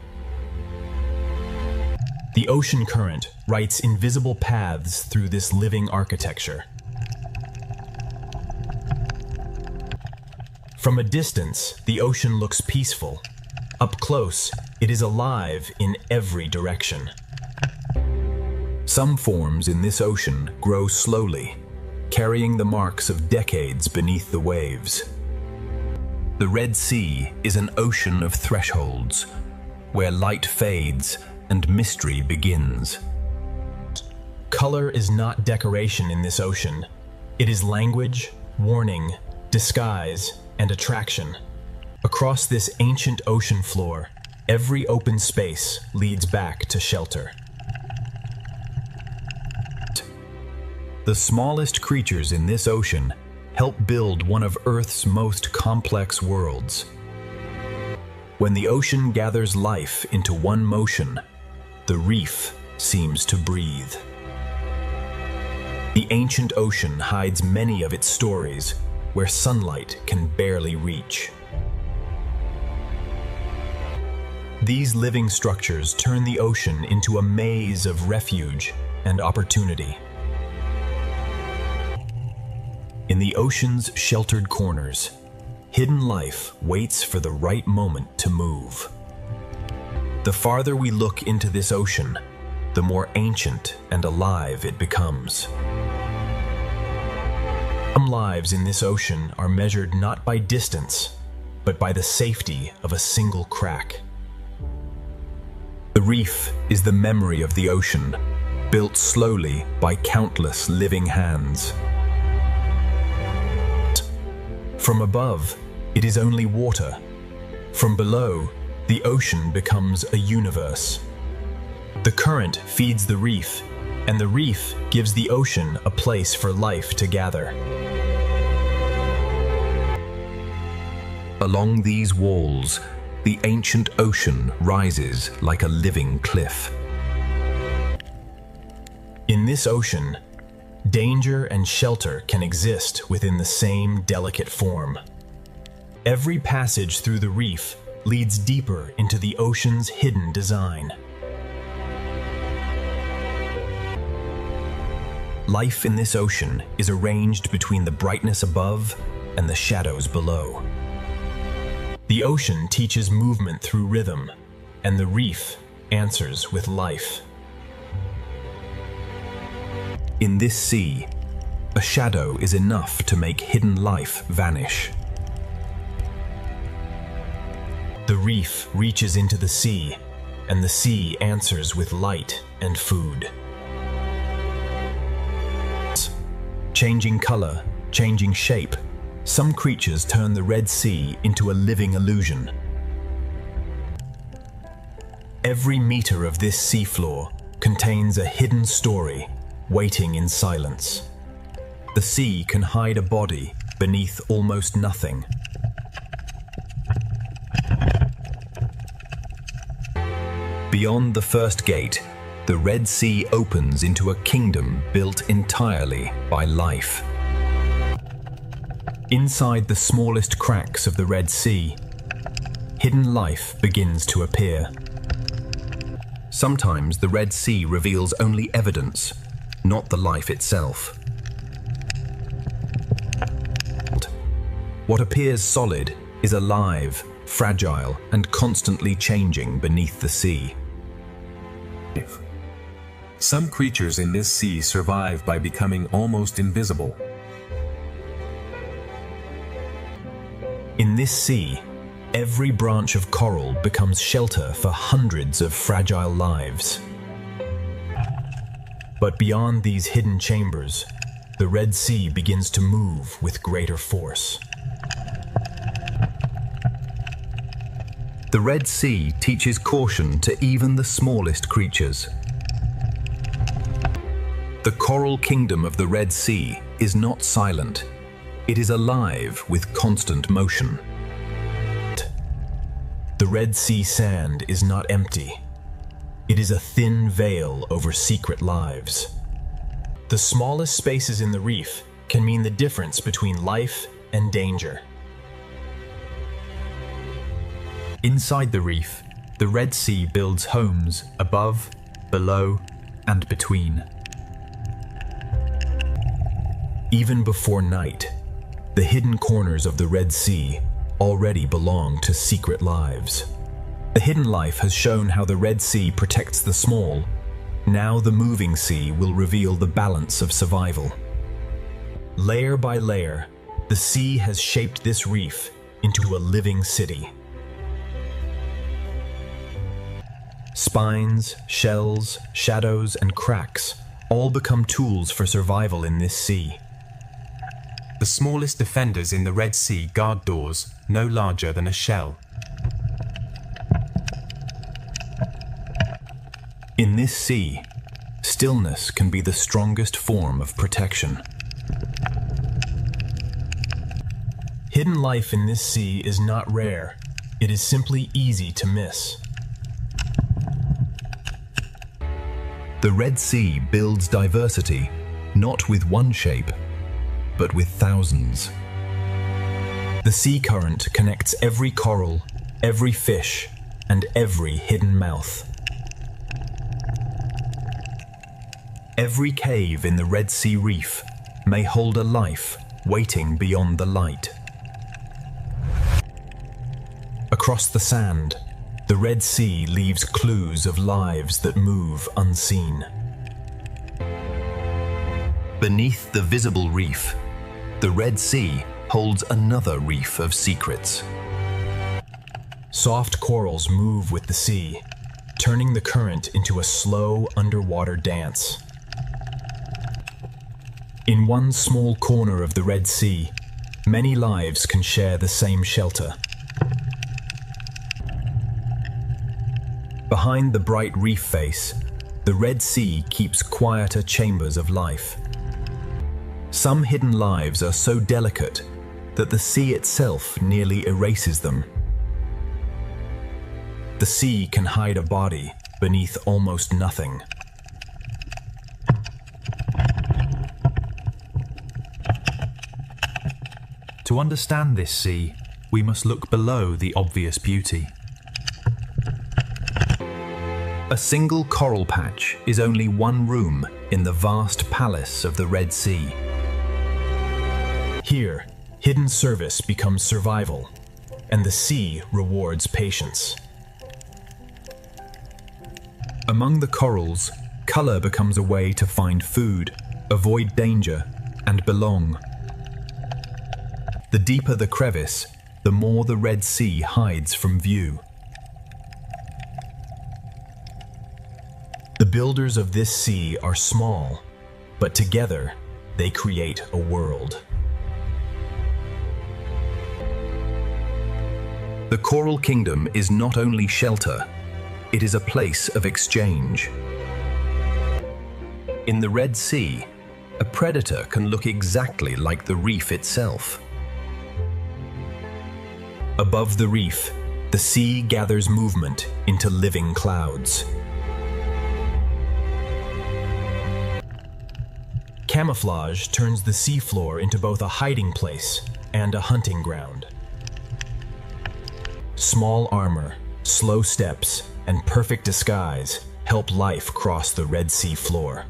The ocean current writes invisible paths through this living architecture. From a distance, the ocean looks peaceful. Up close, it is alive in every direction. Some forms in this ocean grow slowly, carrying the marks of decades beneath the waves. The Red Sea is an ocean of thresholds, where light fades and mystery begins. Color is not decoration in this ocean. It is language, warning, disguise, and attraction. Across this ancient ocean floor, every open space leads back to shelter. The smallest creatures in this ocean help build one of Earth's most complex worlds. When the ocean gathers life into one motion, the reef seems to breathe. The ancient ocean hides many of its stories where sunlight can barely reach. These living structures turn the ocean into a maze of refuge and opportunity. In the ocean's sheltered corners, hidden life waits for the right moment to move. The farther we look into this ocean, the more ancient and alive it becomes. Some lives in this ocean are measured not by distance, but by the safety of a single crack. The reef is the memory of the ocean, built slowly by countless living hands. From above, it is only water. From below, the ocean becomes a universe. The current feeds the reef, and the reef gives the ocean a place for life to gather. Along these walls, the ancient ocean rises like a living cliff. In this ocean, danger and shelter can exist within the same delicate form. Every passage through the reef leads deeper into the ocean's hidden design. Life in this ocean is arranged between the brightness above and the shadows below. The ocean teaches movement through rhythm, and the reef answers with life. In this sea, a shadow is enough to make hidden life vanish. The reef reaches into the sea, and the sea answers with light and food. Changing color, changing shape, some creatures turn the Red Sea into a living illusion. Every meter of this seafloor contains a hidden story waiting in silence. The sea can hide a body beneath almost nothing. Beyond the first gate, the Red Sea opens into a kingdom built entirely by life. Inside the smallest cracks of the Red Sea, hidden life begins to appear. Sometimes the Red Sea reveals only evidence, not the life itself. What appears solid is alive, fragile, and constantly changing beneath the sea. Some creatures in this sea survive by becoming almost invisible. In this sea, every branch of coral becomes shelter for hundreds of fragile lives. But beyond these hidden chambers, the Red Sea begins to move with greater force. The Red Sea teaches caution to even the smallest creatures. The coral kingdom of the Red Sea is not silent. It is alive with constant motion. The Red Sea sand is not empty. It is a thin veil over secret lives. The smallest spaces in the reef can mean the difference between life and danger. Inside the reef, the Red Sea builds homes above, below, and between. Even before night, the hidden corners of the Red Sea already belong to secret lives. The hidden life has shown how the Red Sea protects the small. Now the moving sea will reveal the balance of survival. Layer by layer, the sea has shaped this reef into a living city. Spines, shells, shadows, and cracks all become tools for survival in this sea. The smallest defenders in the Red Sea guard doors no larger than a shell. In this sea, stillness can be the strongest form of protection. Hidden life in this sea is not rare. It is simply easy to miss. The Red Sea builds diversity, not with one shape, but with thousands. The sea current connects every coral, every fish, and every hidden mouth. Every cave in the Red Sea reef may hold a life waiting beyond the light. Across the sand, the Red Sea leaves clues of lives that move unseen. Beneath the visible reef, the Red Sea holds another reef of secrets. Soft corals move with the sea, turning the current into a slow underwater dance. In one small corner of the Red Sea, many lives can share the same shelter. Behind the bright reef face, the Red Sea keeps quieter chambers of life. Some hidden lives are so delicate that the sea itself nearly erases them. The sea can hide a body beneath almost nothing. To understand this sea, we must look below the obvious beauty. A single coral patch is only one room in the vast palace of the Red Sea. Here, hidden service becomes survival, and the sea rewards patience. Among the corals, color becomes a way to find food, avoid danger, and belong. The deeper the crevice, the more the Red Sea hides from view. The builders of this sea are small, but together they create a world. The Coral Kingdom is not only shelter, it is a place of exchange. In the Red Sea, a predator can look exactly like the reef itself. Above the reef, the sea gathers movement into living clouds. Camouflage turns the seafloor into both a hiding place and a hunting ground. Small armor, slow steps, and perfect disguise help life cross the Red Sea floor.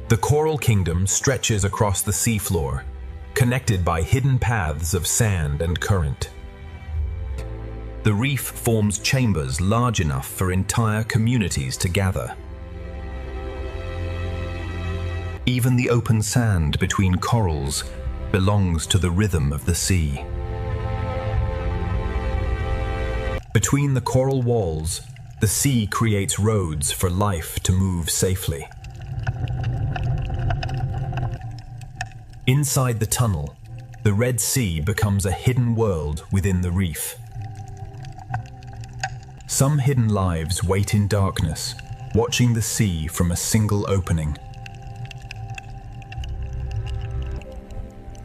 The Coral Kingdom stretches across the seafloor, connected by hidden paths of sand and current. The reef forms chambers large enough for entire communities to gather. Even the open sand between corals belongs to the rhythm of the sea. Between the coral walls, the sea creates roads for life to move safely. Inside the tunnel, the Red Sea becomes a hidden world within the reef. Some hidden lives wait in darkness, watching the sea from a single opening.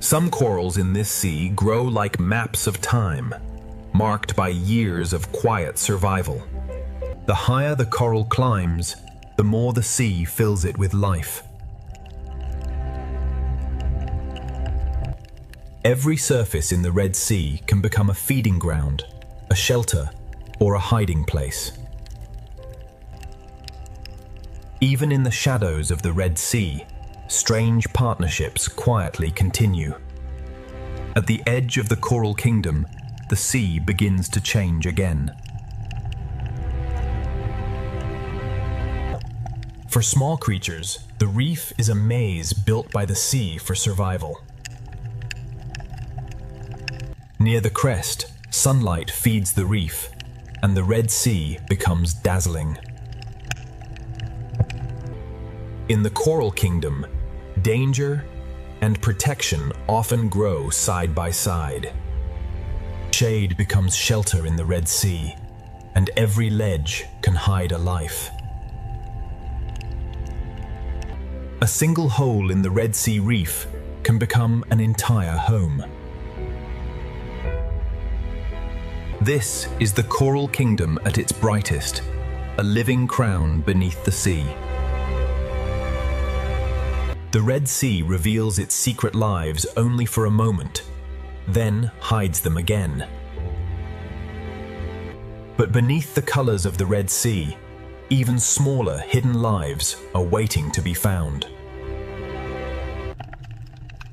Some corals in this sea grow like maps of time, marked by years of quiet survival. The higher the coral climbs, the more the sea fills it with life. Every surface in the Red Sea can become a feeding ground, a shelter, or a hiding place. Even in the shadows of the Red Sea, strange partnerships quietly continue. At the edge of the Coral Kingdom, the sea begins to change again. For small creatures, the reef is a maze built by the sea for survival. Near the crest, sunlight feeds the reef, and the Red Sea becomes dazzling. In the Coral Kingdom, danger and protection often grow side by side. Shade becomes shelter in the Red Sea, and every ledge can hide a life. A single hole in the Red Sea reef can become an entire home. This is the Coral Kingdom at its brightest, a living crown beneath the sea. The Red Sea reveals its secret lives only for a moment, then hides them again. But beneath the colors of the Red Sea, even smaller hidden lives are waiting to be found.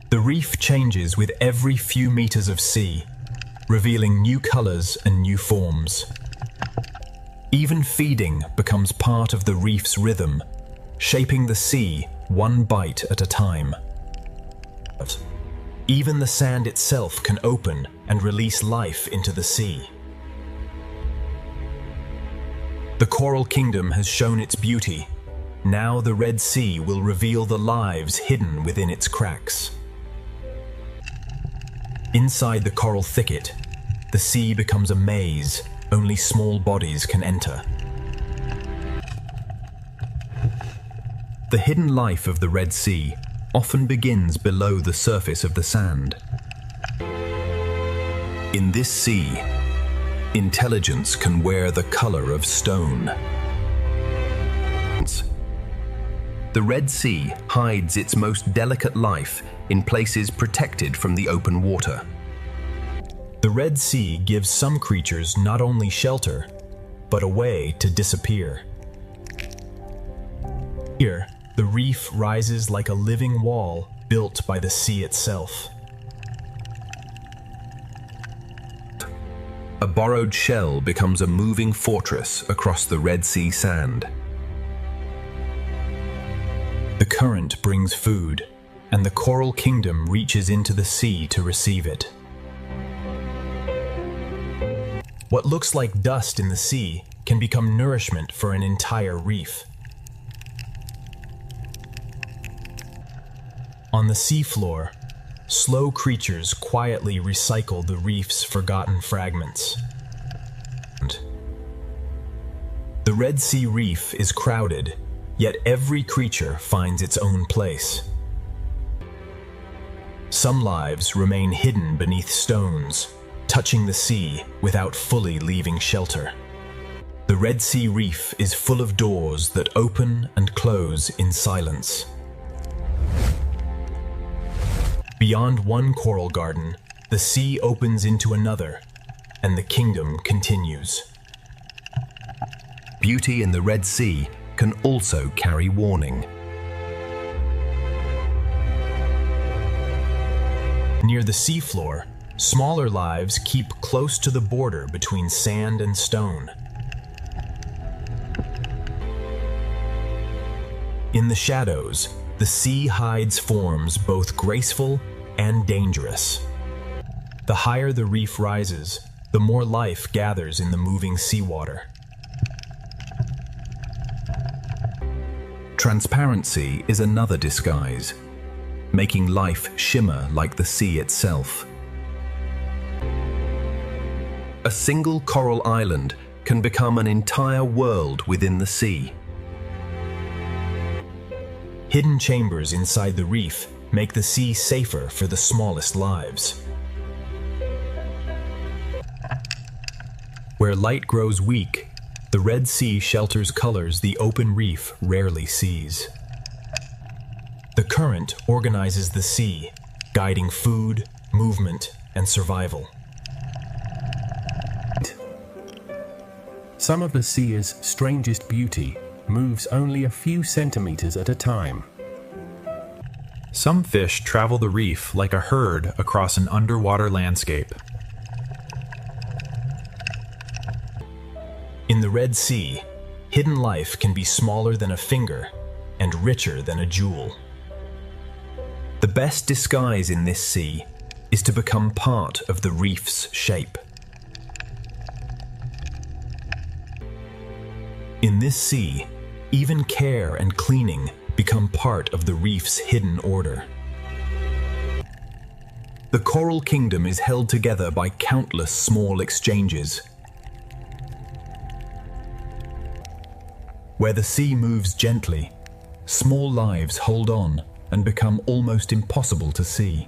The reef changes with every few meters of sea, revealing new colors and new forms. Even feeding becomes part of the reef's rhythm, shaping the sea one bite at a time. Even the sand itself can open and release life into the sea. The Coral Kingdom has shown its beauty. Now the Red Sea will reveal the lives hidden within its cracks. Inside the coral thicket, the sea becomes a maze only small bodies can enter. The hidden life of the Red Sea often begins below the surface of the sand. In this sea, intelligence can wear the color of stone. The Red Sea hides its most delicate life in places protected from the open water. The Red Sea gives some creatures not only shelter, but a way to disappear. Here, the reef rises like a living wall built by the sea itself. A borrowed shell becomes a moving fortress across the Red Sea sand. The current brings food, and the coral kingdom reaches into the sea to receive it. What looks like dust in the sea can become nourishment for an entire reef. On the seafloor, slow creatures quietly recycle the reef's forgotten fragments. The Red Sea reef is crowded, yet every creature finds its own place. Some lives remain hidden beneath stones, touching the sea without fully leaving shelter. The Red Sea reef is full of doors that open and close in silence. Beyond one coral garden, the sea opens into another, and the kingdom continues. Beauty in the Red Sea can also carry warning. Near the seafloor, smaller lives keep close to the border between sand and stone. In the shadows, the sea hides forms both graceful and dangerous. The higher the reef rises, the more life gathers in the moving seawater. Transparency is another disguise, making life shimmer like the sea itself. A single coral island can become an entire world within the sea. Hidden chambers inside the reef make the sea safer for the smallest lives. Where light grows weak, the Red Sea shelters colors the open reef rarely sees. The current organizes the sea, guiding food, movement, and survival. Some of the sea's strangest beauty moves only a few centimeters at a time. Some fish travel the reef like a herd across an underwater landscape. In the Red Sea, hidden life can be smaller than a finger and richer than a jewel. The best disguise in this sea is to become part of the reef's shape. In this sea, even care and cleaning become part of the reef's hidden order. The coral kingdom is held together by countless small exchanges. Where the sea moves gently, small lives hold on and become almost impossible to see.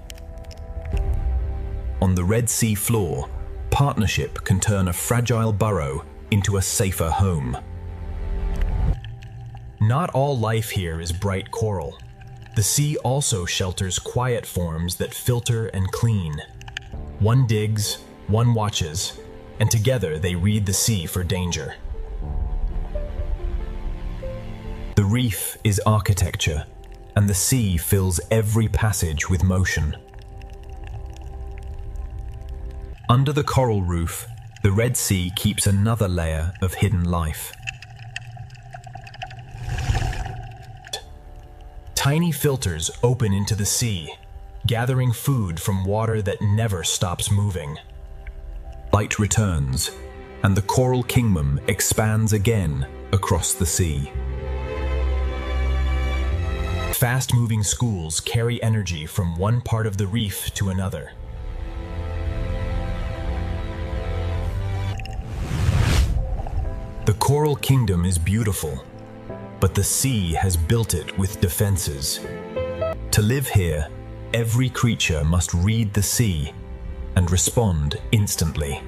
On the Red Sea floor, partnership can turn a fragile burrow into a safer home. Not all life here is bright coral. The sea also shelters quiet forms that filter and clean. One digs, one watches, and together they read the sea for danger. The reef is architecture, and the sea fills every passage with motion. Under the coral roof, the Red Sea keeps another layer of hidden life. Tiny filters open into the sea, gathering food from water that never stops moving. Light returns, and the coral kingdom expands again across the sea. Fast-moving schools carry energy from one part of the reef to another. The coral kingdom is beautiful, but the sea has built it with defenses. To live here, every creature must read the sea and respond instantly.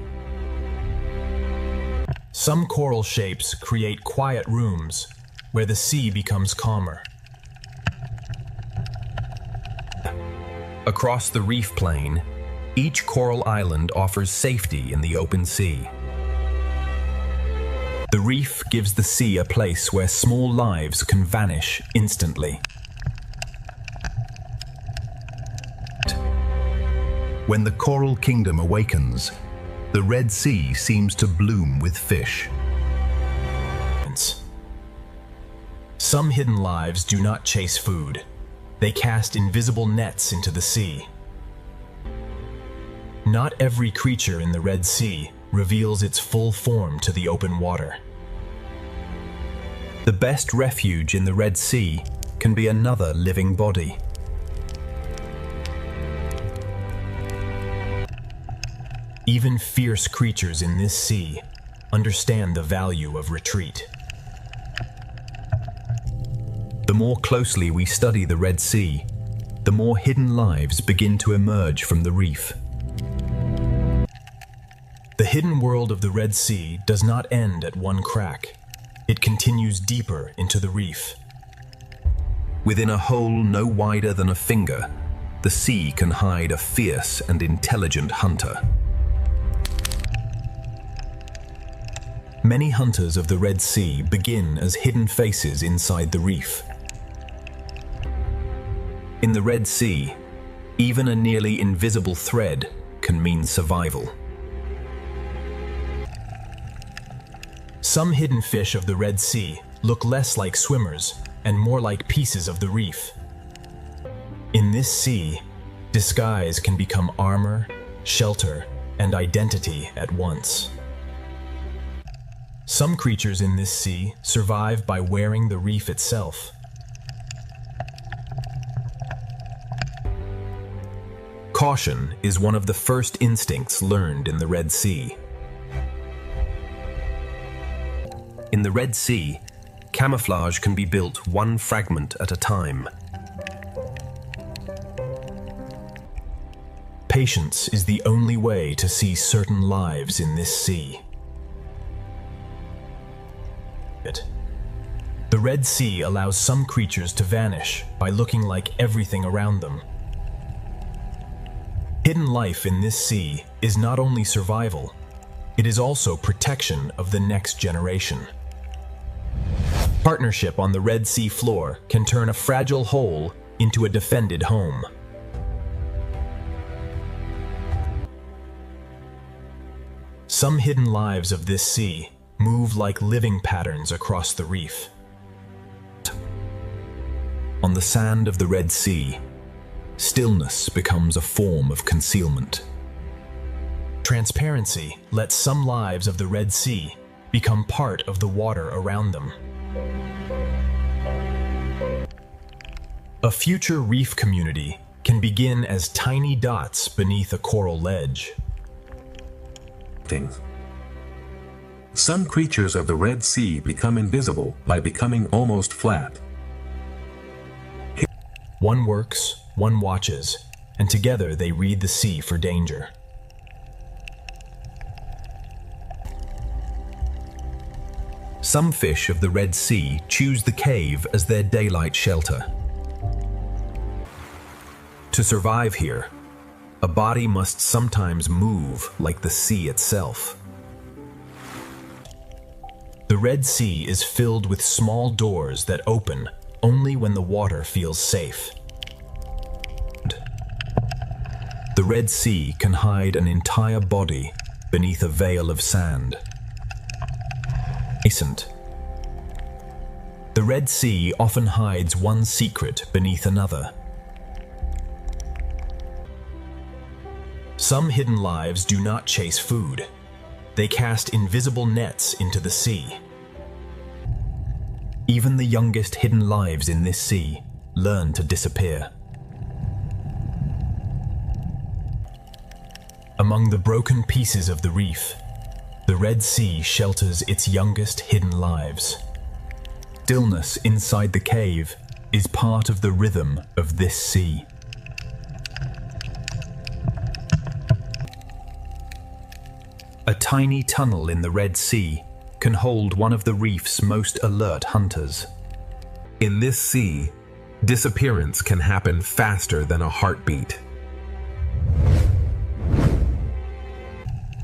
Some coral shapes create quiet rooms where the sea becomes calmer. Across the reef plain, Each coral island offers safety in the open sea. The reef gives the sea a place where small lives can vanish instantly. When the coral kingdom awakens, the Red Sea seems to bloom with fish. Some hidden lives do not chase food. They cast invisible nets into the sea. Not every creature in the Red Sea reveals its full form to the open water. The best refuge in the Red Sea can be another living body. Even fierce creatures in this sea understand the value of retreat. The more closely we study the Red Sea, the more hidden lives begin to emerge from the reef. The hidden world of the Red Sea does not end at one crack. It continues deeper into the reef. Within a hole no wider than a finger, the sea can hide a fierce and intelligent hunter. Many hunters of the Red Sea begin as hidden faces inside the reef. In the Red Sea, even a nearly invisible thread can mean survival. Some hidden fish of the Red Sea look less like swimmers and more like pieces of the reef. In this sea, disguise can become armor, shelter, and identity at once. Some creatures in this sea survive by wearing the reef itself. Caution is one of the first instincts learned in the Red Sea. In the Red Sea, camouflage can be built one fragment at a time. Patience is the only way to see certain lives in this sea. The Red Sea allows some creatures to vanish by looking like everything around them. Hidden life in this sea is not only survival, it is also protection of the next generation. Partnership on the Red Sea floor can turn a fragile hole into a defended home. Some hidden lives of this sea move like living patterns across the reef. On the sand of the Red Sea, stillness becomes a form of concealment. Transparency lets some lives of the Red Sea become part of the water around them. A future reef community can begin as tiny dots beneath a coral ledge. Some creatures of the Red Sea become invisible by becoming almost flat. One works, one watches, and together they read the sea for danger. Some fish of the Red Sea choose the cave as their daylight shelter. To survive here, a body must sometimes move like the sea itself. The Red Sea is filled with small doors that open only when the water feels safe. The Red Sea can hide an entire body beneath a veil of sand. The Red Sea often hides one secret beneath another. Some hidden lives do not chase food. They cast invisible nets into the sea. Even the youngest hidden lives in this sea learn to disappear. Among the broken pieces of the reef, the Red Sea shelters its youngest hidden lives. Stillness inside the cave is part of the rhythm of this sea. A tiny tunnel in the Red Sea can hold one of the reef's most alert hunters. In this sea, disappearance can happen faster than a heartbeat.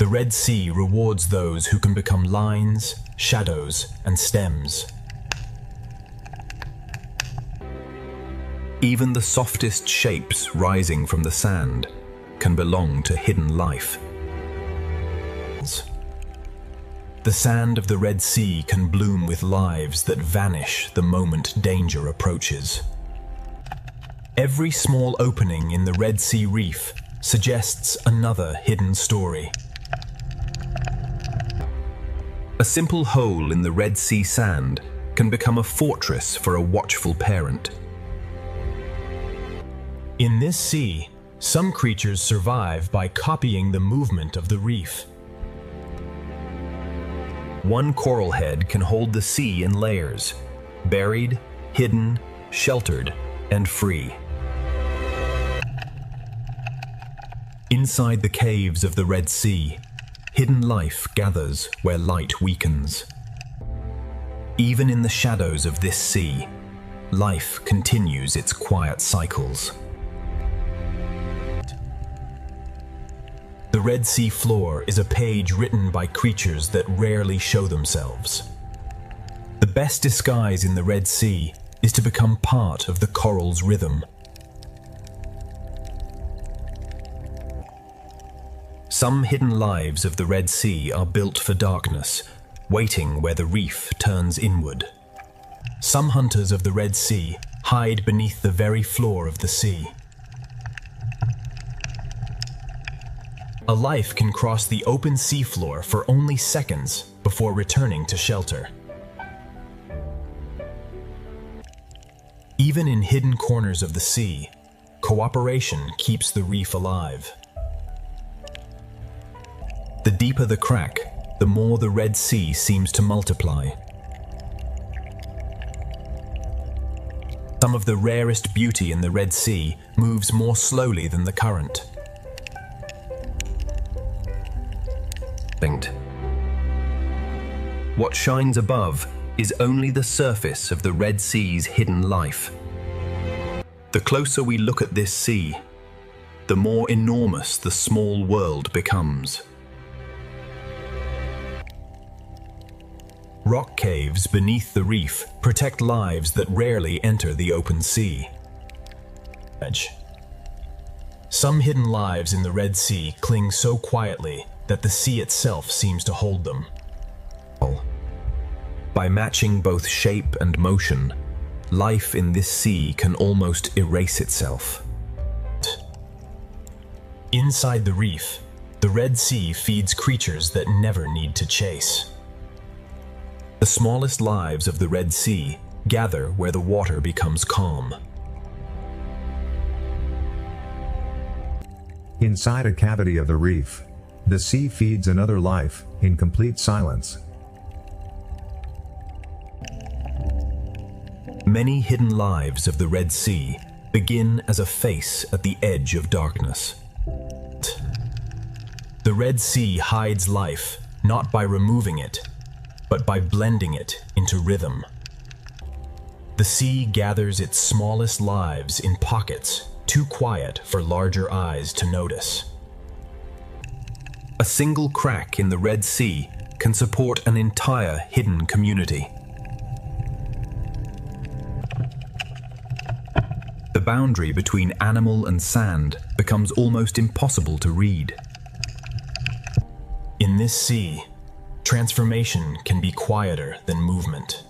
The Red Sea rewards those who can become lines, shadows, and stems. Even the softest shapes rising from the sand can belong to hidden life. The sand of the Red Sea can bloom with lives that vanish the moment danger approaches. Every small opening in the Red Sea reef suggests another hidden story. A simple hole in the Red Sea sand can become a fortress for a watchful parent. In this sea, some creatures survive by copying the movement of the reef. One coral head can hold the sea in layers, buried, hidden, sheltered, and free. Inside the caves of the Red Sea, hidden life gathers where light weakens. Even in the shadows of this sea, life continues its quiet cycles. The Red Sea floor is a page written by creatures that rarely show themselves. The best disguise in the Red Sea is to become part of the coral's rhythm. Some hidden lives of the Red Sea are built for darkness, waiting where the reef turns inward. Some hunters of the Red Sea hide beneath the very floor of the sea. A life can cross the open seafloor for only seconds before returning to shelter. Even in hidden corners of the sea, cooperation keeps the reef alive. The deeper the crack, the more the Red Sea seems to multiply. Some of the rarest beauty in the Red Sea moves more slowly than the current. What shines above is only the surface of the Red Sea's hidden life. The closer we look at this sea, the more enormous the small world becomes. Rock caves beneath the reef protect lives that rarely enter the open sea. Some hidden lives in the Red Sea cling so quietly that the sea itself seems to hold them. By matching both shape and motion, life in this sea can almost erase itself. Inside the reef, the Red Sea feeds creatures that never need to chase. The smallest lives of the Red Sea gather where the water becomes calm. Inside a cavity of the reef, the sea feeds another life, in complete silence. Many hidden lives of the Red Sea begin as a face at the edge of darkness. The Red Sea hides life not by removing it, but by blending it into rhythm. The sea gathers its smallest lives in pockets too quiet for larger eyes to notice. A single crack in the Red Sea can support an entire hidden community. The boundary between animal and sand becomes almost impossible to read. In this sea, transformation can be quieter than movement.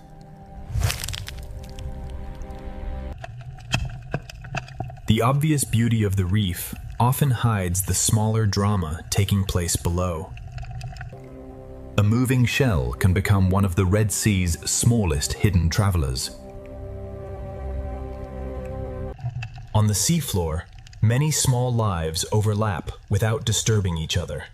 The obvious beauty of the reef often hides the smaller drama taking place below. A moving shell can become one of the Red Sea's smallest hidden travelers. On the seafloor, many small lives overlap without disturbing each other.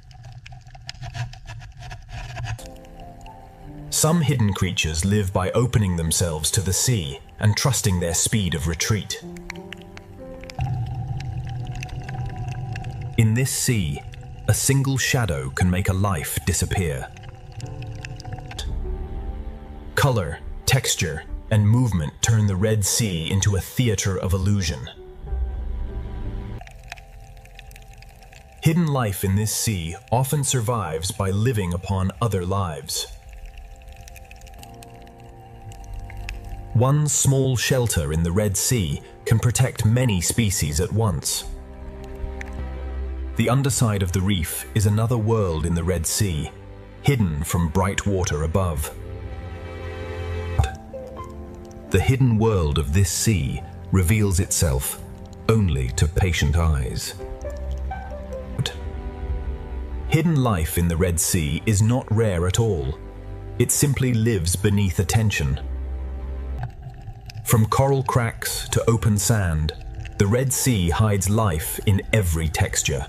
Some hidden creatures live by opening themselves to the sea and trusting their speed of retreat. In this sea, a single shadow can make a life disappear. Color, texture, and movement turn the Red Sea into a theater of illusion. Hidden life in this sea often survives by living upon other lives. One small shelter in the Red Sea can protect many species at once. The underside of the reef is another world in the Red Sea, hidden from bright water above. The hidden world of this sea reveals itself only to patient eyes. Hidden life in the Red Sea is not rare at all. It simply lives beneath attention. From coral cracks to open sand, the Red Sea hides life in every texture.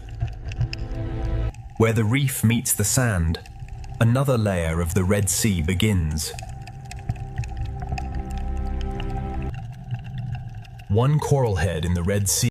Where the reef meets the sand, another layer of the Red Sea begins. One coral head in the Red Sea